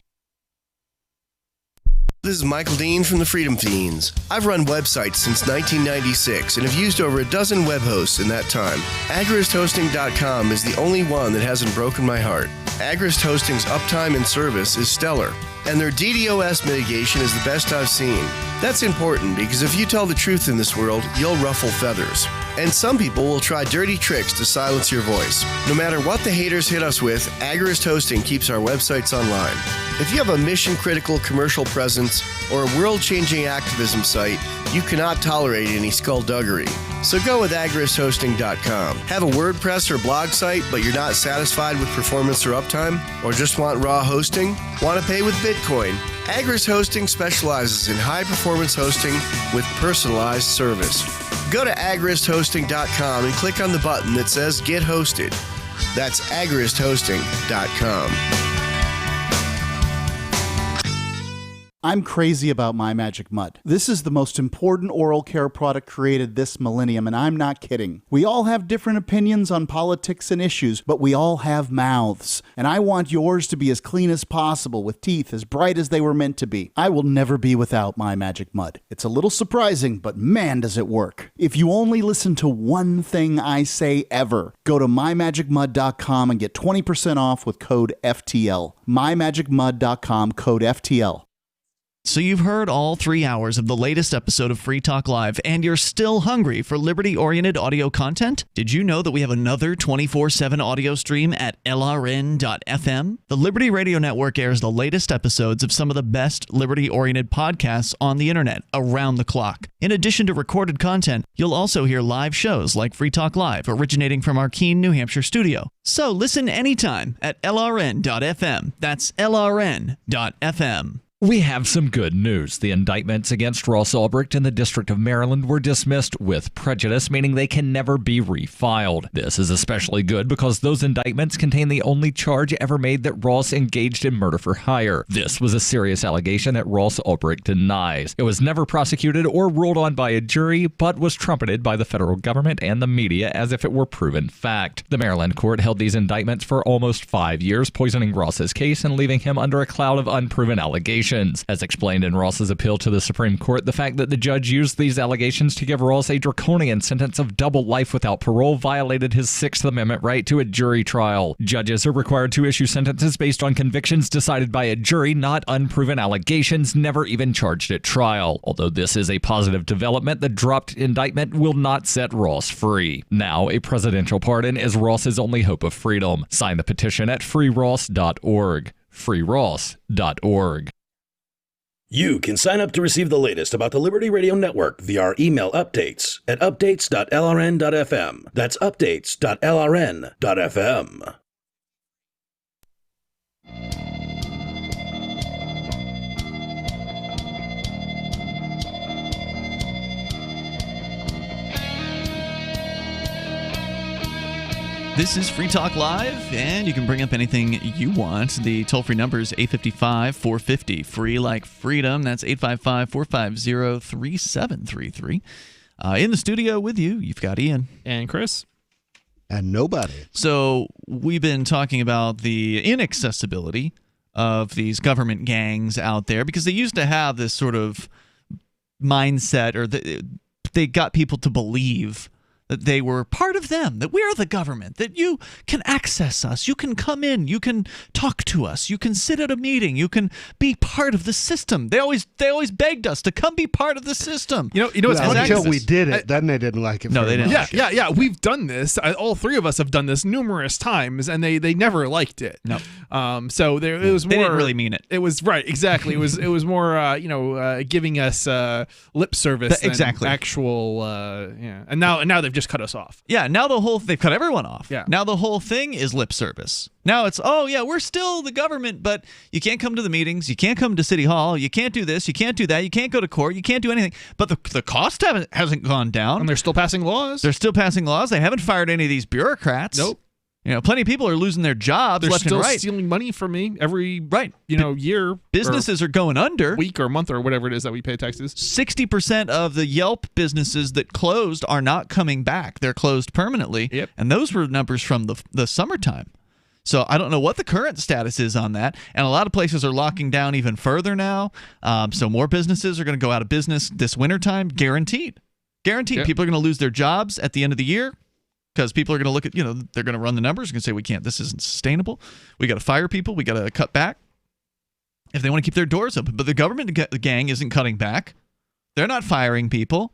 [SPEAKER 5] This is Michael Dean from the Freedom Fiends. I've run websites since 1996 and have used over a dozen web hosts in that time. AgristHosting.com is the only one that hasn't broken my heart. Agrist Hosting's uptime and service is stellar, and their DDoS mitigation is the best I've seen. That's important because if you tell the truth in this world, you'll ruffle feathers. And some people will try dirty tricks to silence your voice. No matter what the haters hit us with, Agrist Hosting keeps our websites online. If you have a mission-critical commercial presence or a world-changing activism site, you cannot tolerate any skullduggery. So go with AgristHosting.com. Have a WordPress or blog site, but you're not satisfied with performance or uptime? Or just want raw hosting? Want to pay with Bitcoin? Agrist Hosting specializes in high-performance hosting with personalized service. Go to AgristHosting.com and click on the button that says Get Hosted. That's AgristHosting.com.
[SPEAKER 15] I'm crazy about My Magic Mud. This is the most important oral care product created this millennium, and I'm not kidding. We all have different opinions on politics and issues, but we all have mouths. And I want yours to be as clean as possible, with teeth as bright as they were meant to be. I will never be without My Magic Mud. It's a little surprising, but man, does it work. If you only listen to one thing I say ever, go to mymagicmud.com and get 20% off with code FTL. mymagicmud.com, code FTL.
[SPEAKER 18] So you've heard all 3 hours of the latest episode of Free Talk Live, and you're still hungry for liberty-oriented audio content? Did you know that we have another 24/7 audio stream at LRN.FM? The Liberty Radio Network airs the latest episodes of some of the best liberty-oriented podcasts on the internet around the clock. In addition to recorded content, you'll also hear live shows like Free Talk Live, originating from our Keene, New Hampshire studio. So listen anytime at LRN.FM. That's LRN.FM.
[SPEAKER 9] We have some good news. The indictments against Ross Ulbricht in the District of Maryland were dismissed with prejudice, meaning they can never be refiled. This is especially good because those indictments contain the only charge ever made that Ross engaged in murder for hire. This was a serious allegation that Ross Ulbricht denies. It was never prosecuted or ruled on by a jury, but was trumpeted by the federal government and the media as if it were proven fact. The Maryland court held these indictments for almost 5 years, poisoning Ross's case and leaving him under a cloud of unproven allegations. As explained in Ross's appeal to the Supreme Court, the fact that the judge used these allegations to give Ross a draconian sentence of double life without parole violated his Sixth Amendment right to a jury trial. Judges are required to issue sentences based on convictions decided by a jury, not unproven allegations never even charged at trial. Although this is a positive development, the dropped indictment will not set Ross free. Now, a presidential pardon is Ross's only hope of freedom. Sign the petition at freeross.org. freeross.org.
[SPEAKER 10] You can sign up to receive the latest about the Liberty Radio Network via our email updates at updates.lrn.fm. That's updates.lrn.fm.
[SPEAKER 18] This is Free Talk Live, and you can bring up anything you want. The toll-free number is 855-450, free like freedom. That's 855-450-3733. In the studio with you, you've got Ian.
[SPEAKER 19] And Chris.
[SPEAKER 20] And nobody.
[SPEAKER 18] So we've been talking about the inaccessibility of these government gangs out there because they used to have this sort of mindset, or they got people to believe that they were part of them, that we're the government, that you can access us, you can come in, you can talk to us, you can sit at a meeting, you can be part of the system. They always begged us to come be part of the system.
[SPEAKER 19] You know what's funny?
[SPEAKER 20] Until we did it, then they didn't like it.
[SPEAKER 18] No, they didn't.
[SPEAKER 19] Yeah. We've done this. All three of us have done this numerous times, and they never liked it.
[SPEAKER 18] No.
[SPEAKER 19] So it was more.
[SPEAKER 18] They didn't really mean it.
[SPEAKER 19] It was right, exactly. It was more, giving us lip service than
[SPEAKER 18] exactly.
[SPEAKER 19] actual. Yeah. And now they've just cut us off.
[SPEAKER 18] Yeah, now they've cut everyone off.
[SPEAKER 19] Yeah.
[SPEAKER 18] Now the whole thing is lip service. Now it's, oh yeah, we're still the government, but you can't come to the meetings, you can't come to City Hall, you can't do this, you can't do that, you can't go to court, you can't do anything. But the cost hasn't gone down.
[SPEAKER 19] And they're still passing laws.
[SPEAKER 18] They're still passing laws. They haven't fired any of these bureaucrats.
[SPEAKER 19] Nope.
[SPEAKER 18] Plenty of people are losing their jobs
[SPEAKER 19] They're
[SPEAKER 18] left
[SPEAKER 19] still
[SPEAKER 18] and right.
[SPEAKER 19] stealing money from me every year.
[SPEAKER 18] Businesses are going under.
[SPEAKER 19] Week or month or whatever it is that we pay taxes.
[SPEAKER 18] 60% of the Yelp businesses that closed are not coming back. They're closed permanently.
[SPEAKER 19] Yep.
[SPEAKER 18] And those were numbers from the summertime. So I don't know what the current status is on that. And a lot of places are locking down even further now. So more businesses are going to go out of business this wintertime, guaranteed. Guaranteed.
[SPEAKER 19] Yep.
[SPEAKER 18] People are going to lose their jobs at the end of the year. Because people are going to look at, they're going to run the numbers and say, this isn't sustainable. We got to fire people. We got to cut back if they want to keep their doors open. But the government gang isn't cutting back. They're not firing people.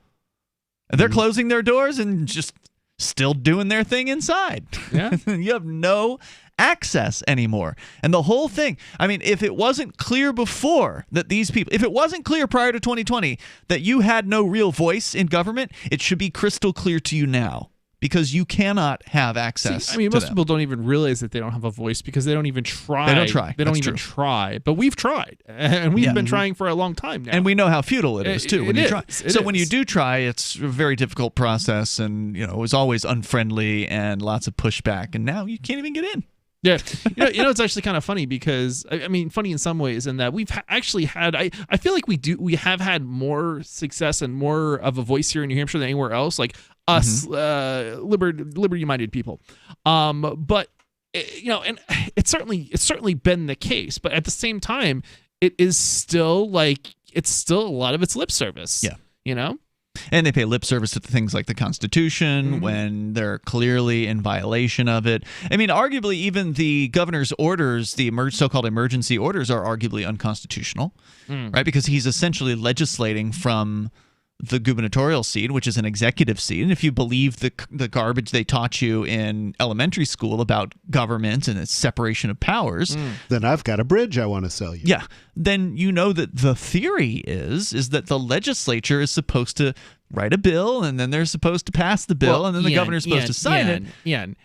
[SPEAKER 18] They're closing their doors and just still doing their thing inside.
[SPEAKER 19] Yeah.
[SPEAKER 18] You have no access anymore. And the whole thing, if it wasn't clear before that these people, if it wasn't clear prior to 2020 that you had no real voice in government, it should be crystal clear to you now. Because you cannot have access.
[SPEAKER 19] Most people don't even realize that they don't have a voice because they don't even try.
[SPEAKER 18] They don't try.
[SPEAKER 19] They don't
[SPEAKER 18] That's
[SPEAKER 19] even
[SPEAKER 18] true.
[SPEAKER 19] try. But we've tried, and we've been trying for a long time now.
[SPEAKER 18] And we know how futile it is too when you try.
[SPEAKER 19] So
[SPEAKER 18] when you do try, it's a very difficult process, and it was always unfriendly and lots of pushback. And now you can't even get in.
[SPEAKER 19] Yeah, it's actually kind of funny because funny in some ways in that we've actually had. I feel like we have had more success and more of a voice here in New Hampshire than anywhere else. Like us, liberty-minded people. But and it's certainly been the case. But at the same time, it is still a lot of it's lip service.
[SPEAKER 18] Yeah. And they pay lip service to things like the Constitution when they're clearly in violation of it. Arguably, even the governor's orders, the so-called emergency orders, are arguably unconstitutional, right? Because he's essentially legislating from the gubernatorial seat, which is an executive seat. And if you believe the garbage they taught you in elementary school about government and its separation of powers,
[SPEAKER 20] then I've got a bridge I want to sell you.
[SPEAKER 18] Yeah. Then you know that the theory is that the legislature is supposed to write a bill, and then they're supposed to pass the bill, and then the governor's supposed to sign it.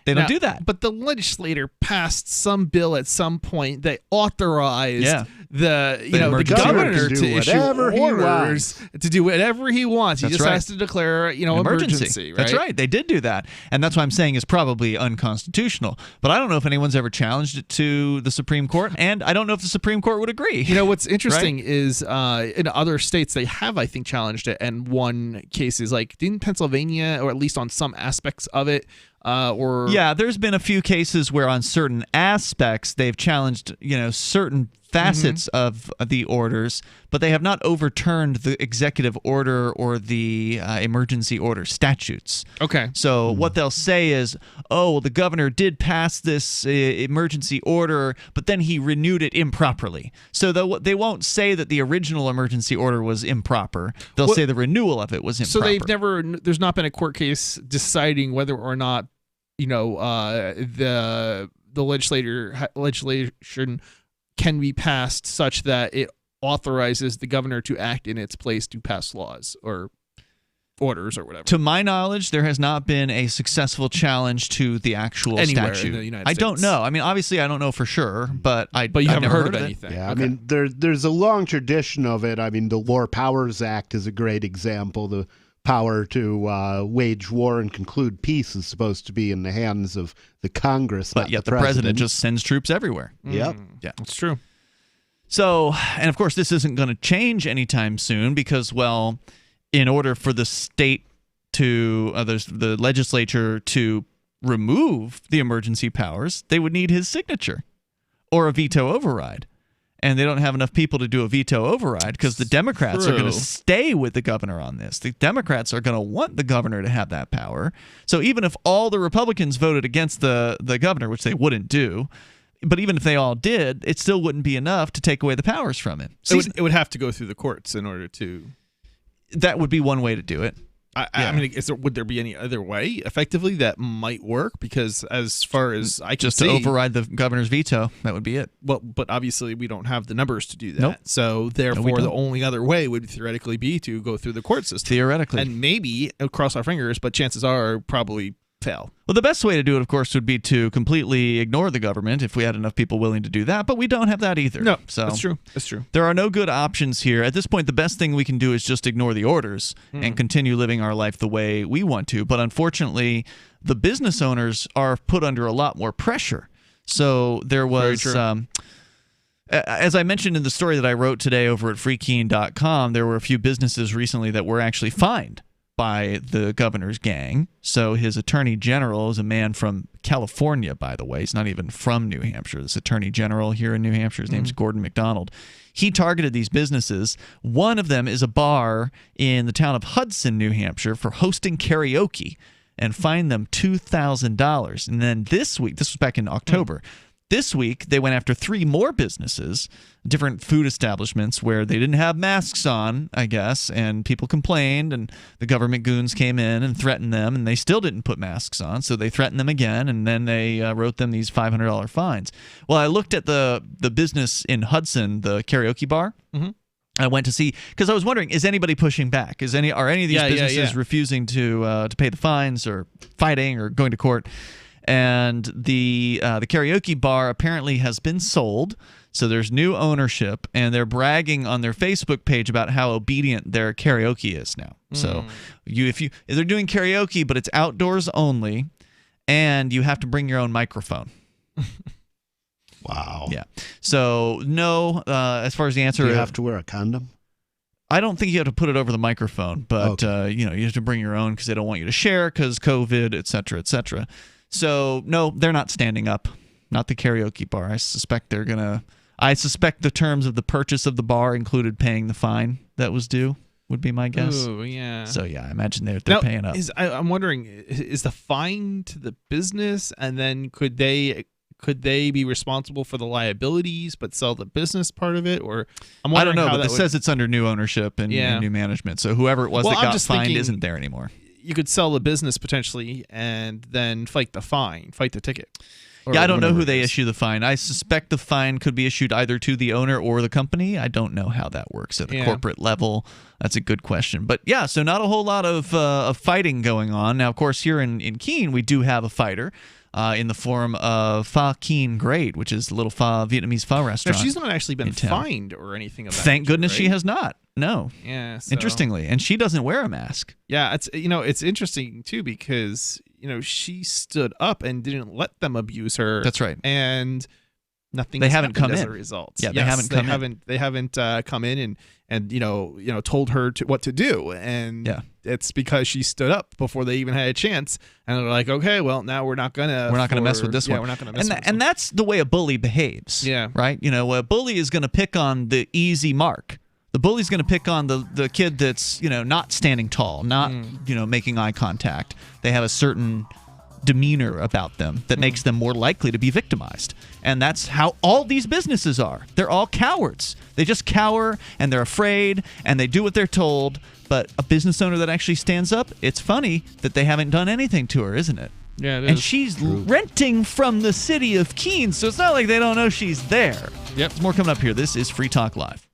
[SPEAKER 18] They don't do that.
[SPEAKER 19] But the legislator passed some bill at some point that authorized the governor to issue orders to do whatever he wants. He just has to declare emergency. Right?
[SPEAKER 18] That's right. They did do that, and that's why I'm saying it's probably unconstitutional. But I don't know if anyone's ever challenged it to the Supreme Court, and I don't know if the Supreme Court would agree.
[SPEAKER 19] What's interesting is in other states they have, I think, challenged it and won cases. Like in Pennsylvania, or at least on some aspects of it,
[SPEAKER 18] there's been a few cases where on certain aspects they've challenged certain facets of the orders, but they have not overturned the executive order or the emergency order statutes.
[SPEAKER 19] Okay.
[SPEAKER 18] So what they'll say is, the governor did pass this emergency order, but then he renewed it improperly. So they won't say that the original emergency order was improper. They'll say the renewal of it was improper.
[SPEAKER 19] So there's not been a court case deciding whether or not the legislation can be passed such that it authorizes the governor to act in its place to pass laws or orders or whatever.
[SPEAKER 18] To my knowledge, there has not been a successful challenge to the actual
[SPEAKER 19] Anywhere
[SPEAKER 18] statute.
[SPEAKER 19] in the United
[SPEAKER 18] I don't
[SPEAKER 19] States.
[SPEAKER 18] know. I mean, obviously, I don't know for sure, but
[SPEAKER 19] you
[SPEAKER 18] I've
[SPEAKER 19] haven't
[SPEAKER 18] never
[SPEAKER 19] heard of
[SPEAKER 18] it.
[SPEAKER 19] anything.
[SPEAKER 20] Yeah,
[SPEAKER 19] Okay.
[SPEAKER 20] I mean, there's a long tradition of it. I mean, the War Powers Act is a great example. The power to wage war and conclude peace is supposed to be in the hands of the Congress,
[SPEAKER 18] But
[SPEAKER 20] not
[SPEAKER 18] yet
[SPEAKER 20] the
[SPEAKER 18] president just sends troops everywhere.
[SPEAKER 20] Yep.
[SPEAKER 18] Yeah,
[SPEAKER 19] that's true.
[SPEAKER 18] So, and of course, this isn't going to change anytime soon because, well, in order for the state to the legislature to remove the emergency powers, they would need his signature or a veto override. And they don't have enough people to do a veto override because the Democrats are going to stay with the governor on this. The Democrats are going to want the governor to have that power. So even if all the Republicans voted against the governor, which they wouldn't do, but even if they all did, it still wouldn't be enough to take away the powers from him.
[SPEAKER 19] It would have to go through the courts in order to...
[SPEAKER 18] That would be one way to do it.
[SPEAKER 19] I mean, would there be any other way, effectively, that might work? Because as far as I can
[SPEAKER 18] just
[SPEAKER 19] see,
[SPEAKER 18] to override the governor's veto, that would be it.
[SPEAKER 19] Well, but obviously we don't have the numbers to do that.
[SPEAKER 18] Nope.
[SPEAKER 19] So therefore, the only other way would theoretically be to go through the court system.
[SPEAKER 18] Theoretically.
[SPEAKER 19] And maybe, cross our fingers, but chances are probably fail.
[SPEAKER 18] Well, the best way to do it, of course, would be to completely ignore the government if we had enough people willing to do that, but we don't have that either.
[SPEAKER 19] No,
[SPEAKER 18] so
[SPEAKER 19] that's true. That's true.
[SPEAKER 18] There are no good options here. At this point, the best thing we can do is just ignore the orders and continue living our life the way we want to. But unfortunately, the business owners are put under a lot more pressure. So there was... as I mentioned in the story that I wrote today over at freekeen.com, there were a few businesses recently that were actually fined by the governor's gang. So his attorney general is a man from California, by the way. He's not even from New Hampshire. This attorney general here in New Hampshire, his name's Gordon McDonald. He targeted these businesses. One of them is a bar in the town of Hudson, New Hampshire, for hosting karaoke and fined them $2,000. And then this week, this was back in October, this week, they went after 3 more businesses, different food establishments where they didn't have masks on, I guess, and people complained, and the government goons came in and threatened them, and they still didn't put masks on, so they threatened them again, and then they wrote them these $500 fines. Well, I looked at the business in Hudson, the karaoke bar. I went to see, because I was wondering, is anybody pushing back? Are any of these businesses refusing to pay the fines or fighting or going to court? And the karaoke bar apparently has been sold, so there's new ownership, and they're bragging on their Facebook page about how obedient their karaoke is now. So if they're doing karaoke, but it's outdoors only, and you have to bring your own microphone.
[SPEAKER 20] Wow.
[SPEAKER 18] Yeah. So no, as far as the answer,
[SPEAKER 20] Do you have to wear a condom?
[SPEAKER 18] I don't think you have to put it over the microphone, but you have to bring your own because they don't want you to share because COVID, et cetera, et cetera. So, no, they're not standing up. Not the karaoke bar. I suspect the terms of the purchase of the bar included paying the fine that was due, would be my guess.
[SPEAKER 19] Oh, yeah.
[SPEAKER 18] So, yeah, I imagine they're paying up.
[SPEAKER 19] I'm wondering, is the fine to the business, and then could they be responsible for the liabilities but sell the business part of it? Or
[SPEAKER 18] I don't know, but it says it's under new ownership and new management. So, whoever it was that got fined isn't there anymore.
[SPEAKER 19] You could sell the business potentially and then fight the ticket.
[SPEAKER 18] Yeah, I don't know who they issue the fine. I suspect the fine could be issued either to the owner or the company. I don't know how that works at the corporate level. That's a good question. But yeah, so not a whole lot of fighting going on. Now, of course, here in Keene, we do have a fighter in the form of Pho Kien Great, which is a little Vietnamese pho restaurant.
[SPEAKER 19] Now, she's not actually been fined or anything about it.
[SPEAKER 18] Thank goodness
[SPEAKER 19] right?
[SPEAKER 18] she has not. No.
[SPEAKER 19] Yeah. So.
[SPEAKER 18] Interestingly, and she doesn't wear a mask.
[SPEAKER 19] Yeah, it's interesting too because she stood up and didn't let them abuse her.
[SPEAKER 18] That's right.
[SPEAKER 19] And nothing.
[SPEAKER 18] They haven't come
[SPEAKER 19] as
[SPEAKER 18] in.
[SPEAKER 19] a result.
[SPEAKER 18] Yeah, they haven't come in.
[SPEAKER 19] They haven't come in and told her what to do. And it's because she stood up before they even had a chance. And they're like, okay, well now we're not gonna
[SPEAKER 18] mess with this one.
[SPEAKER 19] We're not gonna mess with this
[SPEAKER 18] and that's the way a bully behaves.
[SPEAKER 19] Yeah.
[SPEAKER 18] Right. A bully is gonna pick on the easy mark. The bully's going to pick on the kid that's, not standing tall, not, making eye contact. They have a certain demeanor about them that makes them more likely to be victimized. And that's how all these businesses are. They're all cowards. They just cower and they're afraid and they do what they're told. But a business owner that actually stands up, it's funny that they haven't done anything to her, isn't it?
[SPEAKER 19] Yeah, it is.
[SPEAKER 18] And she's renting from the city of Keene, so it's not like they don't know she's there. Yep, there's more coming up here. This is Free Talk Live.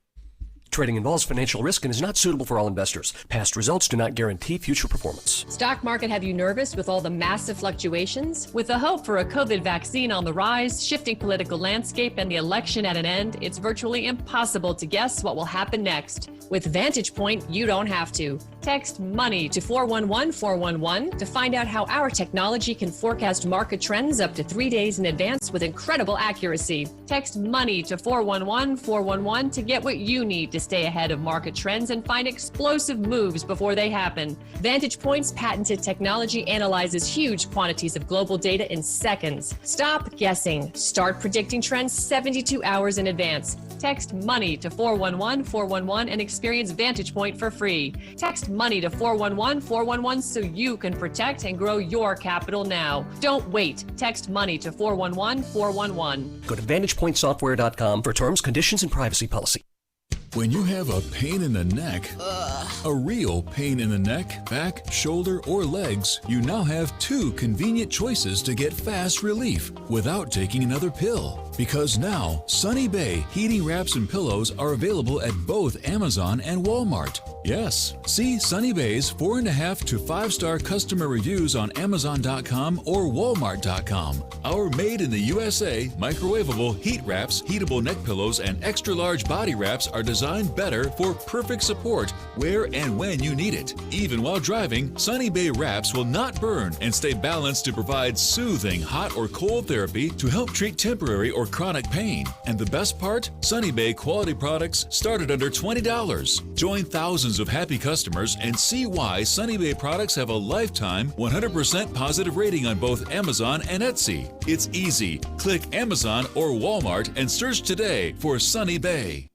[SPEAKER 1] Trading involves financial risk and is not suitable for all investors. Past results do not guarantee future performance.
[SPEAKER 11] Stock market have you nervous with all the massive fluctuations? With the hope for a COVID vaccine on the rise, shifting political landscape, and the election at an end, it's virtually impossible to guess what will happen next. With Vantage Point, you don't have to. Text MONEY to 411-411 to find out how our technology can forecast market trends up to 3 days in advance with incredible accuracy. Text MONEY to 411-411 to get what you need to stay ahead of market trends and find explosive moves before they happen. Vantage Point's patented technology analyzes huge quantities of global data in seconds. Stop guessing. Start predicting trends 72 hours in advance. Text MONEY to 411-411 and experience Vantage Point for free. Text MONEY to 411-411 so you can protect and grow your capital now. Don't wait. Text MONEY to 411-411.
[SPEAKER 1] Go to VantagePointSoftware.com for terms, conditions, and privacy policy.
[SPEAKER 12] When you have a pain in the neck, a real pain in the neck, back, shoulder, or legs, you now have 2 convenient choices to get fast relief without taking another pill. Because now, Sunny Bay heating wraps and pillows are available at both Amazon and Walmart. Yes, see Sunny Bay's 4.5 to 5-star customer reviews on Amazon.com or Walmart.com. Our made in the USA microwavable heat wraps, heatable neck pillows, and extra large body wraps are designed better for perfect support where and when you need it. Even while driving, Sunny Bay wraps will not burn and stay balanced to provide soothing hot or cold therapy to help treat temporary or chronic pain. And the best part? Sunny Bay quality products start at under $20. Join thousands of happy customers and see why Sunny Bay products have a lifetime 100% positive rating on both Amazon and Etsy. It's easy. Click Amazon or Walmart and search today for Sunny Bay.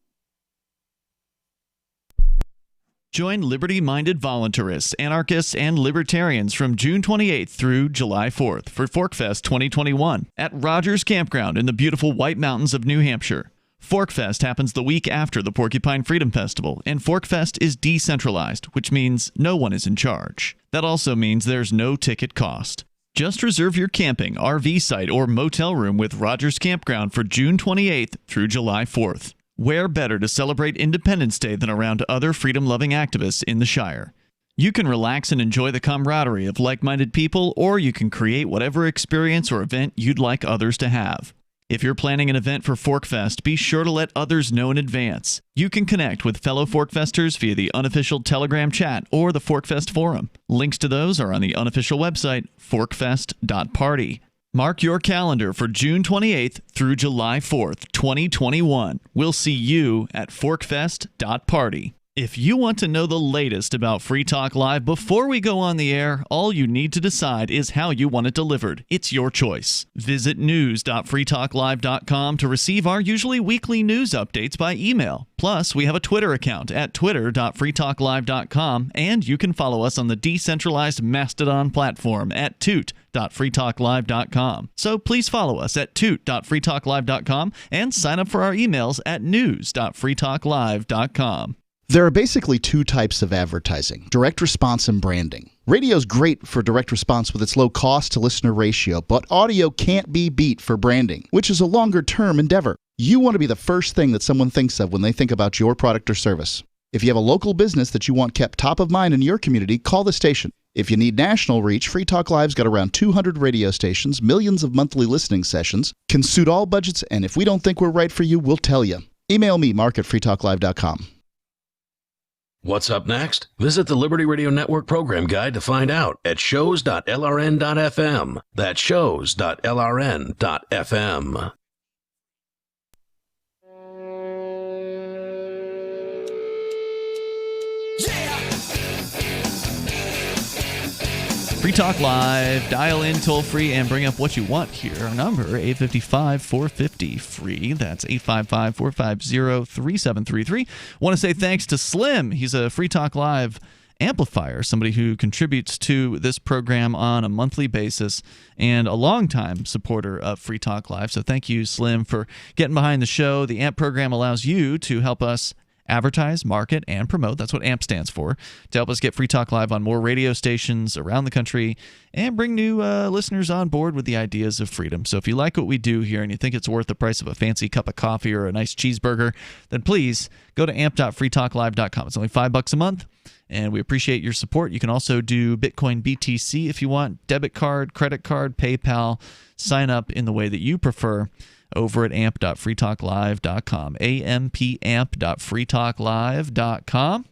[SPEAKER 18] Join liberty-minded voluntarists, anarchists, and libertarians from June 28th through July 4th for ForkFest 2021 at Rogers Campground in the beautiful White Mountains of New Hampshire. ForkFest happens the week after the Porcupine Freedom Festival, and ForkFest is decentralized, which means no one is in charge. That also means there's no ticket cost. Just reserve your camping, RV site, or motel room with Rogers Campground for June 28th through July 4th. Where better to celebrate Independence Day than around other freedom-loving activists in the Shire? You can relax and enjoy the camaraderie of like-minded people, or you can create whatever experience or event you'd like others to have. If you're planning an event for ForkFest, be sure to let others know in advance. You can connect with fellow ForkFesters via the unofficial Telegram chat or the ForkFest forum. Links to those are on the unofficial website, forkfest.party. Mark your calendar for June 28th through July 4th, 2021. We'll see you at forkfest.party. If you want to know the latest about Free Talk Live before we go on the air, all you need to decide is how you want it delivered. It's your choice. Visit news.freetalklive.com to receive our usually weekly news updates by email. Plus, we have a Twitter account at twitter.freetalklive.com, and you can follow us on the decentralized Mastodon platform at toot.freetalklive.com. So please follow us at toot.freetalklive.com and sign up for our emails at news.freetalklive.com.
[SPEAKER 15] There are basically 2 types of advertising, direct response and branding. Radio's great for direct response with its low cost to listener ratio, but audio can't be beat for branding, which is a longer-term endeavor. You want to be the first thing that someone thinks of when they think about your product or service. If you have a local business that you want kept top of mind in your community, call the station. If you need national reach, Free Talk Live's got around 200 radio stations, millions of monthly listening sessions, can suit all budgets, and if we don't think we're right for you, we'll tell you. Email me, mark@freetalklive.com.
[SPEAKER 22] What's up next? Visit the Liberty Radio Network program guide to find out at shows.lrn.fm. That's shows.lrn.fm.
[SPEAKER 18] Free Talk Live. Dial in toll-free and bring up what you want here. Our number, 855-450-FREE. That's 855-450-3733. Want to say thanks to Slim. He's a Free Talk Live amplifier, somebody who contributes to this program on a monthly basis and a longtime supporter of Free Talk Live. So thank you, Slim, for getting behind the show. The AMP program allows you to help us advertise, market, and promote. That's what AMP stands for, to help us get Free Talk Live on more radio stations around the country and bring new listeners on board with the ideas of freedom. So if you like what we do here and you think it's worth the price of a fancy cup of coffee or a nice cheeseburger, then please go to amp.freetalklive.com. It's only $5 a month, and we appreciate your support. You can also do Bitcoin BTC if you want, debit card, credit card, PayPal. Sign up in the way that you prefer over at amp.freetalklive.com, amp.freetalklive.com.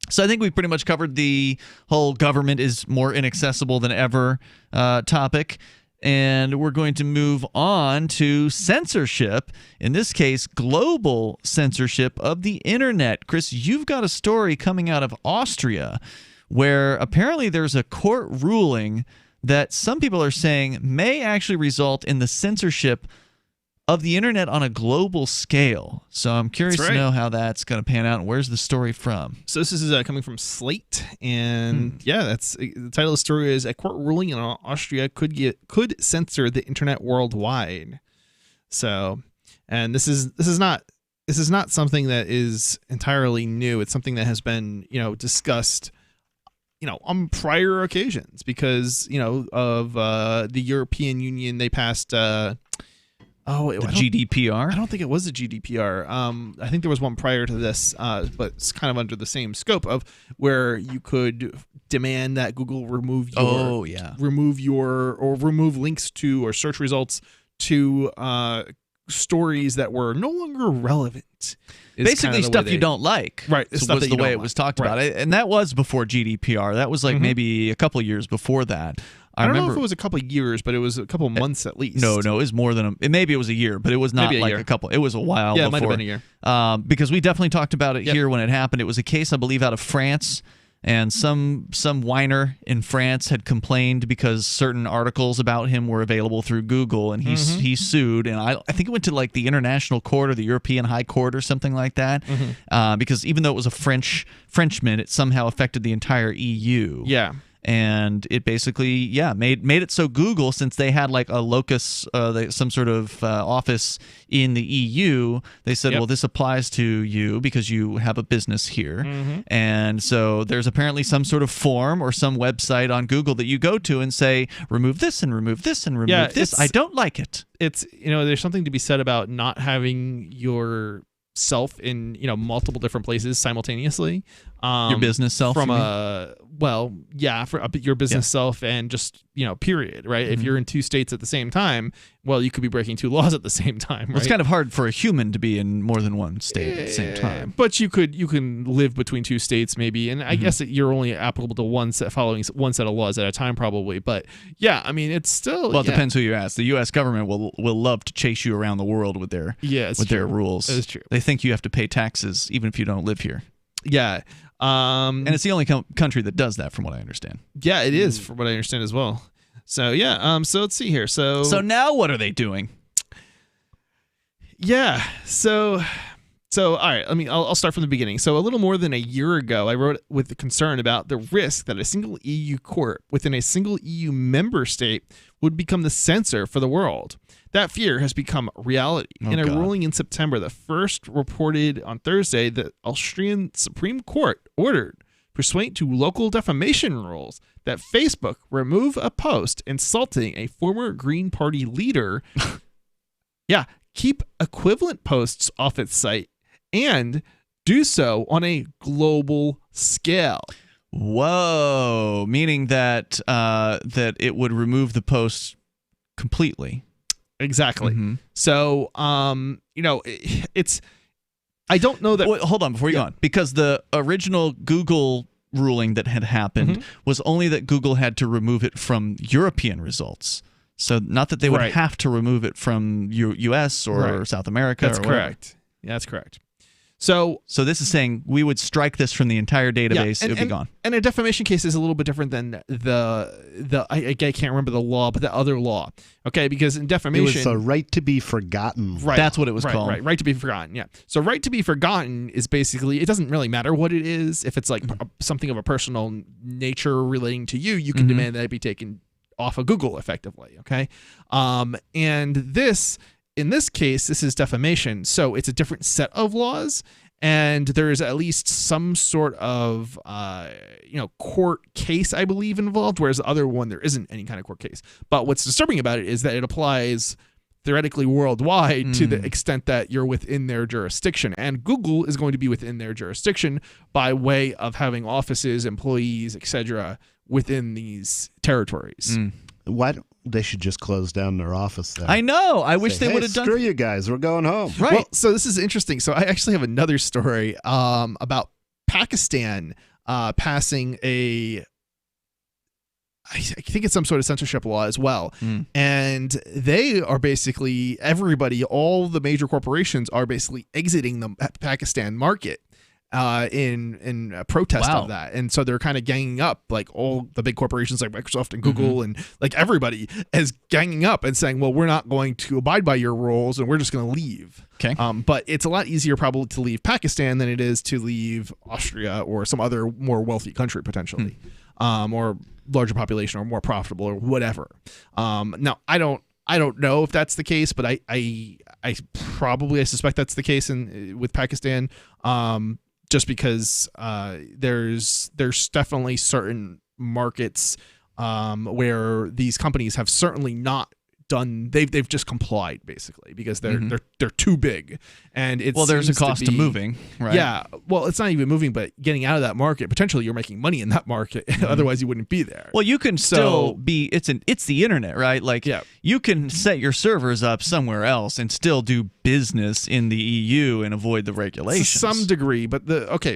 [SPEAKER 18] So I think we've pretty much covered the whole government is more inaccessible than ever topic. And we're going to move on to censorship, in this case, global censorship of the internet. Chris, you've got a story coming out of Austria where apparently there's a court ruling that some people are saying may actually result in the censorship of the internet on a global scale. So I'm curious to know how that's going to pan out, and where's the story from?
[SPEAKER 19] So this is coming from Slate, and that's the title of the story is "A Court Ruling in Austria could censor the internet worldwide." So, and this is not something that is entirely new. It's something that has been discussed on prior occasions because of the European Union. They passed.
[SPEAKER 18] GDPR?
[SPEAKER 19] I don't think it was the GDPR. I think there was one prior to this, but it's kind of under the same scope of where you could demand that Google remove links to or search results to stories that were no longer relevant.
[SPEAKER 18] Basically stuff you don't like.
[SPEAKER 19] Right.
[SPEAKER 18] Was the way it was talked about. And that was before GDPR. That was like maybe a couple of years before that.
[SPEAKER 19] I don't know if it was a couple of years, but it was a couple of months at least.
[SPEAKER 18] No, it was more than maybe it was a year, but it was not like a couple. It was a while before.
[SPEAKER 19] Yeah, it might have been a year.
[SPEAKER 18] Because we definitely talked about it here when it happened. It was a case, I believe, out of France, and some whiner in France had complained because certain articles about him were available through Google, and he sued. And I think it went to like the International Court or the European High Court or something like that, because even though it was a Frenchman, it somehow affected the entire EU.
[SPEAKER 19] Yeah.
[SPEAKER 18] And it basically, made it so Google, since they had like a locus, some sort of office in the EU, they said, well, this applies to you because you have a business here. And so there's apparently some sort of form or some website on Google that you go to and say, remove this and remove this and remove this. I don't like it.
[SPEAKER 19] It's, there's something to be said about not having your self in multiple different places simultaneously.
[SPEAKER 18] Your business self
[SPEAKER 19] from your business self and just period, right? If you're in two states at the same time, well, you could be breaking two laws at the same time, right?
[SPEAKER 18] It's kind of hard for a human to be in more than one state at the same time,
[SPEAKER 19] but you can live between two states maybe, and I guess you're only applicable to following one set of laws at a time probably. But it's still
[SPEAKER 18] it depends who you ask. The U.S. government will love to chase you around the world with their their rules.
[SPEAKER 19] That is true.
[SPEAKER 18] They think you have to pay taxes even if you don't live here.
[SPEAKER 19] Yeah.
[SPEAKER 18] And it's the only country that does that, from what I understand.
[SPEAKER 19] Yeah, it is, from what I understand as well. So so let's see here. So
[SPEAKER 18] now what are they doing?
[SPEAKER 19] Yeah. So all right. I'll start from the beginning. So a little more than a year ago, I wrote with the concern about the risk that a single EU court within a single EU member state would become the censor for the world. That fear has become reality. In a ruling in September, the first reported on Thursday, the Austrian Supreme Court ordered, pursuant to local defamation rules, that Facebook remove a post insulting a former Green Party leader. Keep equivalent posts off its site and do so on a global scale.
[SPEAKER 18] Whoa, meaning that that it would remove the posts completely.
[SPEAKER 19] Exactly. So, it's. I don't know that.
[SPEAKER 18] Wait, hold on before you go on, because the original Google ruling that had happened was only that Google had to remove it from European results. So, not that they would have to remove it from U.S. or South America.
[SPEAKER 19] That's correct. Yeah, that's correct. So
[SPEAKER 18] this is saying we would strike this from the entire database. It would be gone.
[SPEAKER 19] And a defamation case is a little bit different than I can't remember the law, but the other law. Okay, because in defamation,
[SPEAKER 20] it was the right to be forgotten.
[SPEAKER 19] Right,
[SPEAKER 18] that's what it was called.
[SPEAKER 19] Right to be forgotten. Yeah. So right to be forgotten is basically, it doesn't really matter what it is. If it's like something of a personal nature relating to you, you can demand that it be taken off of Google effectively. Okay, and this. In this case, this is defamation, so it's a different set of laws, and there is at least some sort of court case, I believe, involved, whereas the other one there isn't any kind of court case. But what's disturbing about it is that it applies theoretically worldwide to the extent that you're within their jurisdiction, and Google is going to be within their jurisdiction by way of having offices, employees, etc. within these territories.
[SPEAKER 20] Why don't they should just close down their office there?
[SPEAKER 18] I know. I wish they would have done.
[SPEAKER 20] Screw you guys. We're going home.
[SPEAKER 19] Right. Well, so this is interesting. So I actually have another story about Pakistan passing I think it's some sort of censorship law as well. And they are basically, all the major corporations are basically exiting the Pakistan market in a protest of that. And so they're kind of ganging up, like all the big corporations like Microsoft and Google and like everybody is ganging up and saying, well, we're not going to abide by your rules and we're just going to leave.
[SPEAKER 18] Okay.
[SPEAKER 19] But it's a lot easier probably to leave Pakistan than it is to leave Austria or some other more wealthy country potentially, or larger population or more profitable or whatever. Now I don't know if that's the case, but I suspect that's the case with Pakistan. Just because there's definitely certain markets where these companies have certainly not done. They've just complied basically because they're too big, and
[SPEAKER 18] there's a cost to moving, right?
[SPEAKER 19] Yeah, well, it's not even moving, but getting out of that market. Potentially, you're making money in that market. Otherwise, you wouldn't be there.
[SPEAKER 18] Well, you can still be. It's the internet, right? Like, you can set your servers up somewhere else and still do business in the EU and avoid the regulations
[SPEAKER 19] to some degree. But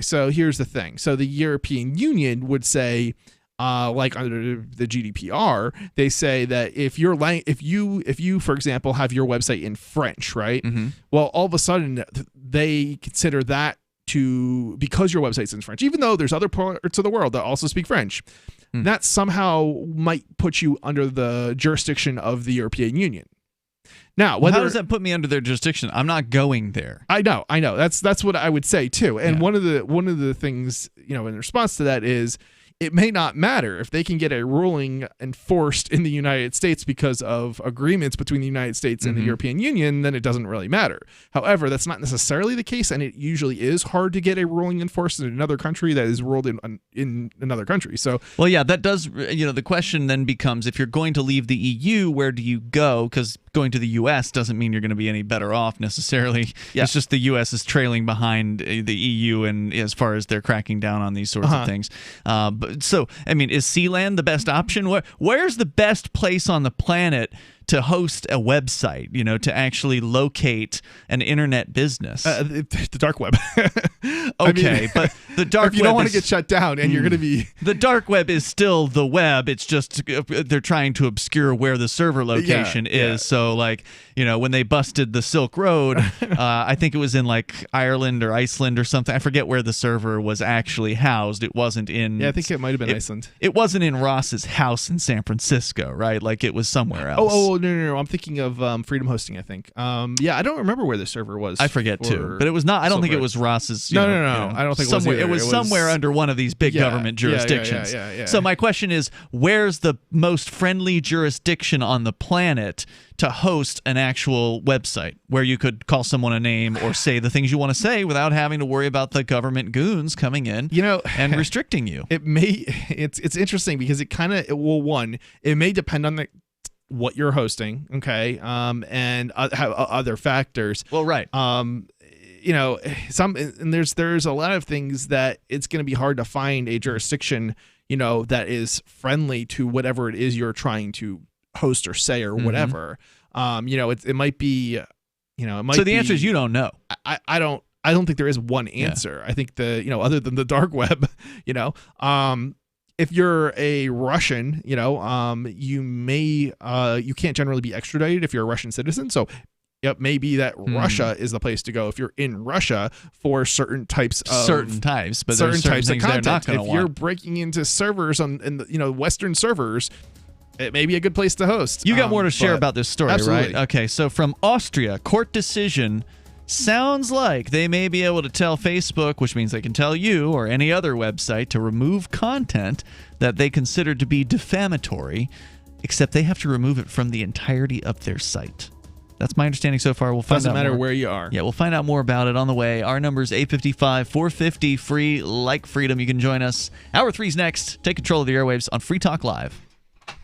[SPEAKER 19] so here's the thing. So the European Union would say, like under the GDPR, they say that if you, for example, have your website in French, right? Well, all of a sudden they consider that because your website's in French, even though there's other parts of the world that also speak French, that somehow might put you under the jurisdiction of the European Union. Now,
[SPEAKER 18] how does that put me under their jurisdiction? I'm not going there.
[SPEAKER 19] I know. That's what I would say too. And one of the things, in response to that is, it may not matter if they can get a ruling enforced in the United States because of agreements between the United States and the European Union, then it doesn't really matter. However, that's not necessarily the case, and it usually is hard to get a ruling enforced in another country that is ruled in another country. So,
[SPEAKER 18] well, yeah, that does. The question then becomes, if you're going to leave the EU, where do you go? Because going to the U.S. doesn't mean you're going to be any better off necessarily. Yeah. It's just the U.S. is trailing behind the EU, and as far as they're cracking down on these sorts of things. So, I mean, is Sealand the best option? Where's the best place on the planet to host a website, to actually locate an internet business?
[SPEAKER 19] The dark web.
[SPEAKER 18] Okay, but the dark web,
[SPEAKER 19] if you don't want to get shut down and you're going to be...
[SPEAKER 18] The dark web is still the web. It's just they're trying to obscure where the server location is. Yeah. So, like, when they busted the Silk Road, I think it was in, like, Ireland or Iceland or something. I forget where the server was actually housed. It wasn't in...
[SPEAKER 19] Yeah, I think it might have been Iceland.
[SPEAKER 18] It wasn't in Ross's house in San Francisco, right? Like, it was somewhere else.
[SPEAKER 19] Oh, no. I'm thinking of Freedom Hosting, I think. I don't remember where the server was.
[SPEAKER 18] I forget, too. But it was not... I don't think it was Ross's...
[SPEAKER 19] No. I don't think it was either.
[SPEAKER 18] It was somewhere under one of these big government jurisdictions.
[SPEAKER 19] Yeah.
[SPEAKER 18] So my question is, where's the most friendly jurisdiction on the planet to host an actual website where you could call someone a name or say the things you want to say without having to worry about the government goons coming in and restricting you?
[SPEAKER 19] It's interesting because it may depend on what you're hosting, okay, and other factors.
[SPEAKER 18] Well, right.
[SPEAKER 19] There's a lot of things that it's going to be hard to find a jurisdiction, that is friendly to whatever it is you're trying to host or say or whatever. It might be,
[SPEAKER 18] So the answer is you don't know.
[SPEAKER 19] I don't think there is one answer. I think other than the dark web, if you're a Russian, you can't generally be extradited if you're a Russian citizen. So it may be that Russia is the place to go if you're in Russia for certain types of
[SPEAKER 18] things of
[SPEAKER 19] content. If you're breaking into servers in Western servers, it may be a good place to host.
[SPEAKER 18] You got more to share about this story,
[SPEAKER 19] absolutely.
[SPEAKER 18] Right? Okay, so from Austria, court decision sounds like they may be able to tell Facebook, which means they can tell you or any other website, to remove content that they consider to be defamatory, except they have to remove it from the entirety of their site. That's my understanding so far. We'll find
[SPEAKER 19] Doesn't
[SPEAKER 18] out
[SPEAKER 19] matter
[SPEAKER 18] more.
[SPEAKER 19] where you are.
[SPEAKER 18] Yeah, we'll find out more about it on the way. Our number is 855-450 free, like freedom. You can join us. Hour 3's next. Take control of the airwaves on Free Talk Live.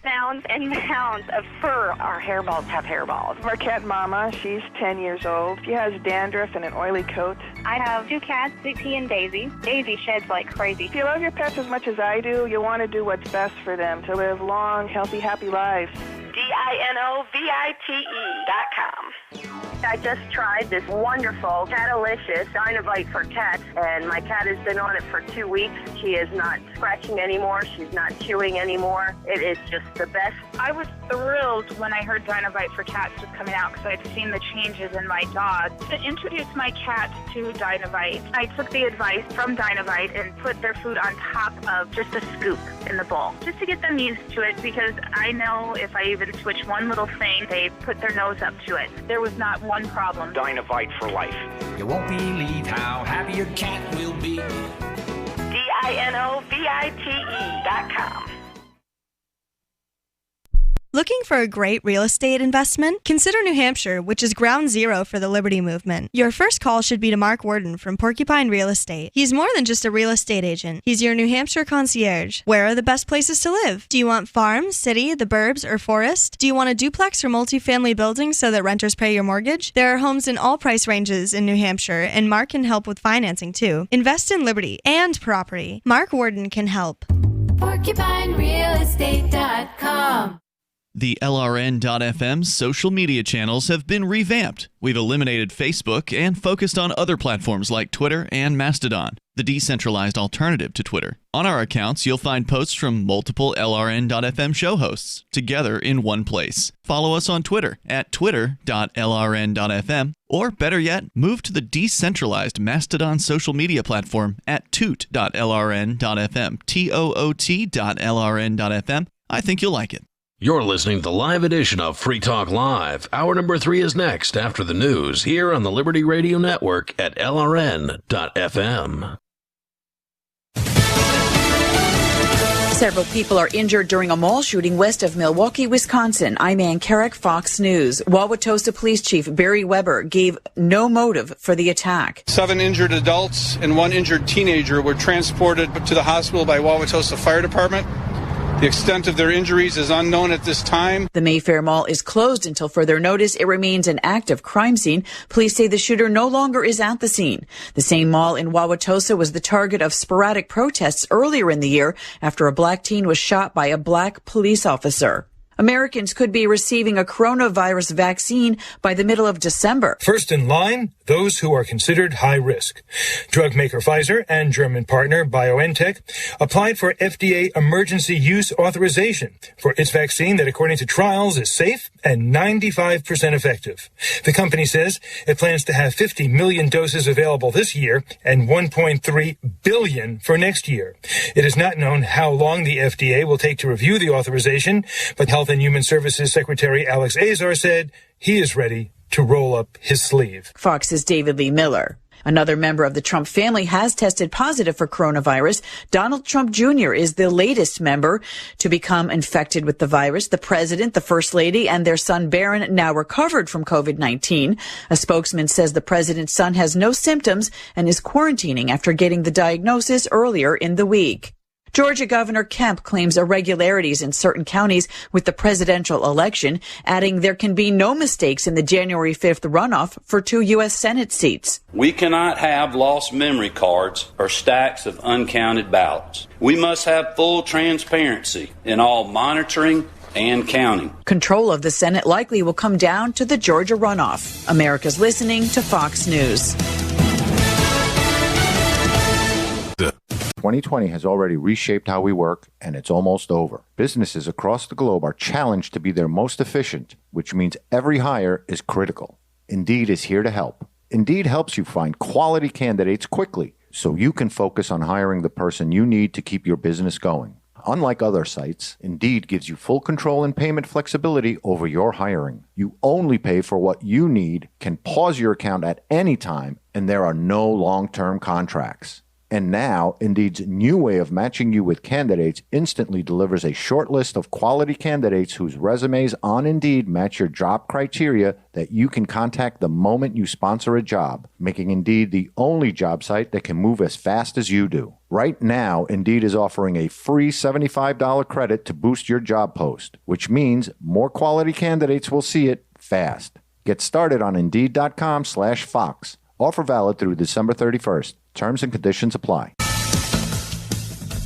[SPEAKER 21] Mounds and mounds of fur. Our hairballs have hairballs.
[SPEAKER 2] Our cat Mama, she's 10 years old. She has dandruff and an oily coat.
[SPEAKER 21] I have 2 cats, Dixie and Daisy. Daisy sheds like crazy.
[SPEAKER 2] If you love your pets as much as I do, you want to do what's best for them to live long, healthy, happy lives.
[SPEAKER 21] DINOVITE.com.
[SPEAKER 4] I just tried this wonderful Catalicious Dynavite for cats, and my cat has been on it for 2 weeks. She is not scratching anymore. She's not chewing anymore. It is just the best.
[SPEAKER 21] I was thrilled when I heard Dynavite for cats was coming out because I'd seen the changes in my dog. To introduce my cat to Dynavite, I took the advice from Dynavite and put their food on top of just a scoop in the bowl, just to get them used to it, because I know if I even switch one little thing, they put their nose up to it. There was not one problem.
[SPEAKER 23] Dynavite for life. You won't believe how happy your cat will be.
[SPEAKER 21] DINOVITE.com.
[SPEAKER 14] Looking for a great real estate investment? Consider New Hampshire, which is ground zero for the Liberty Movement. Your first call should be to Mark Worden from Porcupine Real Estate. He's more than just a real estate agent. He's your New Hampshire concierge. Where are the best places to live? Do you want farm, city, the burbs, or forest? Do you want a duplex or multifamily building so that renters pay your mortgage? There are homes in all price ranges in New Hampshire, and Mark can help with financing too. Invest in Liberty and property. Mark Worden can help.
[SPEAKER 24] PorcupineRealEstate.com.
[SPEAKER 18] The LRN.FM social media channels have been revamped. We've eliminated Facebook and focused on other platforms like Twitter and Mastodon, the decentralized alternative to Twitter. On our accounts, you'll find posts from multiple LRN.FM show hosts together in one place. Follow us on Twitter at twitter.lrn.fm, or better yet, move to the decentralized Mastodon social media platform at toot.lrn.fm, toot.lrn.fm. I think you'll like it.
[SPEAKER 22] You're listening to the live edition of Free Talk Live. Hour number 3 is next after the news here on the Liberty Radio Network at LRN.FM.
[SPEAKER 3] Several people are injured during a mall shooting west of Milwaukee, Wisconsin. I'm Ann Carrick, Fox News. Wauwatosa Police Chief Barry Weber gave no motive for the attack.
[SPEAKER 25] 7 injured adults and 1 injured teenager were transported to the hospital by Wauwatosa Fire Department. The extent of their injuries is unknown at this time.
[SPEAKER 3] The Mayfair Mall is closed until further notice. It remains an active crime scene. Police say the shooter no longer is at the scene. The same mall in Wauwatosa was the target of sporadic protests earlier in the year after a black teen was shot by a black police officer. Americans could be receiving a coronavirus vaccine by the middle of December.
[SPEAKER 26] First in line, those who are considered high risk. Drug maker Pfizer and German partner BioNTech applied for FDA emergency use authorization for its vaccine that, according to trials, is safe and 95% effective. The company says it plans to have 50 million doses available this year and 1.3 billion for next year. It is not known how long the FDA will take to review the authorization, but Health and Human Services Secretary Alex Azar said he is ready to roll up his sleeve.
[SPEAKER 3] Fox's David Lee Miller. Another member of the Trump family has tested positive for coronavirus. Donald Trump Jr. is the latest member to become infected with the virus. The president, the first lady, and their son Barron now recovered from COVID-19. A spokesman says the president's son has no symptoms and is quarantining after getting the diagnosis earlier in the week. Georgia Governor Kemp claims irregularities in certain counties with the presidential election, adding there can be no mistakes in the January 5th runoff for 2 U.S. Senate seats.
[SPEAKER 27] We cannot have lost memory cards or stacks of uncounted ballots. We must have full transparency in all monitoring and counting.
[SPEAKER 3] Control of the Senate likely will come down to the Georgia runoff. America's listening to Fox News.
[SPEAKER 28] 2020 has already reshaped how we work, and it's almost over. Businesses across the globe are challenged to be their most efficient, which means every hire is critical. Indeed is here to help. Indeed helps you find quality candidates quickly, so you can focus on hiring the person you need to keep your business going. Unlike other sites, Indeed gives you full control and payment flexibility over your hiring. You only pay for what you need, can pause your account at any time, and there are no long-term contracts. And now, Indeed's new way of matching you with candidates instantly delivers a short list of quality candidates whose resumes on Indeed match your job criteria that you can contact the moment you sponsor a job, making Indeed the only job site that can move as fast as you do. Right now, Indeed is offering a free $75 credit to boost your job post, which means more quality candidates will see it fast. Get started on Indeed.com/Fox. Offer valid through December 31st. Terms and conditions apply.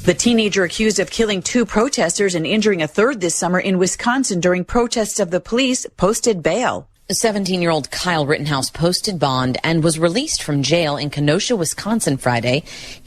[SPEAKER 3] The teenager accused of killing 2 protesters and injuring a third this summer in Wisconsin during protests of the police posted bail.
[SPEAKER 5] 17-year-old Kyle Rittenhouse posted bond and was released from jail in Kenosha, Wisconsin Friday.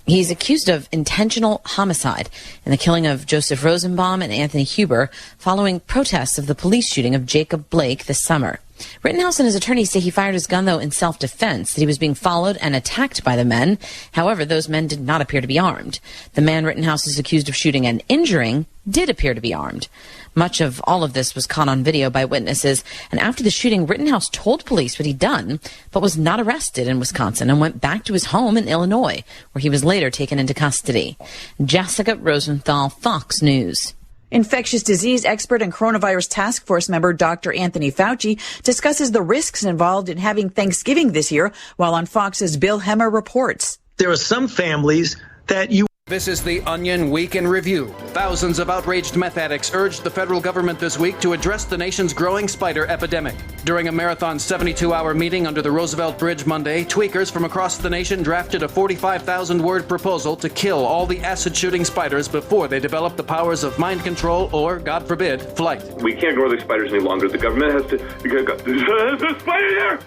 [SPEAKER 5] He's accused of intentional homicide in the killing of Joseph Rosenbaum and Anthony Huber following protests of the police shooting of Jacob Blake this summer. Rittenhouse and his attorneys say he fired his gun, though, in self-defense, that he was being followed and attacked by the men. However, those men did not appear to be armed. The man Rittenhouse is accused of shooting and injuring did appear to be armed. Much of all of this was caught on video by witnesses, and after the shooting, Rittenhouse told police what he'd done, but was not arrested in Wisconsin and went back to his home in Illinois, where he was later taken into custody. Jessica Rosenthal, Fox News.
[SPEAKER 3] Infectious disease expert and coronavirus task force member Dr. Anthony Fauci discusses the risks involved in having Thanksgiving this year, while on Fox's Bill Hemmer reports.
[SPEAKER 6] There are some families that you...
[SPEAKER 7] This is the Onion Week in Review. Thousands of outraged meth addicts urged the federal government this week to address the nation's growing spider epidemic. During a marathon 72-hour meeting under the Roosevelt Bridge Monday, tweakers from across the nation drafted a 45,000-word proposal to kill all the acid-shooting spiders before they develop the powers of mind control or, God forbid, flight.
[SPEAKER 8] We can't grow these spiders any longer. The government has to... There's a spider there!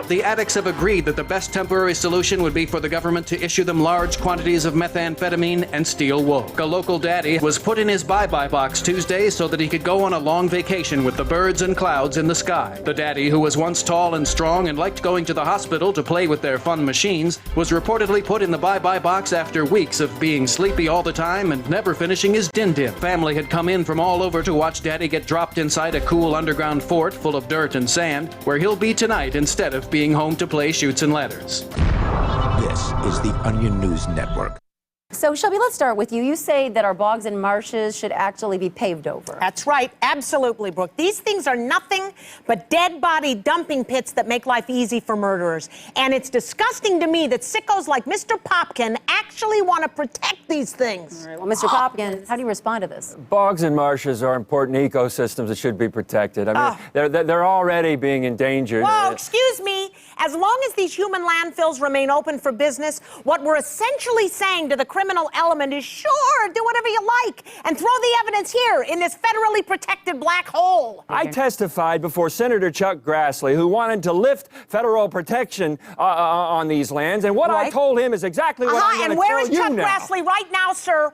[SPEAKER 7] The addicts have agreed that the best temporary solution would be for the government to issue them large quantities of methamphetamine and steel wool. A local daddy was put in his bye-bye box Tuesday so that he could go on a long vacation with the birds and clouds in the sky. The daddy, who was once tall and strong and liked going to the hospital to play with their fun machines, was reportedly put in the bye-bye box after weeks of being sleepy all the time and never finishing his din-din. Family had come in from all over to watch daddy get dropped inside a cool underground fort full of dirt and sand, where he'll be tonight instead of being home to play Chutes and Ladders.
[SPEAKER 13] This is the Onion News Network.
[SPEAKER 16] So, Shelby, let's start with you. You say that our bogs and marshes should actually be paved over.
[SPEAKER 17] That's right. Absolutely, Brooke. These things are nothing but dead body dumping pits that make life easy for murderers. And it's disgusting to me that sickos like Mr. Popkin actually want to protect these things.
[SPEAKER 16] All right, well, Mr. Popkin, how do you respond to this?
[SPEAKER 24] Bogs and marshes are important ecosystems that should be protected. I mean, they're already being endangered.
[SPEAKER 17] Whoa, excuse me. As long as these human landfills remain open for business, what we're essentially saying to the criminal element is, sure, do whatever you like, and throw the evidence here in this federally protected black hole.
[SPEAKER 24] I testified before Senator Chuck Grassley, who wanted to lift federal protection on these lands, and what I told him is exactly what I'm going to tell you now.
[SPEAKER 17] And where is Chuck Grassley right now, sir?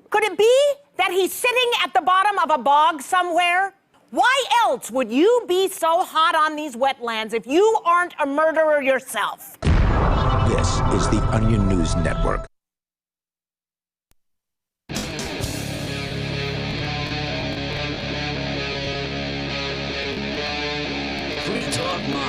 [SPEAKER 17] Could it be that he's sitting at the bottom of a bog somewhere? Why else would you be so hot on these wetlands if you aren't a murderer yourself?
[SPEAKER 13] This is the Onion News Network.
[SPEAKER 23] Free Talk Live.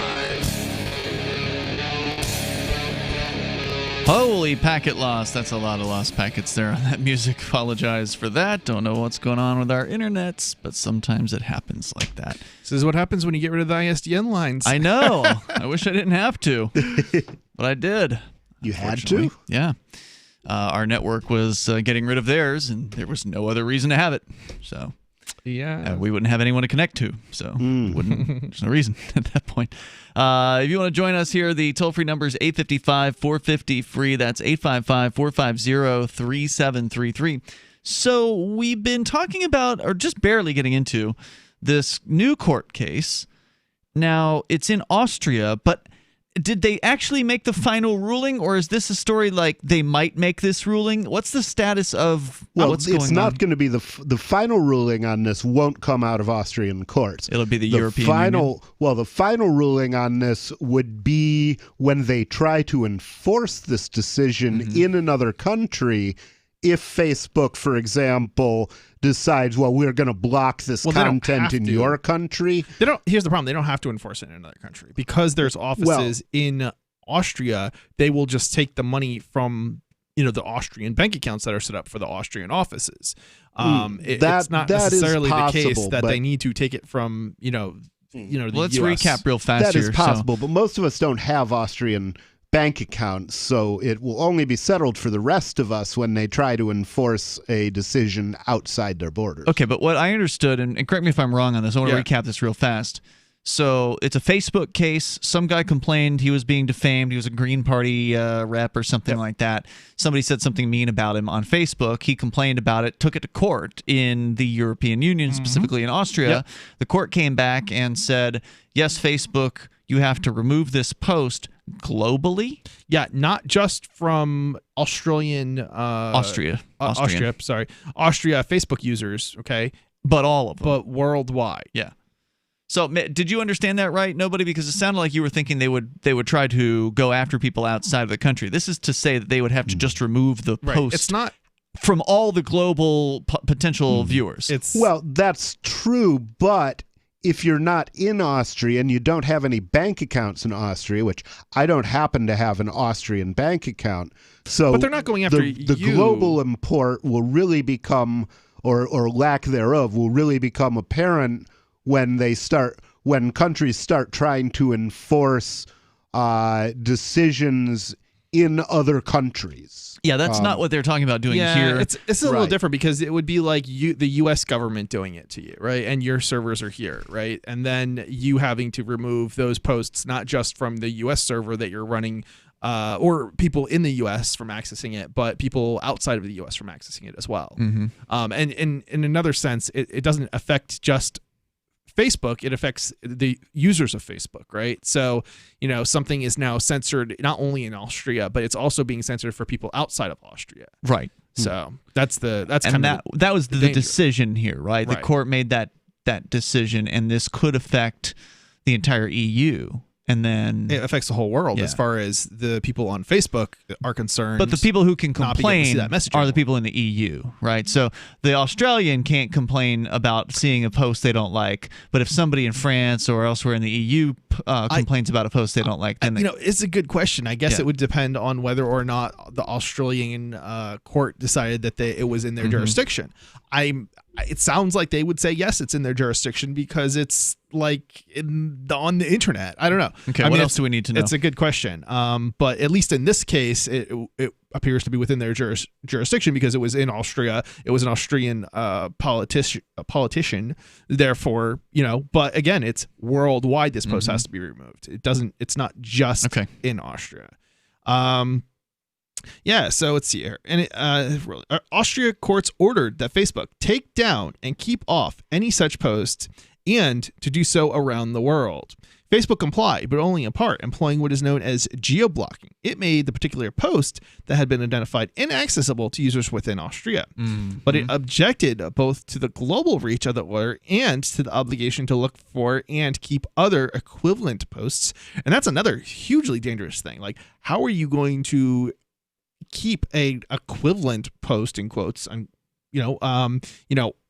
[SPEAKER 18] Holy packet loss. That's a lot of lost packets there on that music. Apologize for that. Don't know what's going on with our internets, but sometimes it happens like that.
[SPEAKER 19] This is what happens when you get rid of the ISDN lines.
[SPEAKER 18] I know. I wish I didn't have to, but I did.
[SPEAKER 20] You had to?
[SPEAKER 18] Yeah. Our network was getting rid of theirs, and there was no other reason to have it. So
[SPEAKER 19] yeah,
[SPEAKER 18] we wouldn't have anyone to connect to. So there's no reason at that point. If you want to join us here, the toll-free number is 855-450-FREE. That's 855-450-3733. So we've been talking about, or just barely getting into, this new court case. Now, it's in Austria, but did they actually make the final ruling, or is this a story like they might make this ruling? What's the status of what's going on?
[SPEAKER 20] Well, it's not going to be the final ruling on this won't come out of Austrian courts.
[SPEAKER 18] It'll be the European Union.
[SPEAKER 20] Well, the final ruling on this would be when they try to enforce this decision in another country. If Facebook, for example, decides, well, we're going to block this content in your country.
[SPEAKER 19] Here's the problem. They don't have to enforce it in another country because there's offices in Austria, they will just take the money from the Austrian bank accounts that are set up for the Austrian offices. It's not necessarily the case that they need to take it from the
[SPEAKER 18] let's
[SPEAKER 19] US.
[SPEAKER 18] recap real fast.
[SPEAKER 20] That
[SPEAKER 18] here.
[SPEAKER 20] is possible, but most of us don't have Austrian bank accounts, so it will only be settled for the rest of us when they try to enforce a decision outside their borders.
[SPEAKER 18] Okay, but what I understood, and correct me if I'm wrong on this, I want to recap this real fast. So it's a Facebook case. Some guy complained he was being defamed. He was a Green Party rep or something like that. Somebody said something mean about him on Facebook. He complained about it, took it to court in the European Union, specifically in Austria.
[SPEAKER 19] Yep.
[SPEAKER 18] The court came back and said, yes, Facebook, you have to remove this post globally.
[SPEAKER 19] Yeah, not just from Austria Facebook users, okay?
[SPEAKER 18] But all of them.
[SPEAKER 19] But worldwide.
[SPEAKER 18] Yeah. So did you understand that right? Nobody? Because it sounded like you were thinking they would try to go after people outside of the country. This is to say that they would have to just remove the post.
[SPEAKER 19] It's not
[SPEAKER 18] from all the global potential viewers.
[SPEAKER 20] Well, that's true, but if you're not in Austria and you don't have any bank accounts in Austria, which I don't happen to have an Austrian bank account, so
[SPEAKER 19] but they're not going after
[SPEAKER 20] the
[SPEAKER 19] you.
[SPEAKER 20] global import will really become, or lack thereof, will really become apparent when countries start trying to enforce decisions in other countries.
[SPEAKER 18] Yeah, that's not what they're talking about doing here.
[SPEAKER 19] It's a little different because it would be like the U.S. government doing it to you, right? And your servers are here, right? And then you having to remove those posts, not just from the U.S. server that you're running, or people in the U.S. from accessing it, but people outside of the U.S. from accessing it as well.
[SPEAKER 18] Mm-hmm.
[SPEAKER 19] And in another sense, it doesn't affect just Facebook, it affects the users of Facebook, right? So, something is now censored not only in Austria, but it's also being censored for people outside of Austria.
[SPEAKER 18] Right.
[SPEAKER 19] So that
[SPEAKER 18] was the decision here, right? The court made that decision, and this could affect the entire EU. And then
[SPEAKER 19] it affects the whole world as far as the people on Facebook are concerned.
[SPEAKER 18] But the people who can
[SPEAKER 19] complain
[SPEAKER 18] are the people in the EU, right? So the Australian can't complain about seeing a post they don't like, but if somebody in France or elsewhere in the EU complains about a post they don't like, then
[SPEAKER 19] it's a good question. I guess it would depend on whether or not the Australian court decided that it was in their jurisdiction. It sounds like they would say yes, it's in their jurisdiction because it's like on the internet. I don't know.
[SPEAKER 18] Okay, what else do we need to know?
[SPEAKER 19] It's a good question. But at least in this case, it appears to be within their jurisdiction because it was in Austria. It was an Austrian politician. Therefore, but again, it's worldwide. This post has to be removed. It's not just in Austria. Yeah, so let's see here. And Austria courts ordered that Facebook take down and keep off any such posts and to do so around the world. Facebook complied, but only in part, employing what is known as geo-blocking. It made the particular post that had been identified inaccessible to users within Austria. But it objected both to the global reach of the order and to the obligation to look for and keep other equivalent posts. And that's another hugely dangerous thing. Like, how are you going to keep a equivalent post in quotes and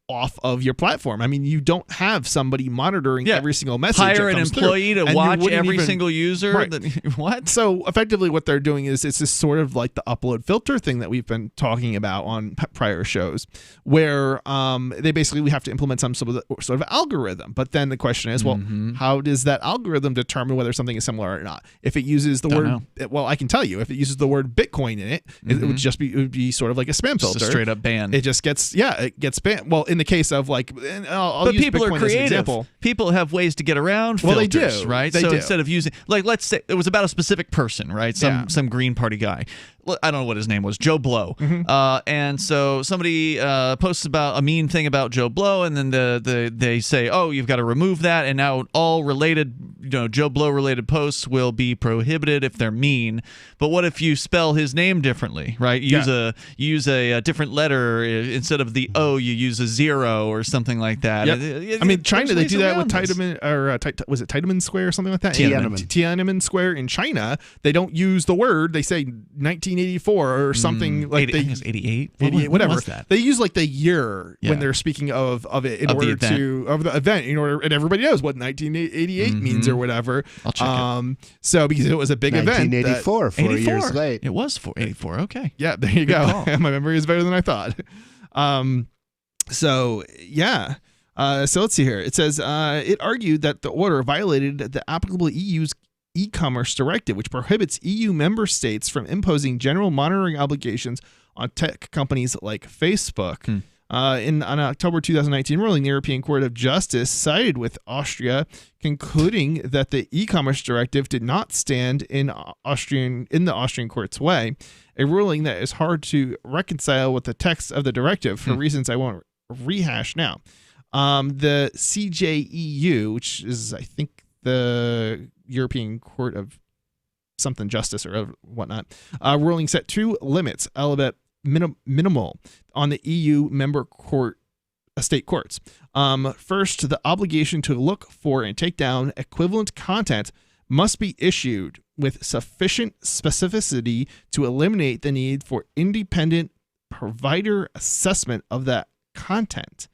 [SPEAKER 19] off of your platform? I mean, you don't have somebody monitoring every single message.
[SPEAKER 18] Hire an employee to watch every single user.
[SPEAKER 19] Right.
[SPEAKER 18] What?
[SPEAKER 19] So effectively what they're doing is it's this sort of like the upload filter thing that we've been talking about on prior shows where we have to implement some sort of algorithm. But then the question is, well, how does that algorithm determine whether something is similar or not? If it uses the word, well, I can tell you, if it uses the word Bitcoin in it, it would be sort of like a spam filter.
[SPEAKER 18] Just a straight up ban.
[SPEAKER 19] It just gets banned. Well, in the case of like,
[SPEAKER 18] but
[SPEAKER 19] use
[SPEAKER 18] people
[SPEAKER 19] Bitcoin
[SPEAKER 18] are creative.
[SPEAKER 19] As an example.
[SPEAKER 18] People have ways to get around filters,
[SPEAKER 19] well, they do,
[SPEAKER 18] right?
[SPEAKER 19] They do.
[SPEAKER 18] Instead of using, like, let's say it was about a specific person, right? Some Green Party guy. I don't know what his name was, Joe Blow. And so somebody posts about a mean thing about Joe Blow, and then they say, oh, you've got to remove that, and now all related, Joe Blow related posts will be prohibited if they're mean. But what if you spell his name differently, right? Use a different letter instead of the O, you use a 0 or something like that.
[SPEAKER 19] I mean, China, they do that with Tiananmen, or was it Tiananmen Square or something like that?
[SPEAKER 20] Tiananmen.
[SPEAKER 19] Tiananmen Square in China, they don't use the word. They say 19 1984 or something like
[SPEAKER 18] I think it's 88.
[SPEAKER 19] 88,
[SPEAKER 18] When
[SPEAKER 19] whatever.
[SPEAKER 18] was that?
[SPEAKER 19] They use like the year
[SPEAKER 18] Yeah.
[SPEAKER 19] when they're speaking of it in
[SPEAKER 18] Of the
[SPEAKER 19] order
[SPEAKER 18] event.
[SPEAKER 19] of the event and everybody knows what 1988 means or whatever.
[SPEAKER 18] I'll check it.
[SPEAKER 19] So because it was a big event.
[SPEAKER 20] 1984, 4 years late.
[SPEAKER 18] It was 84. Okay.
[SPEAKER 19] Yeah, there you
[SPEAKER 18] Good
[SPEAKER 19] go.
[SPEAKER 18] call.
[SPEAKER 19] My memory is better than I thought. So yeah. So let's see here. It says it argued that the order violated the applicable EU's e-commerce directive, which prohibits EU member states from imposing general monitoring obligations on tech companies like Facebook. In an October 2019 ruling, the European Court of Justice sided with Austria, concluding that the e-commerce directive did not stand in the Austrian court's way, a ruling that is hard to reconcile with the text of the directive for reasons I won't rehash now. The CJEU, which is, I think, the European Court of something justice or whatnot, ruling set two limits, albeit minimal, on the EU member state courts. First, the obligation to look for and take down equivalent content must be issued with sufficient specificity to eliminate the need for independent provider assessment of that content.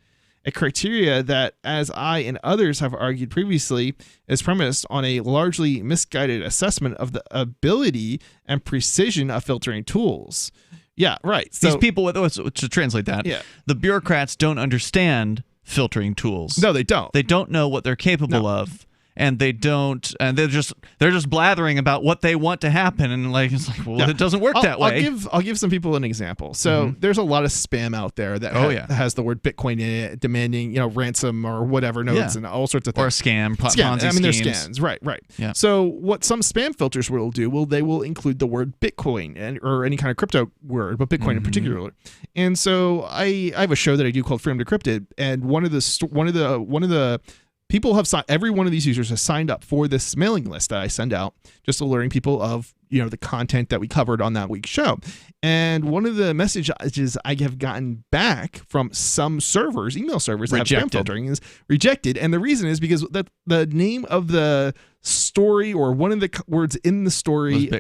[SPEAKER 19] A criteria that, as I and others have argued previously, is premised on a largely misguided assessment of the ability and precision of filtering tools. Yeah, right.
[SPEAKER 18] These people, to translate that, the bureaucrats don't understand filtering tools.
[SPEAKER 19] No, they don't.
[SPEAKER 18] They don't know what they're capable of. And they're just blathering about what they want to happen, and it's like, well, it doesn't work that way.
[SPEAKER 19] I'll give some people an example. So there's a lot of spam out there that has the word Bitcoin in it, demanding ransom or whatever notes and all sorts of things.
[SPEAKER 18] Or a scam, Ponzi
[SPEAKER 19] I mean, there's
[SPEAKER 18] schemes.
[SPEAKER 19] scams, right.
[SPEAKER 18] Yeah.
[SPEAKER 19] So what some spam filters will do, they will include the word Bitcoin or any kind of crypto word, but Bitcoin in particular. And so I have a show that I do called Freedom Decrypted, and one of the people have signed, every one of these users has signed up for this mailing list that I send out, just alerting people of the content that we covered on that week's show. And one of the messages I have gotten back from some servers, email servers that have spam filtering, is rejected. And the reason is because the name of the story or one of the words in the story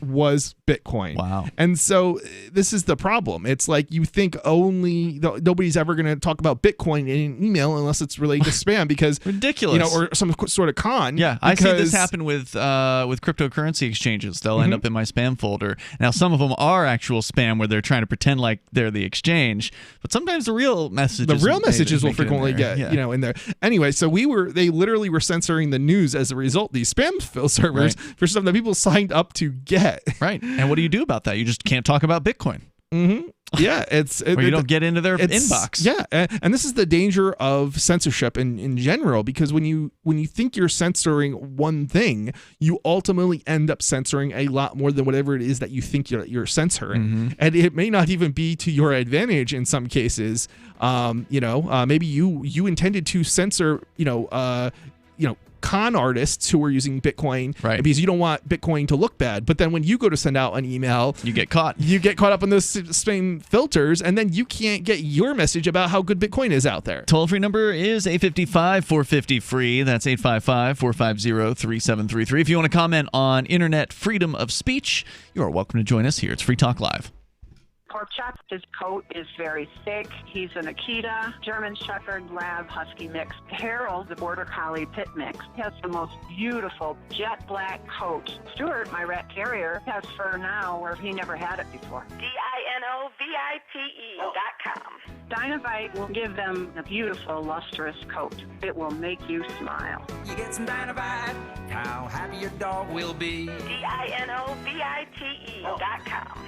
[SPEAKER 19] was Bitcoin.
[SPEAKER 18] Wow.
[SPEAKER 19] And so this is the problem. It's like you think nobody's ever going to talk about Bitcoin in an email unless it's related to spam, because
[SPEAKER 18] ridiculous,
[SPEAKER 19] or some sort of con.
[SPEAKER 18] Yeah, I see this happen with cryptocurrency exchanges. They'll end up in my spam folder. Now, some of them are actual spam where they're trying to pretend like they're the exchange, but sometimes the real messages
[SPEAKER 19] will frequently get in there. Anyway, so they literally were censoring the news as a result. These spam servers for stuff that people signed up to get.
[SPEAKER 18] Right. And what do you do about that? You just can't talk about Bitcoin.
[SPEAKER 19] Yeah,
[SPEAKER 18] or you don't get into their inbox.
[SPEAKER 19] Yeah, and this is the danger of censorship in general, because when you think you're censoring one thing, you ultimately end up censoring a lot more than whatever it is that you think you're censoring, and it may not even be to your advantage in some cases. Maybe you intended to censor con artists who are using Bitcoin because you don't want Bitcoin to look bad. But then when you go to send out an email,
[SPEAKER 18] you get caught
[SPEAKER 19] up in those spam filters, and then you can't get your message about how good Bitcoin is out there.
[SPEAKER 18] Toll-free number is 855-450-FREE. That's 855-450-3733. If you want to comment on internet freedom of speech, you are welcome to join us here. It's Free Talk Live.
[SPEAKER 1] Pork chop. His coat is very thick. He's an Akita German Shepherd Lab Husky mix. Harold, the Border Collie Pit mix, has the most beautiful jet black coat. Stuart, my rat terrier, has fur now where he never had it before. DINOVITE.com. Dinovite will give them a beautiful, lustrous coat. It will make you smile.
[SPEAKER 23] You get some Dinovite, how happy your dog will be.
[SPEAKER 21] DINOVITE.com.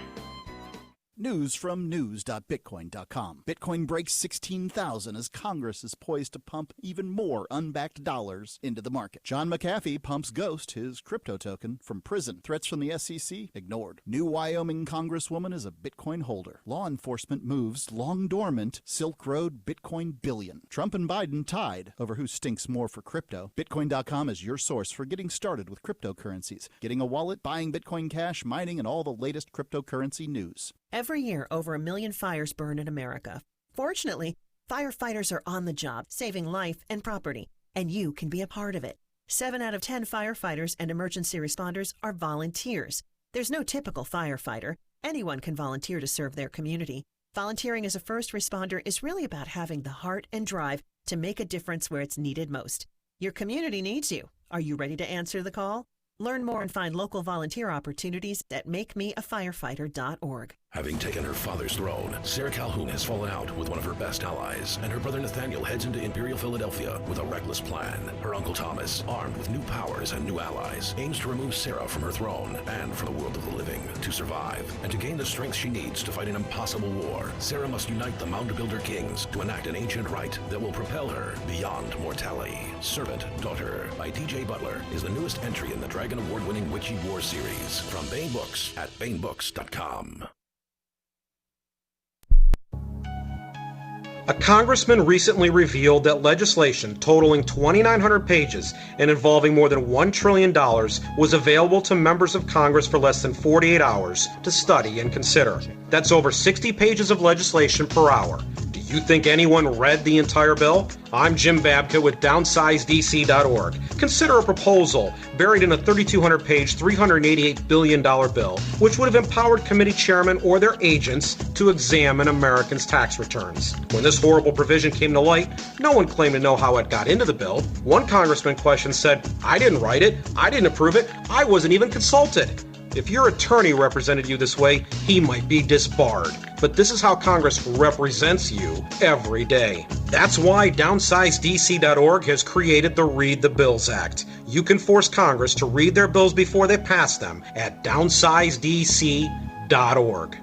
[SPEAKER 2] News from news.bitcoin.com. Bitcoin breaks 16,000 as Congress is poised to pump even more unbacked dollars into the market. John McAfee pumps Ghost, his crypto token, from prison. Threats from the SEC ignored. New Wyoming Congresswoman is a Bitcoin holder. Law enforcement moves long dormant Silk Road Bitcoin billion. Trump and Biden tied over who stinks more for crypto. Bitcoin.com is your source for getting started with cryptocurrencies, getting a wallet, buying Bitcoin Cash, mining, and all the latest cryptocurrency news.
[SPEAKER 4] Every year, over 1 million fires burn in America. Fortunately, firefighters are on the job, saving life and property, and you can be a part of it. 7 out of 10 firefighters and emergency responders are volunteers. There's no typical firefighter. Anyone can volunteer to serve their community. Volunteering as a first responder is really about having the heart and drive to make a difference where it's needed most. Your community needs you. Are you ready to answer the call? Learn more and find local volunteer opportunities at makemeafirefighter.org.
[SPEAKER 9] Having taken her father's throne, Sarah Calhoun has fallen out with one of her best allies, and her brother Nathaniel heads into Imperial Philadelphia with a reckless plan. Her uncle Thomas, armed with new powers and new allies, aims to remove Sarah from her throne and from the world of the living. To survive and to gain the strength she needs to fight an impossible war, Sarah must unite the Mound Builder Kings to enact an ancient rite that will propel her beyond mortality. Servant Daughter by T.J. Butler is the newest entry in the Dragon Award-winning Witchy War series from Baen Books at BaenBooks.com.
[SPEAKER 10] A congressman recently revealed that legislation totaling 2,900 pages and involving more than $1 trillion was available to members of Congress for less than 48 hours to study and consider. That's over 60 pages of legislation per hour. Do you think anyone read the entire bill? I'm Jim Babka with DownsizeDC.org. Consider a proposal buried in a 3,200-page, $388 billion bill, which would have empowered committee chairmen or their agents to examine Americans' tax returns. When this horrible provision came to light, no one claimed to know how it got into the bill. One congressman questioned said, "I didn't write it, I didn't approve it, I wasn't even consulted." If your attorney represented you this way, he might be disbarred. But this is how Congress represents you every day. That's why DownsizeDC.org has created the Read the Bills Act. You can force Congress to read their bills before they pass them at DownsizeDC.org.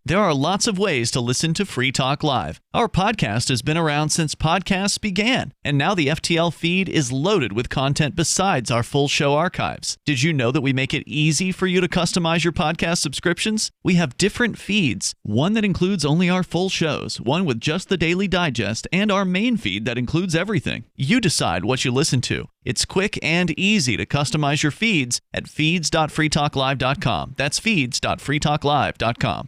[SPEAKER 18] There are lots of ways to listen to Free Talk Live. Our podcast has been around since podcasts began, and now the FTL feed is loaded with content besides our full show archives. Did you know that we make it easy for you to customize your podcast subscriptions? We have different feeds, one that includes only our full shows, one with just the Daily Digest, and our main feed that includes everything. You decide what you listen to. It's quick and easy to customize your feeds at feeds.freetalklive.com. That's feeds.freetalklive.com.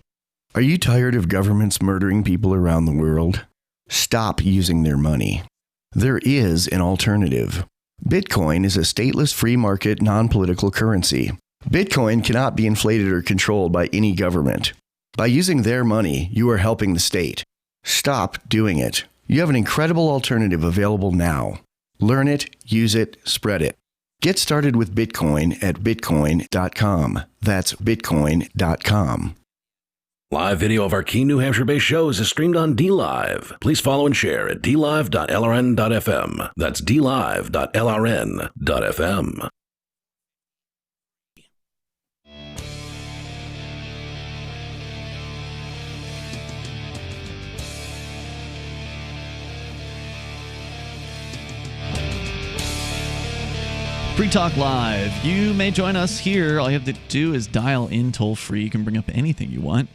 [SPEAKER 11] Are you tired of governments murdering people around the world? Stop using their money. There is an alternative. Bitcoin is a stateless free market non-political currency. Bitcoin cannot be inflated or controlled by any government. By using their money, you are helping the state. Stop doing it. You have an incredible alternative available now. Learn it, use it, spread it. Get started with Bitcoin at bitcoin.com. That's bitcoin.com.
[SPEAKER 9] Live video of our key New Hampshire-based shows is streamed on DLive. Please follow and share at dlive.lrn.fm. That's dlive.lrn.fm.
[SPEAKER 18] Free Talk Live. You may join us here. All you have to do is dial in toll-free. You can bring up anything you want.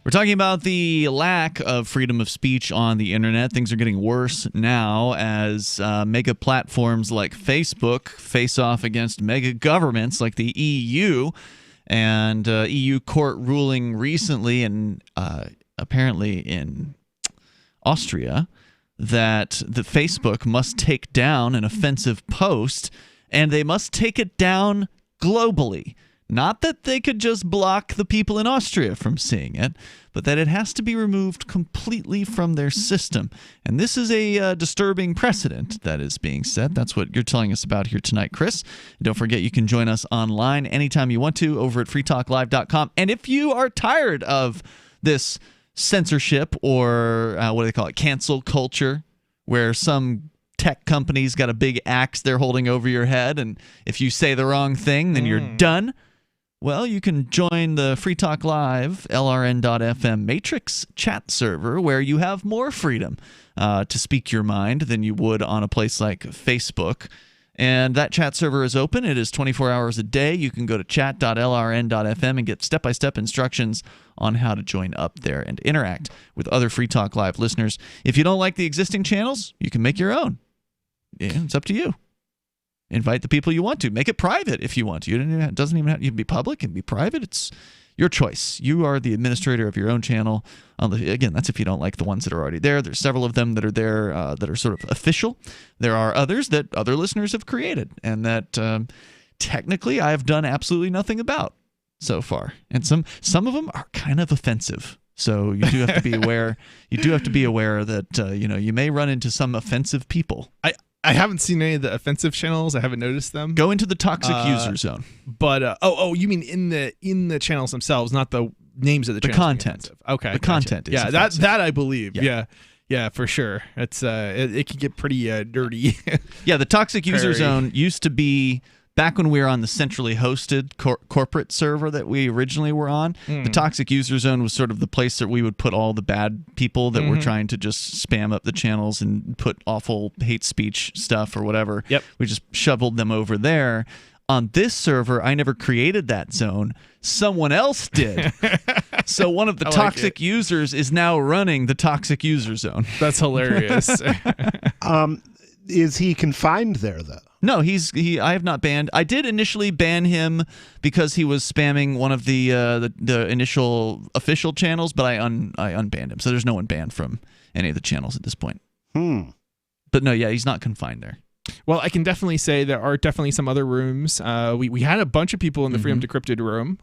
[SPEAKER 18] We're talking about the lack of freedom of speech on the internet. Things are getting worse now as mega platforms like Facebook face off against mega governments like the EU. And EU court ruling recently, and apparently in Austria, that the Facebook must take down an offensive post, and they must take it down globally. Not that they could just block the people in Austria from seeing it, but that it has to be removed completely from their system. And this is a disturbing precedent that is being set. That's what you're telling us about here tonight, Chris. And don't forget, you can join us online anytime you want to over at freetalklive.com. And if you are tired of this censorship or what do they call it, cancel culture, where some tech company's got a big axe they're holding over your head, and if you say the wrong thing, then you're done. Well, you can join the Free Talk Live LRN.FM Matrix chat server where you have more freedom to speak your mind than you would on a place like Facebook. And that chat server is open. It is 24 hours a day. You can go to chat.lrn.fm and get step-by-step instructions on how to join up there and interact with other Free Talk Live listeners. If you don't like the existing channels, you can make your own. Yeah, it's up to you. Invite the people you want to. Make it private if you want to. It doesn't even have, you can be public and be private. It's your choice. You are the administrator of your own channel. Again, that's if you don't like the ones that are already there. There's several of them that are there that are sort of official. There are others that other listeners have created and that technically I have done absolutely nothing about. so far, and some of them are kind of offensive. So you do have to be aware. You do have to be aware that you may run into some offensive people.
[SPEAKER 19] I haven't seen any of the offensive channels. I haven't noticed them.
[SPEAKER 18] Go into the toxic user zone.
[SPEAKER 19] But you mean in the channels themselves, not the names of the channels?
[SPEAKER 18] Content.
[SPEAKER 19] Okay,
[SPEAKER 18] the content is offensive.
[SPEAKER 19] that I believe. Yeah, for sure. It's it can get pretty dirty.
[SPEAKER 18] Yeah, the toxic user zone used to be. Back when we were on the centrally hosted corporate server that we originally were on, the toxic user zone was sort of the place that we would put all the bad people that were trying to just spam up the channels and put awful hate speech stuff or whatever.
[SPEAKER 19] Yep.
[SPEAKER 18] We just shoveled them over there. On this server, I never created that zone. Someone else did. So one of the toxic users is now running the toxic user zone.
[SPEAKER 19] That's hilarious.
[SPEAKER 20] Is he confined there, though?
[SPEAKER 18] No, I have not banned. I did initially ban him because he was spamming one of the initial official channels, but I unbanned him. So there's no one banned from any of the channels at this point. But no, yeah, he's not confined there.
[SPEAKER 19] Well, I can definitely say there are definitely some other rooms. We had a bunch of people in the Freedom Decrypted room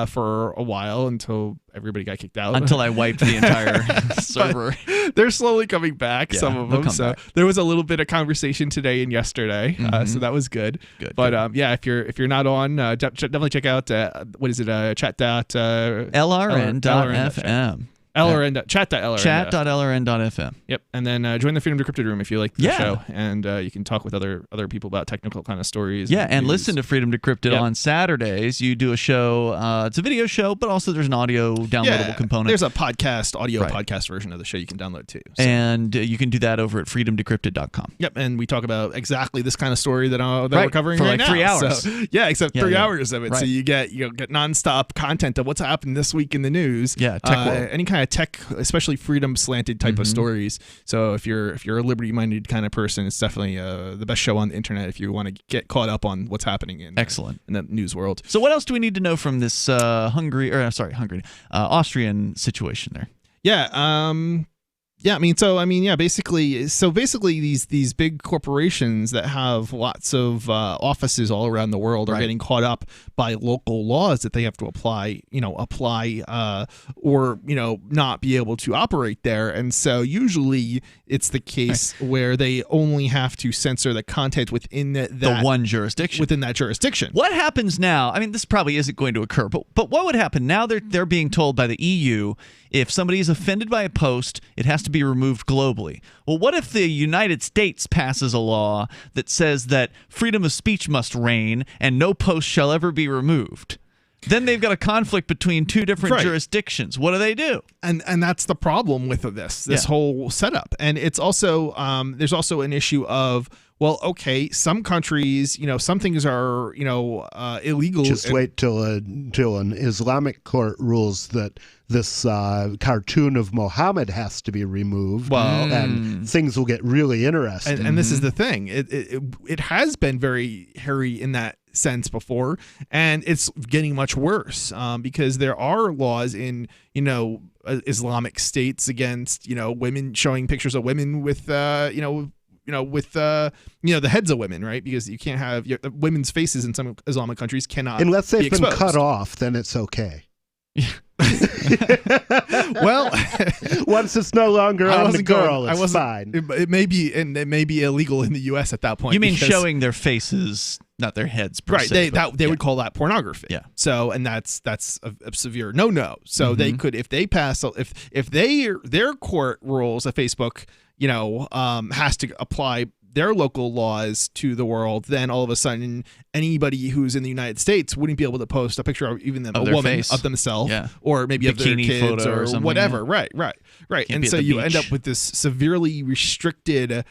[SPEAKER 19] for a while until everybody got kicked out.
[SPEAKER 18] Until I wiped the entire server.
[SPEAKER 19] They're slowly coming back, some of them. So there was a little bit of conversation today and yesterday, so that was good. But if you're not on, definitely check out what is it?
[SPEAKER 18] Chat.lrn.fm.
[SPEAKER 19] Chat.lrn.fm. Yep, and then join the Freedom Decrypted room if you like the show, and you can talk with other people about technical kind of stories.
[SPEAKER 18] Yeah, and listen to Freedom Decrypted on Saturdays. You do a show. It's a video show, but also there's an audio downloadable component.
[SPEAKER 19] There's a audio podcast version of the show you can download too.
[SPEAKER 18] So. And you can do that over at freedomdecrypted.com.
[SPEAKER 19] Yep, and we talk about exactly this kind of story that we're covering
[SPEAKER 18] for
[SPEAKER 19] right
[SPEAKER 18] like 3 hours.
[SPEAKER 19] So, except 3 hours of it. Right. So you get nonstop content of what's happened this week in the news.
[SPEAKER 18] Yeah, tech world.
[SPEAKER 19] Any kind of tech, especially freedom slanted type of stories. So if you're a liberty minded kind of person, it's definitely the best show on the internet if you want to get caught up on what's happening in the news world.
[SPEAKER 18] So what else do we need to know from this Austrian situation there?
[SPEAKER 19] Basically these big corporations that have lots of offices all around the world are getting caught up by local laws that they have to apply or not be able to operate there. And so usually it's the case where they only have to censor the content within
[SPEAKER 18] the one jurisdiction.
[SPEAKER 19] Within that jurisdiction.
[SPEAKER 18] What happens now? I mean, this probably isn't going to occur, but what would happen now? They're being told by the EU if somebody is offended by a post, it has to be removed globally. Well, what if the United States passes a law that says that freedom of speech must reign and no post shall ever be removed? Then they've got a conflict between two different jurisdictions. What do?
[SPEAKER 19] And that's the problem with this whole setup. And it's also there's also an issue of, well, okay, some countries, some things are, illegal.
[SPEAKER 20] Just wait till an Islamic court rules that this cartoon of Muhammad has to be removed.
[SPEAKER 19] Well,
[SPEAKER 20] and things will get really interesting.
[SPEAKER 19] And this is the thing. It has been very hairy in that sense before, and it's getting much worse because there are laws in Islamic states against women, showing pictures of women with the heads of women, right? Because you can't have women's faces in some Islamic countries cannot
[SPEAKER 20] unless they've
[SPEAKER 19] been
[SPEAKER 20] cut off, then it's okay.
[SPEAKER 19] Well,
[SPEAKER 20] once it's no longer on the girl, it's fine.
[SPEAKER 19] It may be illegal in the U.S. at that point.
[SPEAKER 18] You mean showing their faces, not their heads, per se,
[SPEAKER 19] they would call that pornography.
[SPEAKER 18] Yeah.
[SPEAKER 19] So, and that's a severe no. So they could, if they pass, if their court rules that Facebook, has to apply their local laws to the world, then all of a sudden anybody who's in the United States wouldn't be able to post a picture of even a woman
[SPEAKER 18] face.
[SPEAKER 19] Of themselves,
[SPEAKER 18] or
[SPEAKER 19] maybe
[SPEAKER 18] bikini
[SPEAKER 19] of their kids
[SPEAKER 18] or
[SPEAKER 19] whatever. Right. And so you end up with this severely restricted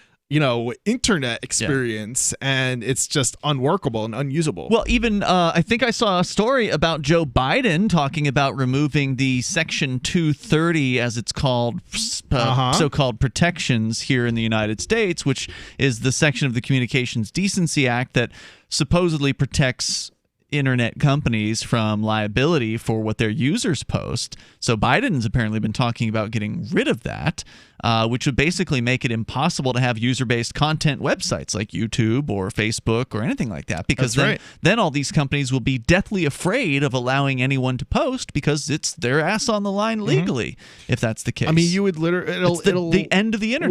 [SPEAKER 19] internet experience, and it's just unworkable and unusable.
[SPEAKER 18] Well, even I think I saw a story about Joe Biden talking about removing the Section 230, as it's called, so-called protections here in the United States, which is the section of the Communications Decency Act that supposedly protects internet companies from liability for what their users post. So Biden's apparently been talking about getting rid of that, which would basically make it impossible to have user-based content websites like YouTube or Facebook or anything like that, because then all these companies will be deathly afraid of allowing anyone to post because it's their ass on the line legally, if that's the case.
[SPEAKER 19] I mean, you would literally it'll
[SPEAKER 18] the end of the internet.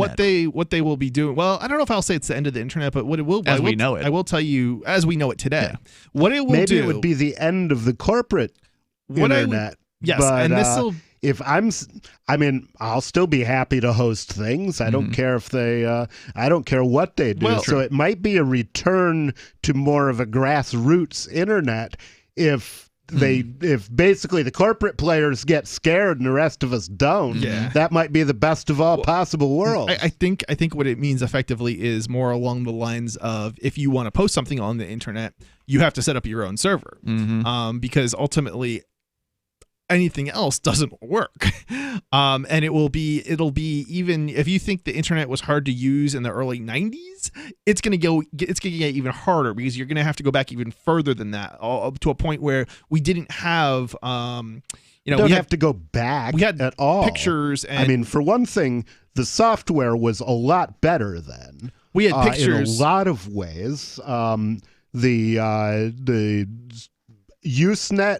[SPEAKER 19] What they will be doing. Well, I don't know if I'll say it's the end of the internet, but what it will
[SPEAKER 18] as we know it.
[SPEAKER 19] I will tell you as we know it today.
[SPEAKER 18] Yeah.
[SPEAKER 19] What it will
[SPEAKER 20] Maybe it would be the end of the corporate internet.
[SPEAKER 19] Yes,
[SPEAKER 20] but,
[SPEAKER 19] and this will.
[SPEAKER 20] If I'll still be happy to host things. I don't care if they, I don't care what they do.
[SPEAKER 19] Well,
[SPEAKER 20] so it might be a return to more of a grassroots internet if if basically the corporate players get scared and the rest of us don't.
[SPEAKER 19] Yeah.
[SPEAKER 20] That might be the best of all possible worlds.
[SPEAKER 19] I think what it means effectively is more along the lines of if you want to post something on the internet, you have to set up your own server, because ultimately anything else doesn't work. And it'll be even if you think the internet was hard to use in the early 90s, it's going to get even harder because you're going to have to go back even further than that, to a point where we didn't have
[SPEAKER 20] we have to go back at all.
[SPEAKER 19] Pictures and
[SPEAKER 20] for one thing, the software was a lot better then.
[SPEAKER 19] We had pictures
[SPEAKER 20] in a lot of ways. The Usenet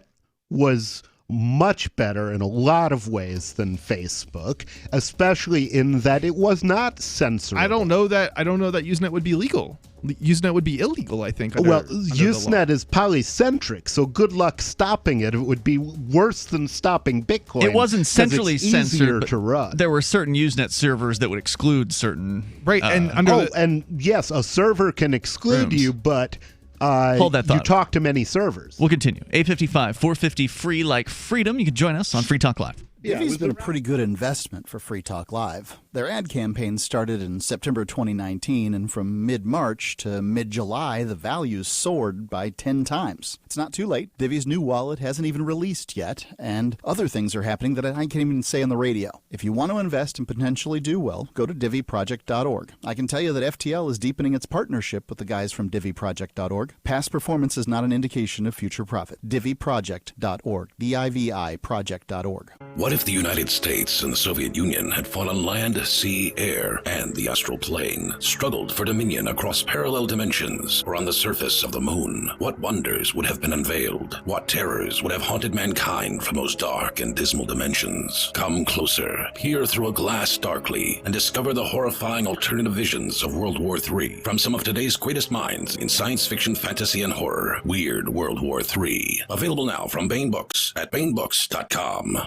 [SPEAKER 20] was much better in a lot of ways than Facebook, especially in that it was not censorable.
[SPEAKER 19] I don't know that Usenet would be legal. Usenet would be illegal, I think.
[SPEAKER 20] Well, Usenet is polycentric, so good luck stopping it. It would be worse than stopping Bitcoin.
[SPEAKER 18] It wasn't centrally censored,
[SPEAKER 20] to run.
[SPEAKER 18] There were certain Usenet servers that would exclude certain
[SPEAKER 20] and yes, a server can exclude you, but
[SPEAKER 18] hold that thought.
[SPEAKER 20] You talk to many servers.
[SPEAKER 18] We'll continue. 855-450-FREE like freedom. You can join us on Free Talk Live.
[SPEAKER 2] Divvy's been a pretty good investment for Free Talk Live. Their ad campaign started in September 2019, and from mid-March to mid-July, the value soared by 10 times. It's not too late. Divvy's new wallet hasn't even released yet, and other things are happening that I can't even say on the radio. If you want to invest and potentially do well, go to DivvyProject.org. I can tell you that FTL is deepening its partnership with the guys from DivvyProject.org. Past performance is not an indication of future profit. DivvyProject.org. DIVI Project.org.
[SPEAKER 9] What if the United States and the Soviet Union had fought on land, sea, air, and the astral plane, struggled for dominion across parallel dimensions, or on the surface of the moon? What wonders would have been unveiled? What terrors would have haunted mankind from those dark and dismal dimensions? Come closer, peer through a glass darkly, and discover the horrifying alternative visions of World War III from some of today's greatest minds in science fiction, fantasy, and horror. Weird World War III. Available now from Baen Books at BaenBooks.com.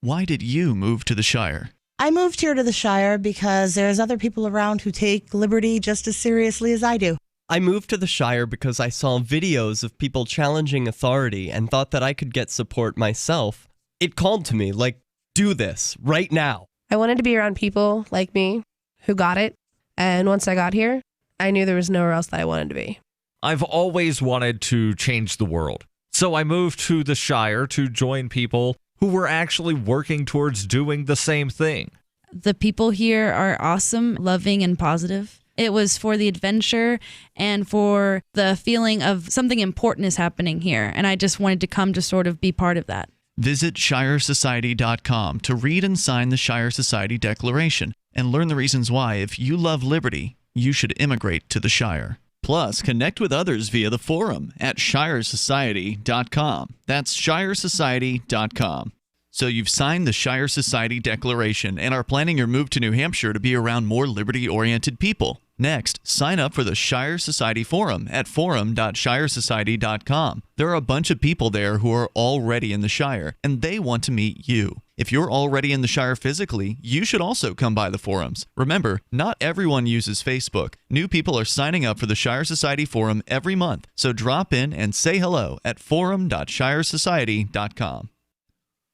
[SPEAKER 18] Why did you move to the Shire?
[SPEAKER 12] I moved here to the Shire because there's other people around who take liberty just as seriously as I do.
[SPEAKER 14] I moved to the Shire because I saw videos of people challenging authority and thought that I could get support myself. It called to me, like, do this, right now.
[SPEAKER 15] I wanted to be around people like me who got it, and once I got here, I knew there was nowhere else that I wanted to be.
[SPEAKER 22] I've always wanted to change the world, so I moved to the Shire to join people who were actually working towards doing the same thing.
[SPEAKER 25] The people here are awesome, loving, and positive. It was for the adventure and for the feeling of something important is happening here, and I just wanted to come to sort of be part of that.
[SPEAKER 18] Visit ShireSociety.com to read and sign the Shire Society Declaration and learn the reasons why, if you love liberty, you should immigrate to the Shire. Plus, connect with others via the forum at ShireSociety.com. That's ShireSociety.com. So you've signed the Shire Society Declaration and are planning your move to New Hampshire to be around more liberty-oriented people. Next, sign up for the Shire Society Forum at forum.shiresociety.com. There are a bunch of people there who are already in the Shire, and they want to meet you. If you're already in the Shire physically, you should also come by the forums. Remember, not everyone uses Facebook. New people are signing up for the Shire Society Forum every month, so drop in and say hello at forum.shiresociety.com.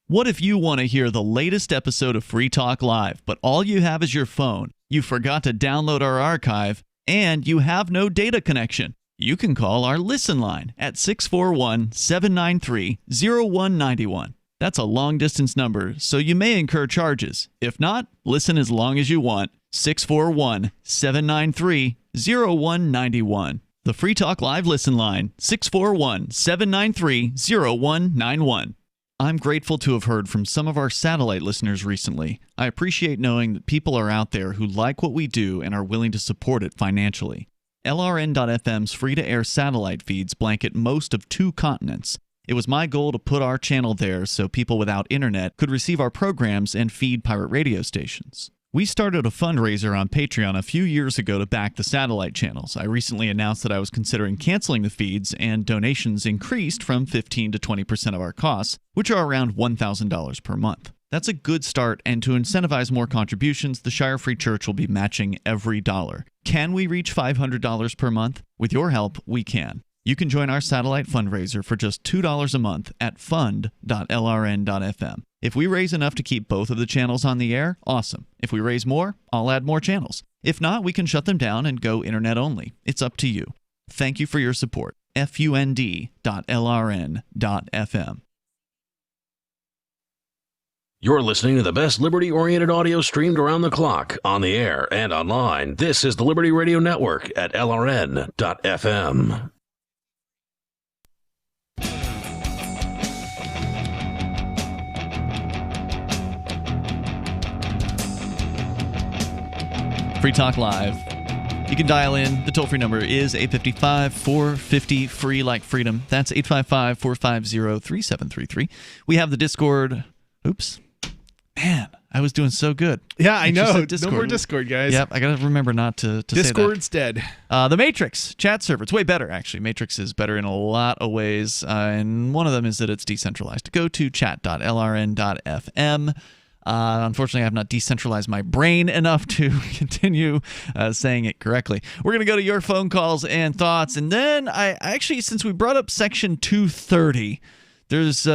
[SPEAKER 18] What if you want to hear the latest episode of Free Talk Live, but all you have is your phone? You forgot to download our archive, and you have no data connection. You can call our Listen line at 641-793-0191. That's a long-distance number, so you may incur charges. If not, listen as long as you want. 641-793-0191. The Free Talk Live listen line, 641-793-0191. I'm grateful to have heard from some of our satellite listeners recently. I appreciate knowing that people are out there who like what we do and are willing to support it financially. LRN.FM's free-to-air satellite feeds blanket most of 2 continents. It was my goal to put our channel there so people without internet could receive our programs and feed pirate radio stations. We started a fundraiser on Patreon a few years ago to back the satellite channels. I recently announced that I was considering canceling the feeds, and donations increased from 15 to 20% of our costs, which are around $1,000 per month. That's a good start, and to incentivize more contributions, the Shire Free Church will be matching every dollar. Can we reach $500 per month? With your help, we can. You can join our satellite fundraiser for just $2 a month at fund.lrn.fm. If we raise enough to keep both of the channels on the air, awesome. If we raise more, I'll add more channels. If not, we can shut them down and go internet only. It's up to you. Thank you for your support. fund.lrn.fm.
[SPEAKER 9] You're listening to the best liberty-oriented audio streamed around the clock, on the air, and online. This is the Liberty Radio Network at LRN.FM.
[SPEAKER 18] Free Talk Live. You can dial in. The toll-free number is 855-450-FREE like freedom. That's 855-450-3733. We have the Discord. Oops. Man, I was doing so good.
[SPEAKER 19] Yeah, I know. No more Discord, guys.
[SPEAKER 18] Yep, I got to remember not to say that.
[SPEAKER 19] Discord's dead.
[SPEAKER 18] The Matrix chat server. It's way better, actually. Matrix is better in a lot of ways, and one of them is that it's decentralized. Go to chat.lrn.fm. Unfortunately, I have not decentralized my brain enough to continue saying it correctly. We're going to go to your phone calls and thoughts. And then I actually, since we brought up Section 230, there's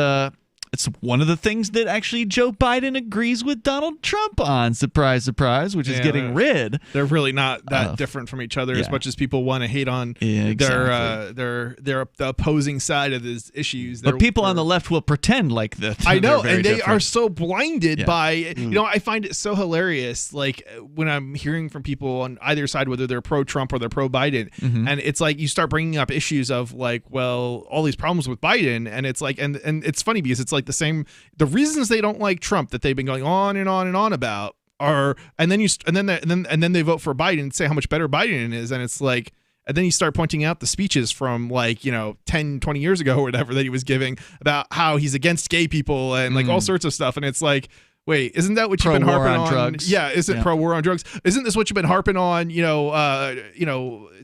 [SPEAKER 18] it's one of the things that actually Joe Biden agrees with Donald Trump on. Surprise, surprise, which is getting rid.
[SPEAKER 19] They're really not that different from each other as much as people want to hate on their the opposing side of these issues.
[SPEAKER 18] But people on the left will pretend like that.
[SPEAKER 19] I know,
[SPEAKER 18] and
[SPEAKER 19] they are so blinded by, I find it so hilarious, like when I'm hearing from people on either side, whether they're pro-Trump or they're pro-Biden, and it's like you start bringing up issues of like, well, all these problems with Biden, and it's like, and it's funny because it's like the reasons they don't like Trump that they've been going on and on and on about are, and then they vote for Biden and say how much better Biden is, and it's like, and then you start pointing out the speeches from 10, 20 years ago or whatever that he was giving about how he's against gay people and like all sorts of stuff, and it's like, wait, isn't that what you've been harping on?
[SPEAKER 18] Drugs.
[SPEAKER 19] Yeah, isn't pro-war on drugs? Isn't this what you've been harping on?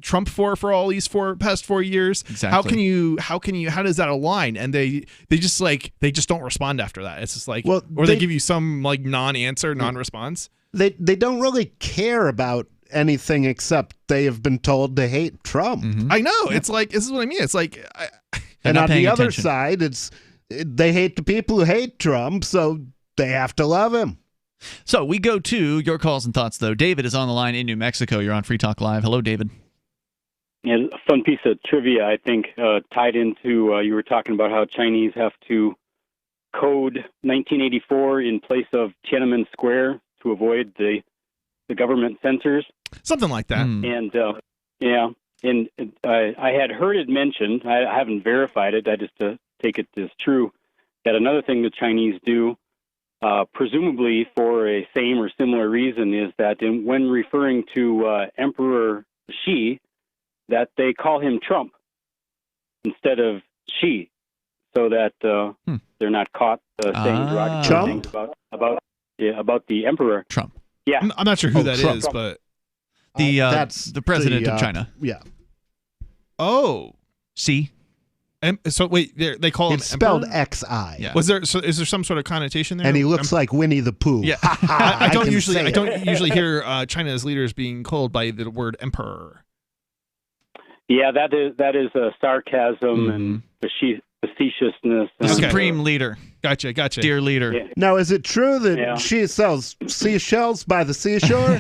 [SPEAKER 19] Trump for all these past 4 years.
[SPEAKER 18] Exactly.
[SPEAKER 19] How does that align? And they just don't respond after that. It's just like, they give you some like non-answer, non-response.
[SPEAKER 20] They don't really care about anything except they have been told to hate Trump.
[SPEAKER 19] I know. It's like, this is what I mean. It's like,
[SPEAKER 20] and on the other side, they hate the people who hate Trump, so they have to love him.
[SPEAKER 18] So we go to your calls and thoughts, though. David is on the line in New Mexico. You're on Free Talk Live. Hello, David.
[SPEAKER 3] Yeah, a fun piece of trivia, I think, tied into you were talking about how Chinese have to code 1984 in place of Tiananmen Square to avoid the government censors.
[SPEAKER 19] Something like that.
[SPEAKER 3] And I had heard it mentioned. I haven't verified it. I just take it as true that another thing the Chinese do, presumably for a same or similar reason, is that when referring to Emperor Xi, that they call him Trump instead of Xi, so that they're not caught saying derogatory things about the emperor.
[SPEAKER 18] Trump.
[SPEAKER 19] Yeah, I'm not sure who that
[SPEAKER 3] Trump.
[SPEAKER 19] is, but
[SPEAKER 18] that's the president of China.
[SPEAKER 20] Yeah.
[SPEAKER 19] Oh,
[SPEAKER 18] Xi.
[SPEAKER 19] So wait, they call him.
[SPEAKER 20] It's spelled
[SPEAKER 19] Emperor?
[SPEAKER 20] XI.
[SPEAKER 19] Yeah. Is there some sort of connotation there?
[SPEAKER 20] And he looks like Winnie the Pooh.
[SPEAKER 19] Yeah. I don't usually hear China's leaders being called by the word emperor.
[SPEAKER 3] Yeah, that is a sarcasm and facetiousness.
[SPEAKER 18] The supreme leader.
[SPEAKER 19] Gotcha.
[SPEAKER 18] Dear leader.
[SPEAKER 3] Yeah.
[SPEAKER 20] Now, is it true that she sells seashells by the seashore?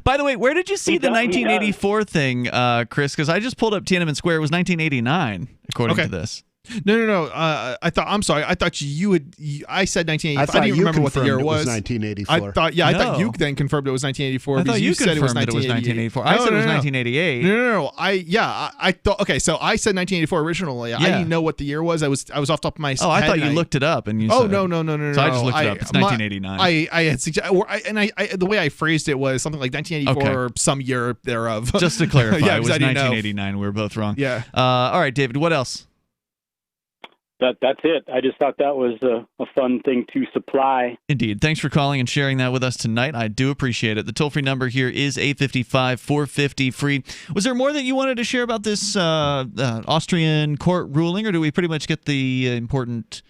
[SPEAKER 18] By the way, where did you see the 1984 thing, Chris? Because I just pulled up Tiananmen Square. It was 1989, according to this.
[SPEAKER 19] No. I thought you would. I said 1985. I didn't
[SPEAKER 20] you
[SPEAKER 19] remember what the year
[SPEAKER 20] confirmed it
[SPEAKER 19] was.
[SPEAKER 20] 1984.
[SPEAKER 19] I thought you then confirmed it was 1984.
[SPEAKER 18] I thought you
[SPEAKER 19] said it was
[SPEAKER 18] confirmed that it was 1984. I said it was 1988.
[SPEAKER 19] No. I thought. Okay, so I said 1984 originally. Yeah. I didn't know what the year was. I was off the top of my head.
[SPEAKER 18] Oh, I thought you looked it up and you.
[SPEAKER 19] Oh,
[SPEAKER 18] said,
[SPEAKER 19] no.
[SPEAKER 18] So I just looked it up. It's 1989.
[SPEAKER 19] I had the way I phrased it was something like 1984 or some year thereof.
[SPEAKER 18] Just to clarify, it was 1989. We were both wrong.
[SPEAKER 19] Yeah.
[SPEAKER 18] All right, David. What else?
[SPEAKER 3] That's it. I just thought that was a fun thing to supply.
[SPEAKER 18] Indeed. Thanks for calling and sharing that with us tonight. I do appreciate it. The toll-free number here is 855-450-FREE. Was there more that you wanted to share about this Austrian court ruling, or do we pretty much get the important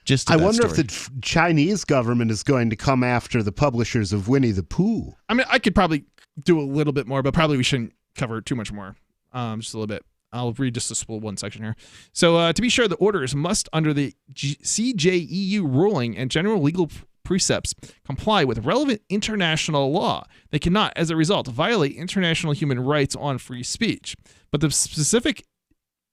[SPEAKER 18] gist of that
[SPEAKER 20] wonder
[SPEAKER 18] story?
[SPEAKER 20] if the Chinese government is going to come after the publishers of Winnie the Pooh.
[SPEAKER 19] I mean, I could probably do a little bit more, but probably we shouldn't cover too much more. Just a little bit. I'll read just this one section here. So to be sure, the orders must, under the CJEU ruling and general legal precepts, comply with relevant international law. They cannot, as a result, violate international human rights on free speech. But the specific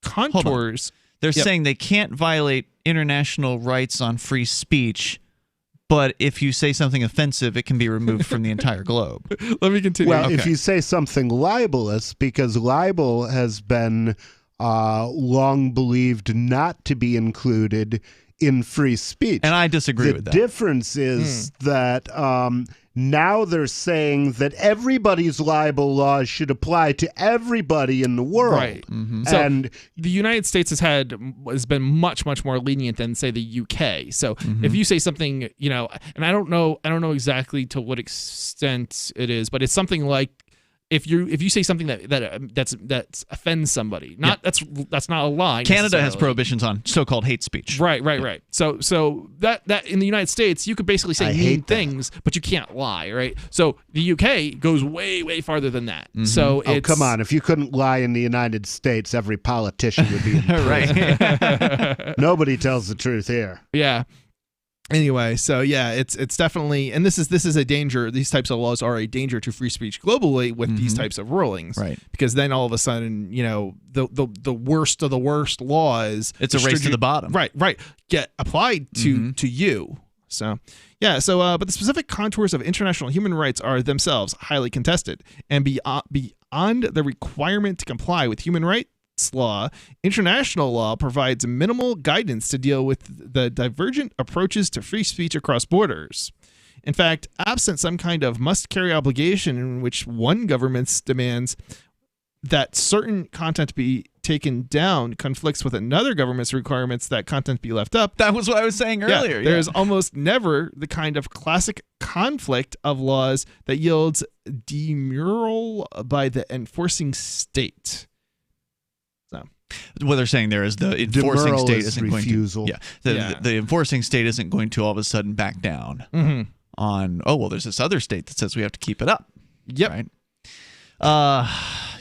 [SPEAKER 19] contours...
[SPEAKER 18] They're saying they can't violate international rights on free speech, but if you say something offensive, it can be removed from the entire globe.
[SPEAKER 19] Let me continue.
[SPEAKER 20] Well, if you say something libelous, because libel has been long believed not to be included in free speech.
[SPEAKER 18] And I disagree with that.
[SPEAKER 20] The difference is that now they're saying that everybody's libel laws should apply to everybody in the world.
[SPEAKER 19] Right. Mm-hmm. And the United States has been much, much more lenient than, say, the UK. So if you say something, and I don't know exactly to what extent it is, but it's something like, if you say something that offends somebody, that's not a lie.
[SPEAKER 18] Canada has prohibitions on so-called hate speech.
[SPEAKER 19] Right. So that in the United States, you could basically say mean things, but you can't lie, right? So the UK goes way, way farther than that. So
[SPEAKER 20] come on, if you couldn't lie in the United States, every politician would be in prison.
[SPEAKER 18] Right.
[SPEAKER 20] Nobody tells the truth here.
[SPEAKER 19] Yeah. Anyway, so yeah, it's definitely, and this is a danger. These types of laws are a danger to free speech globally with these types of rulings,
[SPEAKER 18] right?
[SPEAKER 19] Because then all of a sudden, the worst of the worst laws,
[SPEAKER 18] it's a race to the bottom,
[SPEAKER 19] right, get applied to you. So yeah, but the specific contours of international human rights are themselves highly contested, and beyond the requirement to comply with human rights law, international law provides minimal guidance to deal with the divergent approaches to free speech across borders. In fact, absent some kind of must-carry obligation in which one government demands that certain content be taken down conflicts with another government's requirements that content be left up.
[SPEAKER 18] That was what I was saying earlier.
[SPEAKER 19] Yeah, there's almost never the kind of classic conflict of laws that yields demurral by the enforcing state.
[SPEAKER 18] What they're saying there is the enforcing state isn't
[SPEAKER 20] refusal.
[SPEAKER 18] going to. The enforcing state isn't going to all of a sudden back down on. Oh well, there's this other state that says we have to keep it up.
[SPEAKER 19] Yep.
[SPEAKER 18] Right.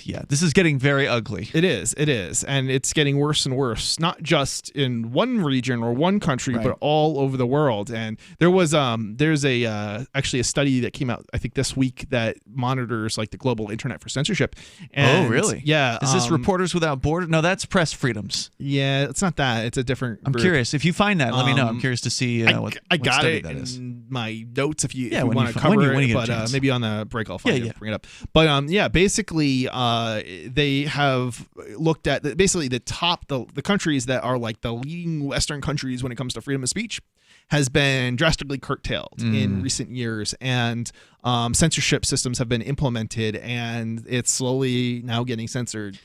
[SPEAKER 18] Yeah, this is getting very ugly.
[SPEAKER 19] It is, and it's getting worse and worse. Not just in one region or one country, but all over the world. And there's actually a study that came out, I think, this week that monitors like the global internet for censorship. And,
[SPEAKER 18] oh, really?
[SPEAKER 19] Yeah.
[SPEAKER 18] Is this Reporters Without Borders? No, that's Press Freedoms.
[SPEAKER 19] Yeah, it's not that. It's a different group.
[SPEAKER 18] I'm curious. If you find that, let me know. I'm curious to see what
[SPEAKER 19] got
[SPEAKER 18] study
[SPEAKER 19] it
[SPEAKER 18] that is.
[SPEAKER 19] in my notes if you
[SPEAKER 18] when
[SPEAKER 19] want
[SPEAKER 18] you
[SPEAKER 19] to cover
[SPEAKER 18] when
[SPEAKER 19] it,
[SPEAKER 18] you get a
[SPEAKER 19] but
[SPEAKER 18] chance.
[SPEAKER 19] maybe on the break I'll find it, bring it up. But basically they have looked at basically the countries that are like the leading Western countries when it comes to freedom of speech has been drastically curtailed in recent years, and censorship systems have been implemented, and it's slowly now getting censored.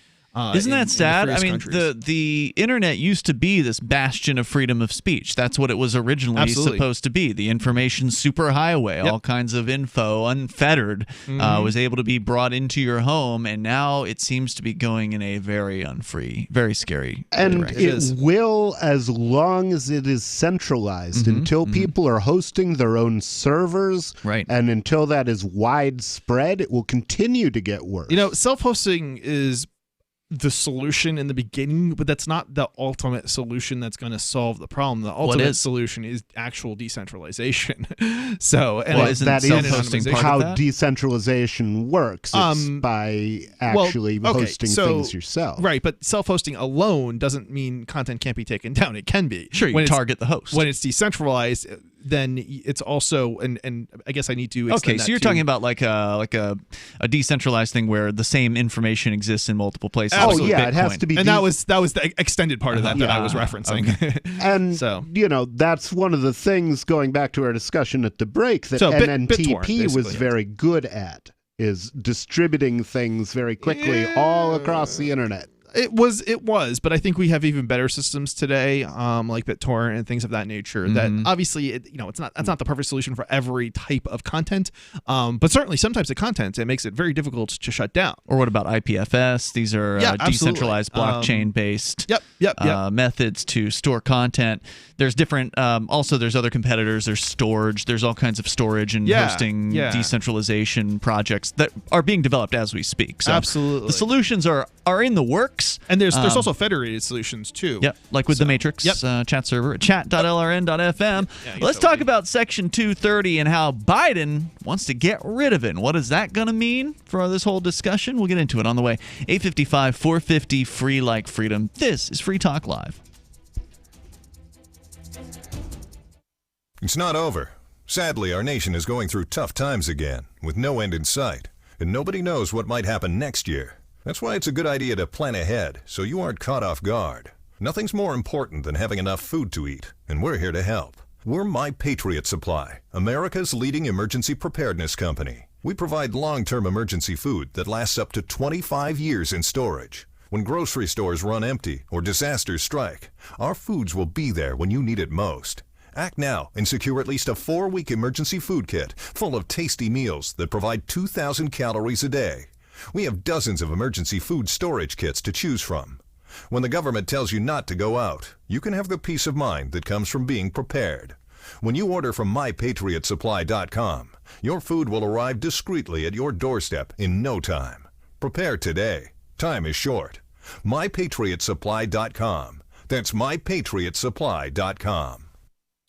[SPEAKER 18] Isn't that sad? I mean,
[SPEAKER 19] countries.
[SPEAKER 18] the internet used to be this bastion of freedom of speech. That's what it was originally supposed to be. The information superhighway, all kinds of info, unfettered, was able to be brought into your home, and now it seems to be going in a very unfree, very scary direction.
[SPEAKER 20] It will, as long as it is centralized, until people are hosting their own servers, and until that is widespread, it will continue to get worse.
[SPEAKER 19] Self-hosting is the solution in the beginning, but that's not the ultimate solution that's going to solve the problem. The ultimate solution is actual decentralization. So, and
[SPEAKER 20] that is how decentralization works. It's by actually hosting things yourself.
[SPEAKER 19] Right, but self-hosting alone doesn't mean content can't be taken down. It can be.
[SPEAKER 18] Sure, you target the host.
[SPEAKER 19] When it's decentralized, then it's also, and I guess I need to extend
[SPEAKER 18] so you're talking about like a decentralized thing where the same information exists in multiple places.
[SPEAKER 20] Absolutely. Oh yeah, Bitcoin. It has to be.
[SPEAKER 19] And that was the extended part of that I was referencing.
[SPEAKER 20] Okay. And so that's one of the things, going back to our discussion at the break, that NNTP was very good at, is distributing things very quickly all across the internet.
[SPEAKER 19] It was, but I think we have even better systems today, like BitTorrent and things of that nature. That obviously, that's not the perfect solution for every type of content, but certainly some types of content, it makes it very difficult to shut down.
[SPEAKER 18] Or what about IPFS? These are decentralized blockchain-based methods to store content. There's different. Also, there's other competitors. There's storage. There's all kinds of storage and hosting decentralization projects that are being developed as we speak. So
[SPEAKER 19] absolutely,
[SPEAKER 18] the solutions are in the works.
[SPEAKER 19] And there's also federated solutions too.
[SPEAKER 18] Yep, like with the Matrix chat server at chat.lrn.fm. Let's talk about Section 230 and how Biden wants to get rid of it. And what is that going to mean for this whole discussion? We'll get into it on the way. 855-450 free like freedom. This is Free Talk Live.
[SPEAKER 5] It's not over. Sadly, our nation is going through tough times again, with no end in sight, and nobody knows what might happen next year. That's why it's a good idea to plan ahead so you aren't caught off guard. Nothing's more important than having enough food to eat, and we're here to help. We're My Patriot Supply, America's leading emergency preparedness company. We provide long-term emergency food that lasts up to 25 years in storage. When grocery stores run empty or disasters strike, our foods will be there when you need it most. Act now and secure at least a 4-week emergency food kit full of tasty meals that provide 2,000 calories a day. We have dozens of emergency food storage kits to choose from. When the government tells you not to go out, you can have the peace of mind that comes from being prepared. When you order from MyPatriotSupply.com, your food will arrive discreetly at your doorstep in no time. Prepare today. Time is short. MyPatriotSupply.com. That's MyPatriotSupply.com.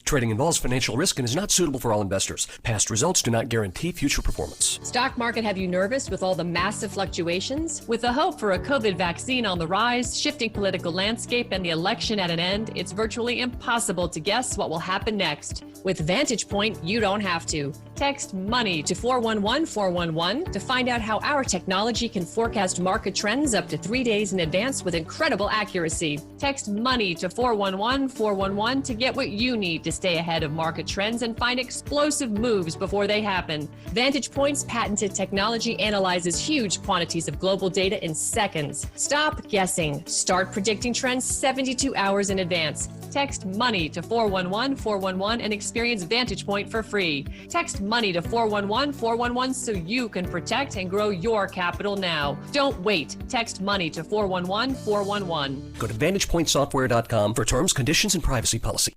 [SPEAKER 6] Trading involves financial risk and is not suitable for all investors. Past results do not guarantee future performance.
[SPEAKER 7] Stock market have you nervous with all the massive fluctuations? With the hope for a COVID vaccine on the rise, shifting political landscape, and the election at an end, it's virtually impossible to guess what will happen next. With Vantage Point, you don't have to. Text MONEY to 411-411 to find out how our technology can forecast market trends up to 3 days in advance with incredible accuracy. Text MONEY to 411-411 to get what you need to stay ahead of market trends and find explosive moves before they happen. Vantage Point's patented technology analyzes huge quantities of global data in seconds. Stop guessing. Start predicting trends 72 hours in advance. Text MONEY to 411-411 and experience Vantage Point for free. Text MONEY to 411-411 so you can protect and grow your capital now. Don't wait. Text MONEY to 411-411.
[SPEAKER 6] Go to VantagePointSoftware.com for terms, conditions, and privacy policy.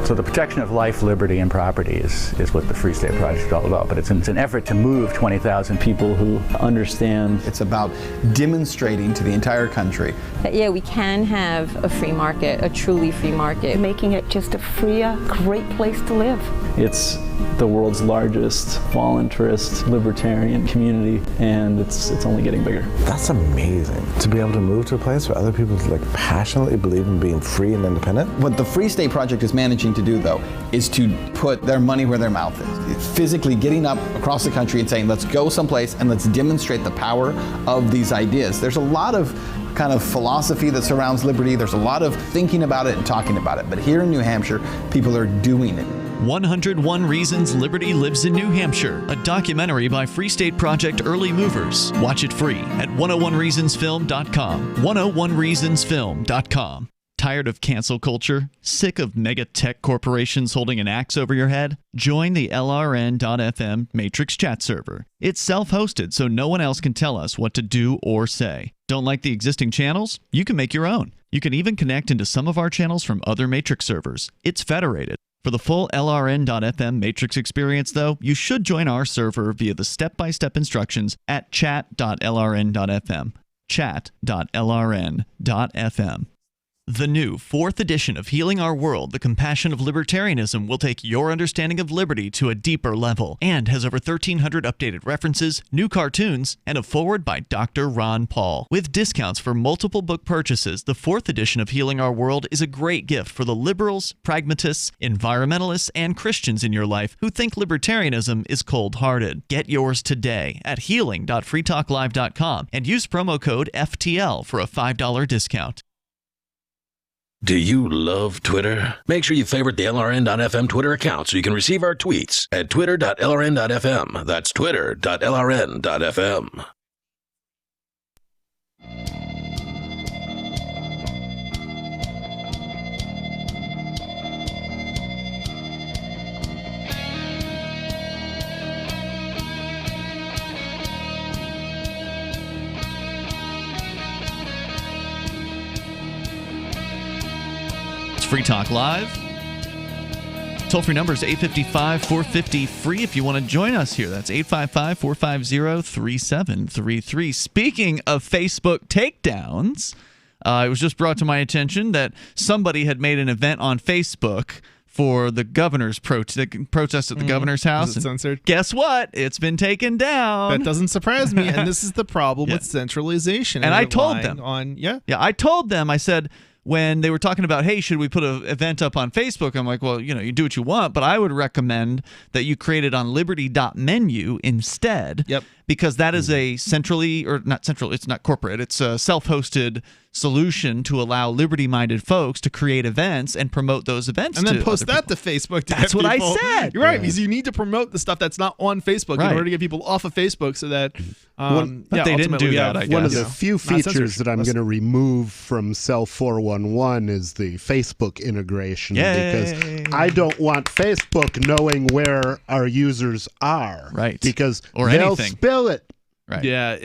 [SPEAKER 8] So the protection of life, liberty, and property is what the Free State Project is all about. But it's an effort to move 20,000 people who understand.
[SPEAKER 16] It's about demonstrating to the entire country
[SPEAKER 26] that, yeah, we can have a free market, a truly free market. Making it just a freer, great place to live.
[SPEAKER 8] It's the world's largest voluntarist libertarian community, and it's only getting bigger.
[SPEAKER 27] That's amazing, to be able to move to a place where other people passionately believe in being free and independent.
[SPEAKER 16] What the Free State Project is managing to do, though, is to put their money where their mouth is. It's physically getting up across the country and saying, let's go someplace and let's demonstrate the power of these ideas. There's a lot of kind of philosophy that surrounds liberty. There's a lot of thinking about it and talking about it. But here in New Hampshire, people are doing it.
[SPEAKER 18] 101 Reasons Liberty Lives in New Hampshire, a documentary by Free State Project Early Movers. Watch it free at 101reasonsfilm.com. 101reasonsfilm.com. Tired of cancel culture? Sick of mega tech corporations holding an axe over your head? Join the LRN.FM Matrix chat server. It's self-hosted, so no one else can tell us what to do or say. Don't like the existing channels? You can make your own. You can even connect into some of our channels from other Matrix servers. It's federated. For the full LRN.FM Matrix experience, though, you should join our server via the step-by-step instructions at chat.lrn.fm. Chat.lrn.fm. The new 4th edition of Healing Our World, The Compassion of Libertarianism, will take your understanding of liberty to a deeper level and has over 1,300 updated references, new cartoons, and a foreword by Dr. Ron Paul. With discounts for multiple book purchases, the 4th edition of Healing Our World is a great gift for the liberals, pragmatists, environmentalists, and Christians in your life who think libertarianism is cold-hearted. Get yours today at healing.freetalklive.com and use promo code FTL for a $5 discount.
[SPEAKER 9] Do you love Twitter? Make sure you favorite the LRN.FM Twitter account so you can receive our tweets at twitter.lrn.fm. That's twitter.lrn.fm.
[SPEAKER 18] Free Talk Live. Toll-free number is 855-450-FREE if you want to join us here. That's 855-450-3733. Speaking of Facebook takedowns, it was just brought to my attention that somebody had made an event on Facebook for the governor's protest at the governor's house.
[SPEAKER 19] Was it censored?
[SPEAKER 18] Guess what? It's been taken down.
[SPEAKER 19] That doesn't surprise me. And this is the problem with centralization.
[SPEAKER 18] And I told them. I told them, I said, when they were talking about, hey, should we put an event up on Facebook? I'm like, well, you do what you want, but I would recommend that you create it on liberty.menu instead.
[SPEAKER 19] Yep.
[SPEAKER 18] Because that is a it's not corporate, it's a self-hosted solution to allow liberty-minded folks to create events and promote those events.
[SPEAKER 19] And then
[SPEAKER 18] to
[SPEAKER 19] post
[SPEAKER 18] other
[SPEAKER 19] that
[SPEAKER 18] people.
[SPEAKER 19] to Facebook. To
[SPEAKER 18] That's
[SPEAKER 19] get
[SPEAKER 18] what
[SPEAKER 19] people.
[SPEAKER 18] I said.
[SPEAKER 19] You're right, because you need to promote the stuff that's not on Facebook in order to get people off of Facebook so that.
[SPEAKER 18] But they didn't do that, I guess.
[SPEAKER 20] One of the few features that I'm going to remove from Cell 411 is the Facebook integration.
[SPEAKER 18] Yay.
[SPEAKER 20] Because I don't want Facebook knowing where our users are.
[SPEAKER 18] Right.
[SPEAKER 20] Because
[SPEAKER 18] Or
[SPEAKER 20] they'll
[SPEAKER 18] anything.
[SPEAKER 20] spill it.
[SPEAKER 18] Right.
[SPEAKER 19] Yeah,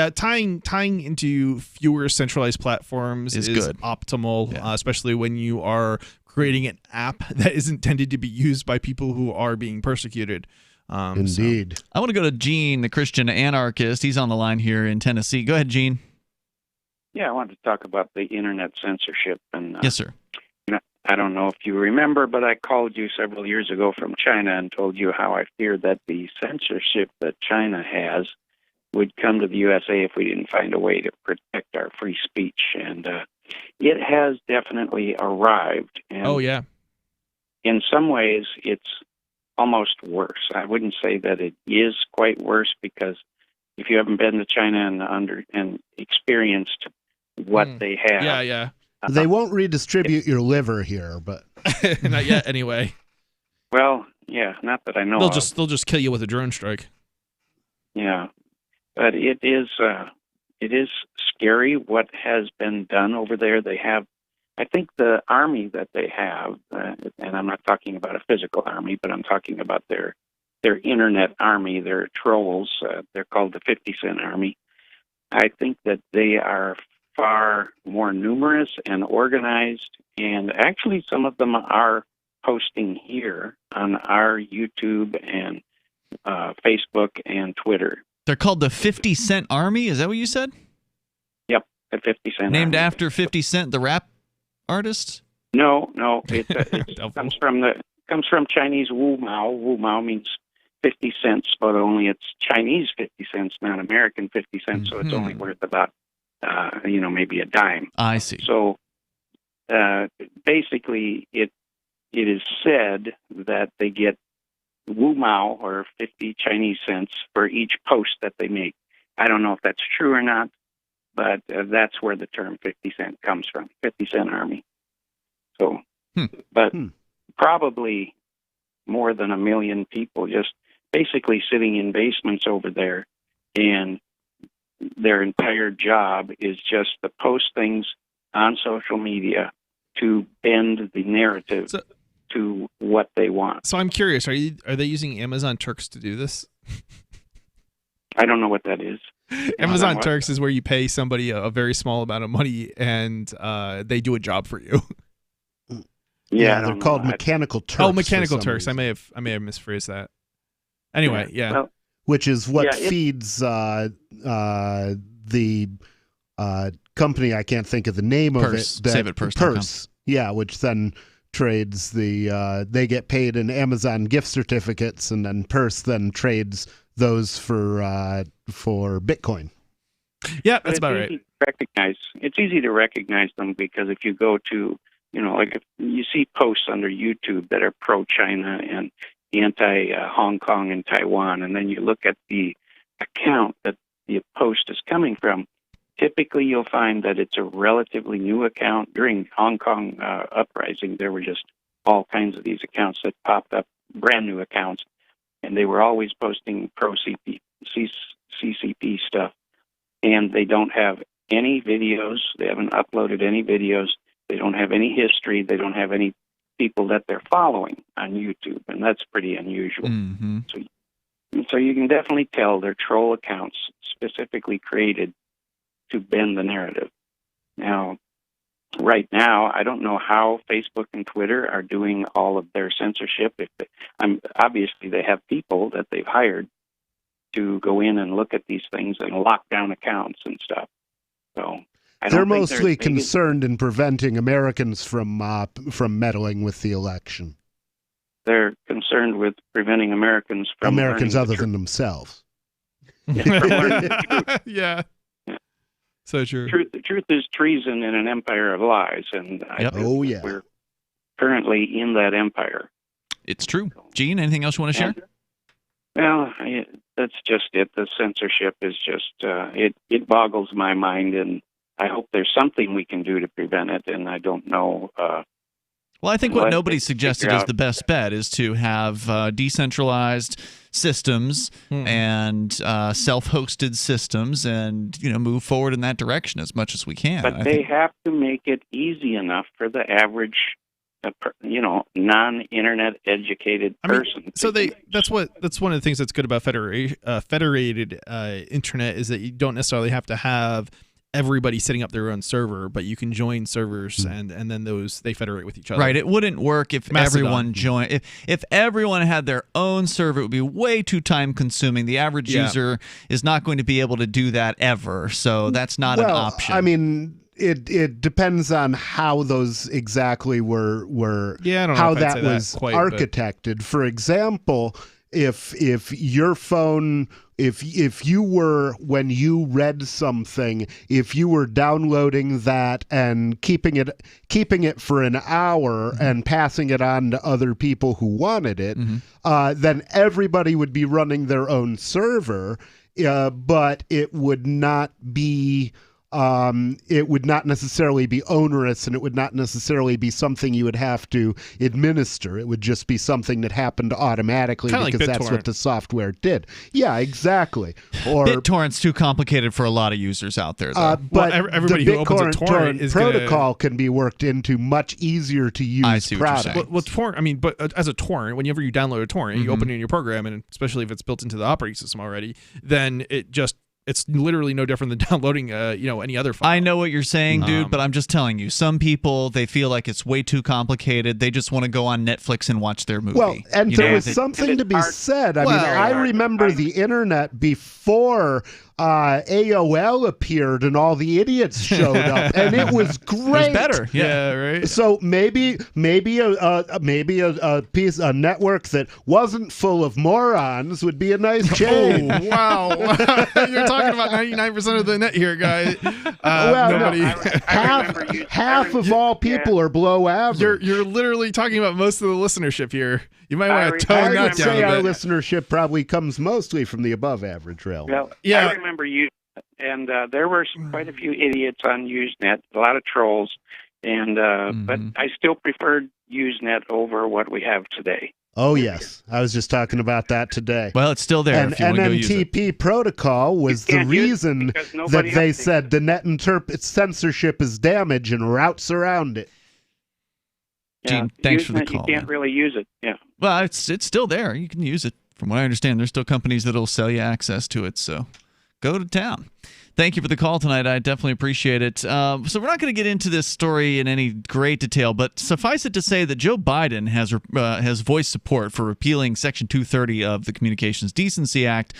[SPEAKER 19] tying into fewer centralized platforms is
[SPEAKER 18] good.
[SPEAKER 19] optimal, especially when you are creating an app that is intended to be used by people who are being persecuted.
[SPEAKER 20] Indeed.
[SPEAKER 18] I want to go to Gene, the Christian anarchist. He's on the line here in Tennessee. Go ahead, Gene.
[SPEAKER 1] Yeah, I wanted to talk about the internet censorship. And
[SPEAKER 18] Yes, sir.
[SPEAKER 1] I don't know if you remember, but I called you several years ago from China and told you how I feared that the censorship that China has would come to the USA if we didn't find a way to protect our free speech. And it has definitely arrived. And
[SPEAKER 19] oh, yeah.
[SPEAKER 1] in some ways, it's almost worse. I wouldn't say that it is quite worse, because if you haven't been to China and experienced what they have.
[SPEAKER 19] Yeah.
[SPEAKER 20] They won't redistribute your liver here, but
[SPEAKER 19] not yet anyway.
[SPEAKER 1] Well, yeah, not that I know
[SPEAKER 19] They'll
[SPEAKER 1] of.
[SPEAKER 19] just kill you with a drone strike.
[SPEAKER 1] Yeah, but it is scary what has been done over there. They have, I think, the army that they have, and I'm not talking about a physical army, but I'm talking about their internet army, their trolls. They're called the 50 Cent Army. I think that they are far more numerous and organized, and actually some of them are posting here on our YouTube and Facebook and Twitter.
[SPEAKER 18] They're called the 50 Cent Army? Is that what you said?
[SPEAKER 1] Yep, the 50 Cent
[SPEAKER 18] Named
[SPEAKER 1] Army.
[SPEAKER 18] after 50 Cent, the rap artist?
[SPEAKER 1] No, it comes from Chinese Wu Mao. Wu Mao means 50 cents, but only it's Chinese 50 cents, not American 50 cents, so it's only worth about maybe a dime.
[SPEAKER 18] I see.
[SPEAKER 1] So basically, it is said that they get Wu Mao, or 50 Chinese cents, for each post that they make. I don't know if that's true or not, but that's where the term 50 Cent comes from, 50 Cent Army. So, but probably more than 1 million people just basically sitting in basements over there, and their entire job is just to post things on social media to bend the narrative to what they want.
[SPEAKER 19] So I'm curious, are they using Amazon Turks to do this?
[SPEAKER 1] I don't know what that is.
[SPEAKER 19] Amazon Turks is where you pay somebody a very small amount of money and they do a job for you.
[SPEAKER 1] Yeah, I
[SPEAKER 20] they're
[SPEAKER 1] don't know.
[SPEAKER 20] called Mechanical Turks.
[SPEAKER 19] Oh, Mechanical
[SPEAKER 20] for some
[SPEAKER 19] Turks.
[SPEAKER 20] reason.
[SPEAKER 19] I may have misphrased that. Anyway, yeah.
[SPEAKER 1] Well,
[SPEAKER 20] Which is what
[SPEAKER 1] Yeah, it-
[SPEAKER 20] feeds the company, I can't think of the name
[SPEAKER 18] Purse.
[SPEAKER 20] of it.
[SPEAKER 18] SaveItPurse.com.
[SPEAKER 20] Purse. Yeah, which then trades they get paid in Amazon gift certificates, and then Purse then trades those for Bitcoin.
[SPEAKER 19] Yeah,
[SPEAKER 1] But
[SPEAKER 19] that's about right.
[SPEAKER 1] It's easy to recognize them because if you go to, like if you see posts under YouTube that are pro-China and anti-Hong Kong and Taiwan, and then you look at the account that the post is coming from, typically you'll find that it's a relatively new account. During Hong Kong uprising, there were just all kinds of these accounts that popped up, brand new accounts, and they were always posting pro-CCP stuff. And they don't have any videos. They haven't uploaded any videos. They don't have any history. They don't have any people that they're following on YouTube, and that's pretty unusual.
[SPEAKER 18] Mm-hmm.
[SPEAKER 1] So you can definitely tell they're troll accounts specifically created to bend the narrative. Now, right now, I don't know how Facebook and Twitter are doing all of their censorship. Obviously, they have people that they've hired to go in and look at these things and lock down accounts and stuff. So
[SPEAKER 20] They're mostly concerned in preventing Americans from meddling with the election.
[SPEAKER 1] They're concerned with preventing Americans from
[SPEAKER 20] Americans
[SPEAKER 1] learning
[SPEAKER 20] other than themselves.
[SPEAKER 19] Yeah. So true.
[SPEAKER 1] The truth is treason in an empire of lies, and I think we're currently in that empire.
[SPEAKER 18] It's true. Gene, anything else you want to share?
[SPEAKER 1] Well, that's just it. The censorship is just, it boggles my mind, and I hope there's something we can do to prevent it, and I don't know.
[SPEAKER 18] Well, I think what nobody suggested is the best bet is to have decentralized systems and self-hosted systems, and move forward in that direction as much as we can.
[SPEAKER 1] But they have to make it easy enough for the average, non-internet educated person.
[SPEAKER 19] That's one of the things that's good about federated internet is that you don't necessarily have to have everybody setting up their own server, but you can join servers and then they federate with each other.
[SPEAKER 18] Right. It wouldn't work if everyone joined. If everyone had their own server, it would be way too time consuming. The average user is not going to be able to do that ever. So that's not an option.
[SPEAKER 20] I mean, it depends on how those exactly were
[SPEAKER 19] I don't know
[SPEAKER 20] how
[SPEAKER 19] if I'd
[SPEAKER 20] that
[SPEAKER 19] say
[SPEAKER 20] was
[SPEAKER 19] quite,
[SPEAKER 20] architected. For example, if your phone, if you were, when you read something, if you were downloading that and keeping it for an hour and passing it on to other people who wanted it, then everybody would be running their own server, but it would not be it would not necessarily be onerous, and it would not necessarily be something you would have to administer. It would just be something that happened automatically because that's what the software did. Yeah, exactly. Or
[SPEAKER 18] BitTorrent's too complicated for a lot of users out there, though.
[SPEAKER 20] But
[SPEAKER 19] everybody
[SPEAKER 20] the
[SPEAKER 19] who opens a torrent is
[SPEAKER 20] protocol can be worked into much easier to use product.
[SPEAKER 19] Well, torrent. But as a torrent, whenever you download a torrent, you open it in your program, and especially if it's built into the operating system already, then it's literally no different than downloading, any other file.
[SPEAKER 18] I know what you're saying, dude, but I'm just telling you. Some people, they feel like it's way too complicated. They just want to go on Netflix and watch their movie.
[SPEAKER 20] Well, and there was something to be said. I mean, I remember the internet before AOL appeared and all the idiots showed up, and it was great.
[SPEAKER 18] It was better,
[SPEAKER 19] yeah, right.
[SPEAKER 20] So maybe a network that wasn't full of morons would be a nice change.
[SPEAKER 19] Oh, wow. You're talking about 99% of the net here, guy.
[SPEAKER 20] Half of all people are below average.
[SPEAKER 19] You're literally talking about most of the listenership here. You might want to tone that down a bit.
[SPEAKER 20] I would say our listenership probably comes mostly from the above average realm.
[SPEAKER 1] Well, I remember Usenet, and there were quite a few idiots on Usenet, a lot of trolls, and but I still preferred Usenet over what we have today.
[SPEAKER 20] Oh, yes. I was just talking about that today.
[SPEAKER 18] Well, it's still there.
[SPEAKER 20] And
[SPEAKER 18] if you want to go use it.
[SPEAKER 20] NMTP protocol was the reason that they said the net censorship is damage and routes around it.
[SPEAKER 18] Gene, thanks for the
[SPEAKER 1] Usenet,
[SPEAKER 18] call.
[SPEAKER 1] You can't really use it. Yeah.
[SPEAKER 18] Well, it's still there. You can use it. From what I understand, there's still companies that'll sell you access to it. So go to town. Thank you for the call tonight. I definitely appreciate it. So we're not going to get into this story in any great detail, but suffice it to say that Joe Biden has voiced support for repealing Section 230 of the Communications Decency Act.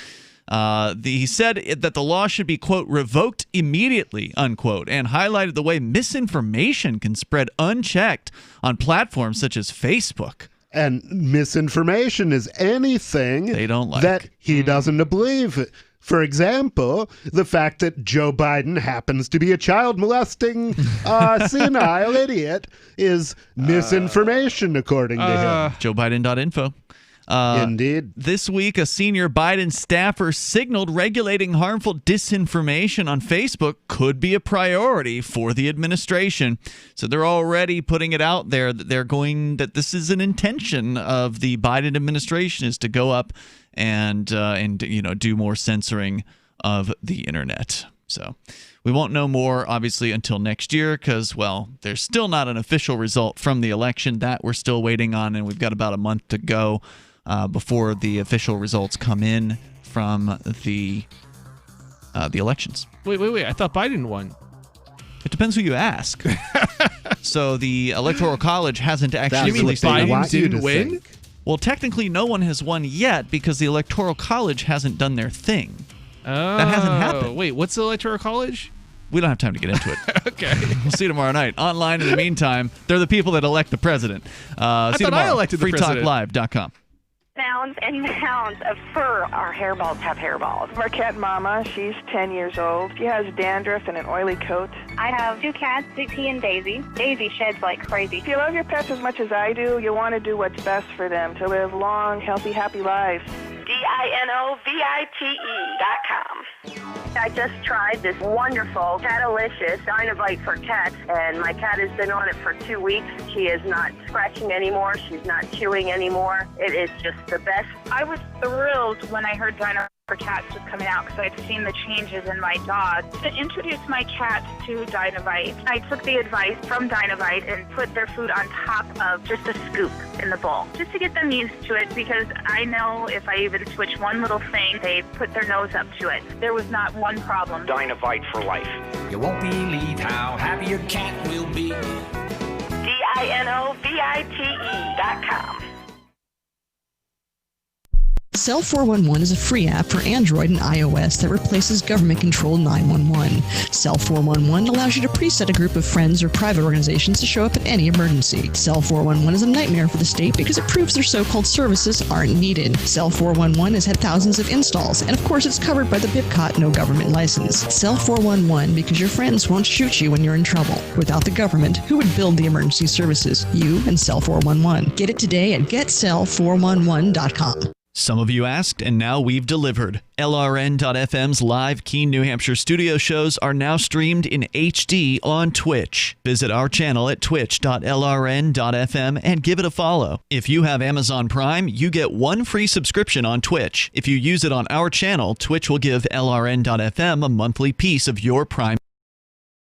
[SPEAKER 18] He said that the law should be, quote, revoked immediately, unquote, and highlighted the way misinformation can spread unchecked on platforms such as Facebook.
[SPEAKER 20] And misinformation is anything
[SPEAKER 18] they don't like
[SPEAKER 20] that he doesn't believe. For example, the fact that Joe Biden happens to be a child molesting, senile idiot is misinformation, according to him.
[SPEAKER 18] JoeBiden.info.
[SPEAKER 20] Indeed.
[SPEAKER 18] This week, a senior Biden staffer signaled regulating harmful disinformation on Facebook could be a priority for the administration. So they're already putting it out there that this is an intention of the Biden administration is to go up and do more censoring of the internet. So we won't know more, obviously, until next year because, well, there's still not an official result from the election. That we're still waiting on, and we've got about a month to go before the official results come in from the elections.
[SPEAKER 19] Wait. I thought Biden won.
[SPEAKER 18] It depends who you ask. So the Electoral College hasn't actually released
[SPEAKER 19] Biden didn't win?
[SPEAKER 18] Well, technically, no one has won yet because the Electoral College hasn't done their thing.
[SPEAKER 19] Oh,
[SPEAKER 18] that hasn't happened.
[SPEAKER 19] Wait, what's the Electoral College?
[SPEAKER 18] We don't have time to get into it.
[SPEAKER 19] Okay.
[SPEAKER 18] We'll see you tomorrow night. Online in the meantime, they're the people that elect the president.
[SPEAKER 19] I thought I elected the president.
[SPEAKER 18] FreeTalkLive.com.
[SPEAKER 4] Mounds and mounds of fur. Our hairballs have hairballs.
[SPEAKER 10] Our cat Mama, she's 10 years old. She has dandruff and an oily coat.
[SPEAKER 4] I have 2 cats, Dixie and Daisy. Daisy sheds like crazy.
[SPEAKER 10] If you love your pets as much as I do, you want to do what's best for them to live long, healthy, happy lives.
[SPEAKER 4] DINOVITE.com. I just tried this wonderful Catalicious Dynovite for cats, and my cat has been on it for 2 weeks. She is not scratching anymore. She's not chewing anymore. It is just the best.
[SPEAKER 13] I was thrilled when I heard Dynovite for cats was coming out because I'd seen the changes in my dog. To introduce my cats to Dynovite, I took the advice from Dynovite and put their food on top of just a scoop in the bowl, just to get them used to it, because I know if I even switch one little thing, they put their nose up to it. There was not one problem.
[SPEAKER 17] Dynovite for life.
[SPEAKER 21] You won't believe how happy your cat will be.
[SPEAKER 4] DINOVITE.com.
[SPEAKER 23] Cell 411 is a free app for Android and iOS that replaces government-controlled 911. Cell 411 allows you to preset a group of friends or private organizations to show up at any emergency. Cell 411 is a nightmare for the state because it proves their so-called services aren't needed. Cell 411 has had thousands of installs, and of course it's covered by the BIPCOT no government license. Cell 411 because your friends won't shoot you when you're in trouble. Without the government, who would build the emergency services? You and Cell 411. Get it today at getcell411.com.
[SPEAKER 18] Some of you asked, and now we've delivered. LRN.FM's live Keene, New Hampshire studio shows are now streamed in HD on Twitch. Visit our channel at twitch.lrn.fm and give it a follow. If you have Amazon Prime, you get 1 free subscription on Twitch. If you use it on our channel, Twitch will give LRN.FM a monthly piece of your Prime.